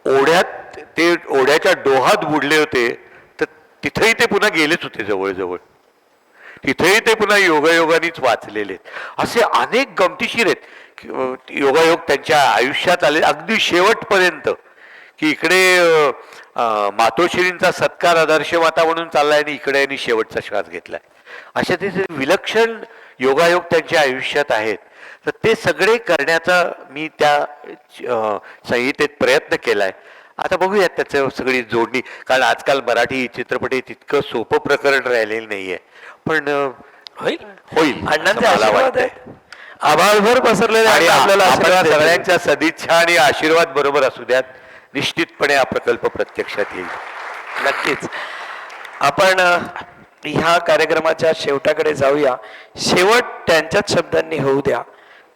C: ओढ्याच्या डोहात बुडले होते, तर तिथेही ते पुन्हा गेलेच होते जवळजवळ. तिथेही ते पुन्हा योगायोगानेच वाचलेले. असे अनेक गमतीशीर आहेत योगायोग त्यांच्या आयुष्यात आले अगदी शेवटपर्यंत. की इकडे मातोश्रींचा सत्कार आदर्श माता म्हणून चाललाय आणि इकडे यांनी शेवटचा श्वास घेतलाय. अशा ते विलक्षण योगायोग त्यांच्या आयुष्यात आहेत. तर ते सगळे करण्याचा मी त्या संहितेत प्रयत्न केलाय. आता बघूयात त्याचं सगळी जोडणी, कारण आजकाल मराठी चित्रपट तितकं सोपं प्रकरण राहिलेलं नाहीये, पण होईल होईल मला वाटतंय.
B: आभाळभर पसरलेले
C: आणि आपल्याला सगळ्यांच्या सदिच्छा आणि आशीर्वाद बरोबर असू द्यात. निश्चितपणे हा प्रकल्प प्रत्यक्षात येईल.
B: नक्कीच. आपण ह्या कार्यक्रमाच्या शेवटाकडे जाऊया. शेवट त्यांच्याच शब्दांनी होऊ द्या.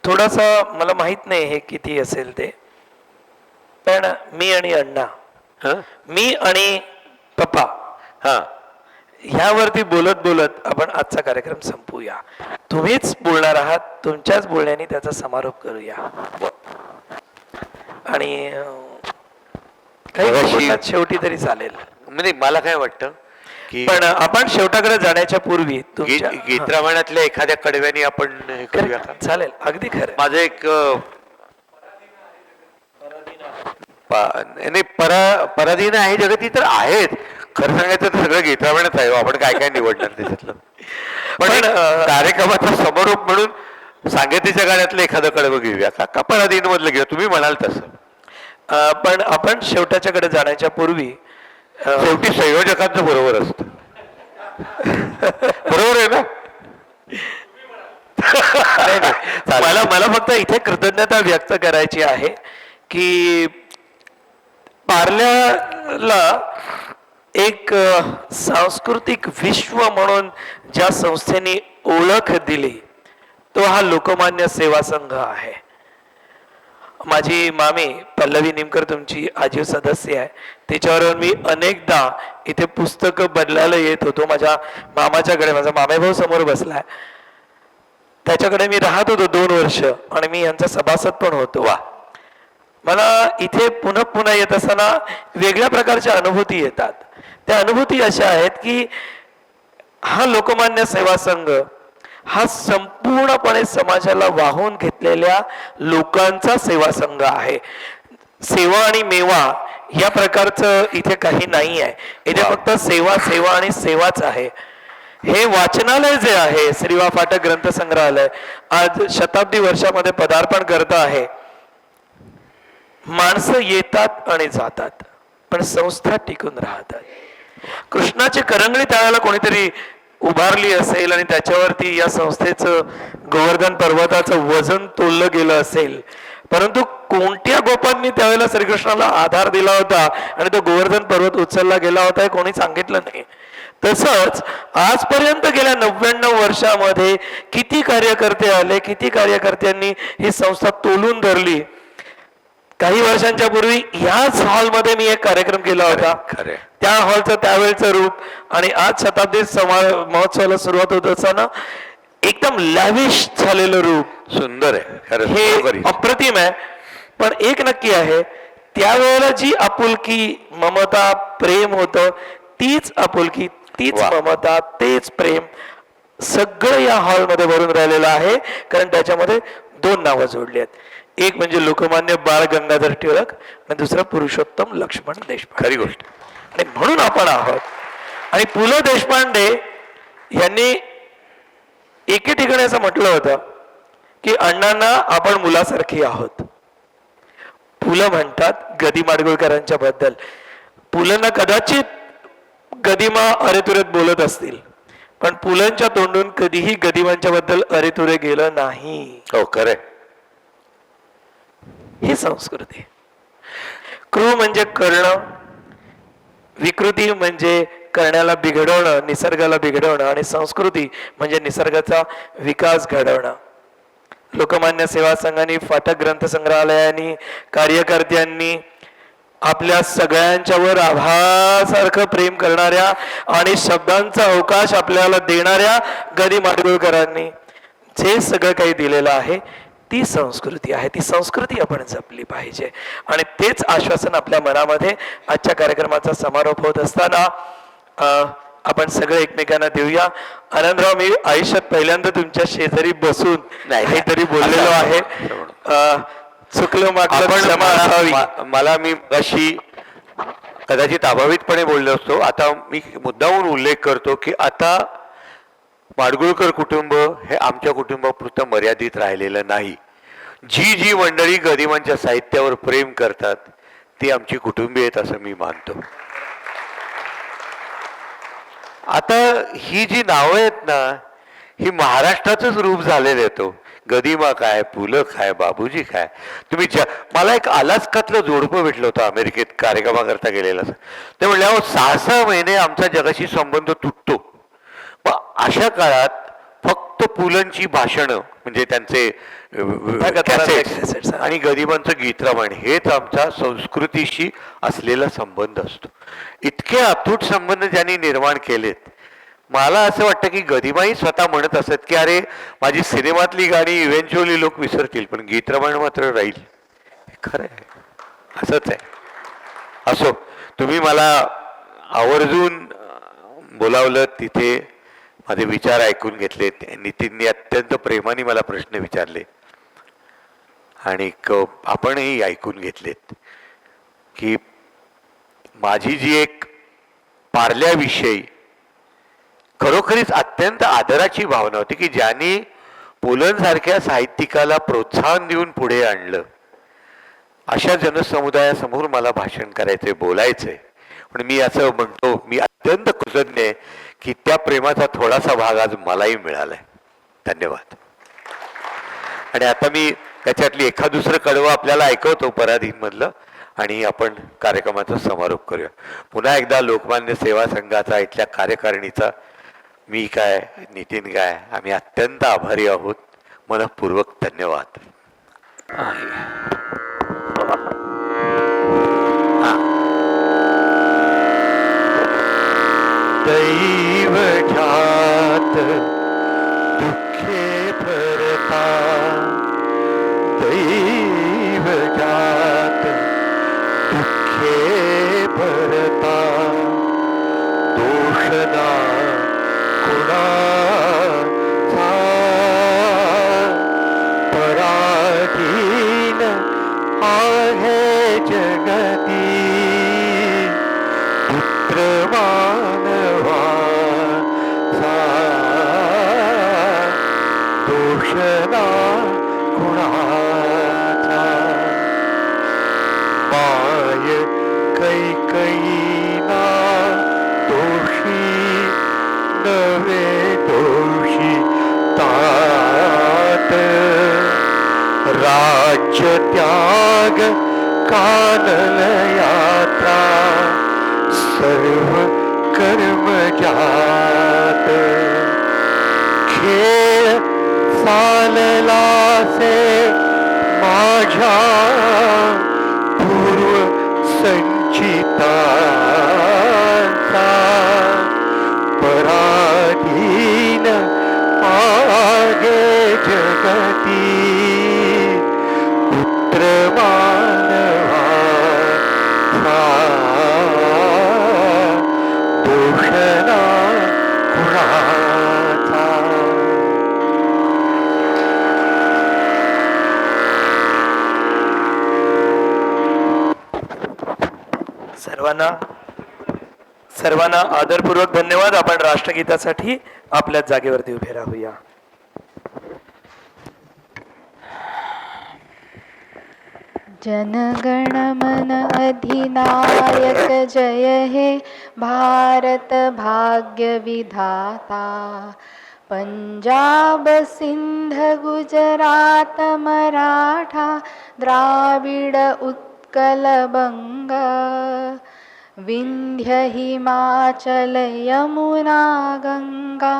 B: थोडस मला माहित नाही हे किती असेल ते, पण मी आणि अण्णा, मी आणि पप्पा ह्यावरती बोलत बोलत आपण आजचा कार्यक्रम संपवूया. तुम्हीच बोलणार आहात, तुमच्याच बोलण्याने त्याचा समारोप करूया. आणि काही शेवटी तरी चालेल.
C: म्हणजे मला काय वाटतं की
B: पण आपण शेवटाकडे जाण्याच्या पूर्वी
C: गीत रामायणातल्या एखाद्या कडव्याने आपण करूया का?
B: चालेल, अगदी खरं.
C: माझं एक नाही पराधीन आहे जगती तर आहेत. खरं सांगायचं तर सगळं गीत रामायणच आहे. आपण काय काय निवडणार त्याच्यातलं. पण कार्यक्रमाचा समारोप म्हणून सांगतीच्या गाण्यातलं एखादं कडवं घेऊया का पराधीन मधलं घेऊया, तुम्ही म्हणाल तसं.
B: पण आपण शेवटाच्याकडे जाण्याच्या पूर्वी
C: शेवटी संयोजकांचं बरोबर असतं. बरोबर आहे ना?
B: मला फक्त इथे कृतज्ञता व्यक्त करायची आहे की पार्ल्याला एक सांस्कृतिक विश्व म्हणून ज्या संस्थेने ओळख दिली तो हा लोकमान्य सेवा संघ आहे. माझी मामी पल्लवी निमकर तुमची आजीव सदस्य आहे. तिच्यावर मी अनेकदा इथे पुस्तकं बदलायला येत होतो. माझ्या मामाच्याकडे माझा मामेभाऊ समोर बसलाय. त्याच्याकडे मी राहत होतो 2 वर्ष आणि मी यांचा सभासद पण होतो.
C: वा.
B: मला इथे पुन्हा पुन्हा येत असताना वेगळ्या प्रकारच्या अनुभूती येतात. त्या अनुभूती अशा आहेत की हा लोकमान्य सेवा संघ हा संपूर्णपणे समाजाला वाहून घेतलेल्या लोकांचा सेवा संघ आहे. सेवा आणि मेवा या प्रकारचं इथे काही नाही आहे. इथे फक्त सेवा सेवा आणि सेवाच आहे. हे वाचनालय जे आहे श्रीवा फाटक ग्रंथ संग्रहालय आज शताब्दी वर्षामध्ये पदार्पण करत आहे. माणसं येतात आणि जातात पण संस्था टिकून राहतात. कृष्णाची करंगळी त्यावेळेला कोणीतरी उभारली असेल आणि त्याच्यावरती या संस्थेचं गोवर्धन पर्वताचं वजन तोललं गेलं असेल, परंतु कोणत्या गोपांनी त्यावेळेला श्रीकृष्णाला आधार दिला होता आणि तो गोवर्धन पर्वत उचलला गेला होता हे कोणी सांगितलं नाही. तसंच आजपर्यंत गेल्या 99 वर्षामध्ये किती कार्यकर्ते आले, किती कार्यकर्त्यांनी ही संस्था तोलून धरली. काही वर्षांच्या पूर्वी ह्याच हॉलमध्ये मी एक कार्यक्रम केला होता. त्या हॉलचं त्यावेळेचं रूप आणि आज शताब्दी महोत्सवाला सुरुवात होत असताना एकदम लॅविश झालेलं रूप
C: सुंदर आहे.
B: हे अप्रतिम आहे. पण एक नक्की आहे, त्यावेळेला जी आपुलकी ममता प्रेम होतं तीच आपुलकी तीच ममता तेच प्रेम सगळं या हॉलमध्ये भरून राहिलेलं आहे. कारण त्याच्यामध्ये 2 नावं जोडली आहेत. एक म्हणजे लोकमान्य बाळ गंगाधर टिळक आणि दुसरं पुरुषोत्तम लक्ष्मण देशपांडे.
C: खरी गोष्ट.
B: आणि म्हणून आपण आहोत. आणि पु ल देशपांडे यांनी एके ठिकाणी असं म्हटलं होतं की अण्णांना आपण मुलासारखी आहोत. पु ल म्हणतात गदी माडगुळकरांच्या बद्दल, पुलंना कदाचित गदिमा अरेतुरेत बोलत असतील पण पुलंच्या तोंडून कधीही गदिमांच्या बद्दल अरेतुरे गेलं नाही.
C: हो खरंय.
B: ही संस्कृती. क्रू म्हणजे करणं, विकृती म्हणजे करण्याला बिघडवणं, निसर्गाला बिघडवणं आणि संस्कृती म्हणजे निसर्गाचा विकास घडवणं. लोकमान्य सेवा संघाने फाटक ग्रंथ संग्रहालयाने कार्यकर्त्यांनी आपल्या सगळ्यांच्यावर आभासारखं प्रेम करणाऱ्या आणि शब्दांचा अवकाश आपल्याला देणाऱ्या गदी माडगुळकरांनी जे सगळं काही दिलेलं आहे ती संस्कृती आहे. ती संस्कृती आपण जपली पाहिजे आणि तेच आश्वासन आपल्या मनामध्ये आजच्या कार्यक्रमाचा समारोप होत असताना आपण सगळे एकमेकांना देऊया. आनंदराव, मी आयुष्यात पहिल्यांदा तुमच्या शेजारी बसून काहीतरी बोललेलो आहे. चुकलं मागलं
C: मला मी अशी कदाचित अभावितपणे बोललो असतो. आता मी मुद्दाहून उल्लेख करतो की आता माडगुळकर कुटुंब हे आमच्या कुटुंबापुरतं मर्यादित राहिलेलं नाही. जी जी मंडळी गदिमांच्या साहित्यावर प्रेम करतात ती आमची कुटुंबीय आहेत असं मी मानतो. आता ही जी नावं आहेत ना ही महाराष्ट्राचंच रूप झालेलं येतो. गदिमा काय, पु ल काय, बाबूजी काय. तुम्ही मला एक अलास्कातलं जोडपं भेटलं होतं अमेरिकेत कार्यक्रमाकरता गेलेलं. ते म्हणले अहो 6-6 महिने आमचा जगाशी संबंध तुटतो. अशा काळात फक्त पुलंची भाषणं म्हणजे त्यांचे आणि गदिमांचं गीतरामायण हेच आमचा संस्कृतीशी असलेला संबंध असतो. इतके अतूट संबंध ज्यांनी निर्माण केलेत. मला असं वाटतं की गदिमाही स्वतः म्हणत असत की अरे माझी सिनेमातली गाणी इव्हेंच्युअली लोक विसरतील पण गीतरामायण मात्र राहील. खरं आहे, असंच आहे. असो, तुम्ही मला आवर्जून बोलावलं, तिथे माझे विचार ऐकून घेतलेत. नितीनने अत्यंत प्रेमाने मला प्रश्न विचारले आणि आपणही ऐकून घेतलेत की माझी जी एक पार्ल्याविषयी खरोखरीच अत्यंत आदराची भावना होती की ज्यांनी पुलंसारख्या साहित्यिकाला प्रोत्साहन देऊन पुढे आणलं. अशा जनसमुदायासमोर मला भाषण करायचंय, बोलायचंय. पण मी असं म्हणतो, मी अत्यंत कृतज्ञ आहे की त्या प्रेमाचा थोडासा भाग आज मलाही मिळालाय. धन्यवाद. आणि आता मी त्याच्यातली एखाद दुसरं कडवं आपल्याला ऐकवतो पराधीनमधलं आणि आपण कार्यक्रमाचा समारोप करूया. पुन्हा एकदा लोकमान्य सेवा संघाचा इथल्या कार्यकारिणीचा मी काय, नितीन काय, आम्ही अत्यंत आभारी आहोत. मनःपूर्वक धन्यवाद. दैव ठात दुःखे फर कुणाचा पराधीन आहे जगती पुत्र मानवाचा दोषना कुणाचा माय कैकईना दोषी नवे दोषी तात राज्य त्याग कानन यात्रा सर्व कर्म जात खेळ चाललासे माझ्या पूर्व संचितांचा पराधीन आगे जगती पुत्र मानवाचा दोषना कुणाचा.
B: सर्वांना आदरपूर्वक धन्यवाद. आपण राष्ट्रगीतासाठी आपल्या जागेवरती उभे राहूया.
D: जनगण मन अधिनायक जय हे भारत भाग्य विधाता. पंजाब सिंध गुजरात मराठा द्राविड उत्कल बंग विंध्य हिमाचल यमुना गंगा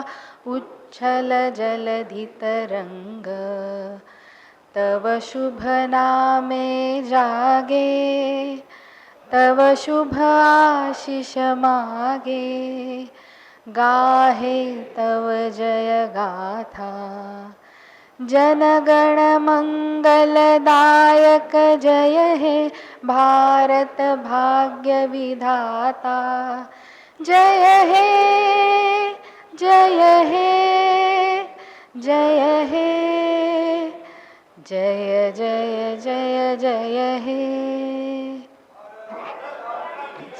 D: उच्छल जलधि तरंग. तव शुभ नामे जागे तव शुभ आशीष मागे. गाहे तव जय गाथा जनगण मंगलदायक जय हे भारत भाग्य विधाता. जय हे जय हे जय हे जय जय जय जय हे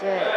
D: जय.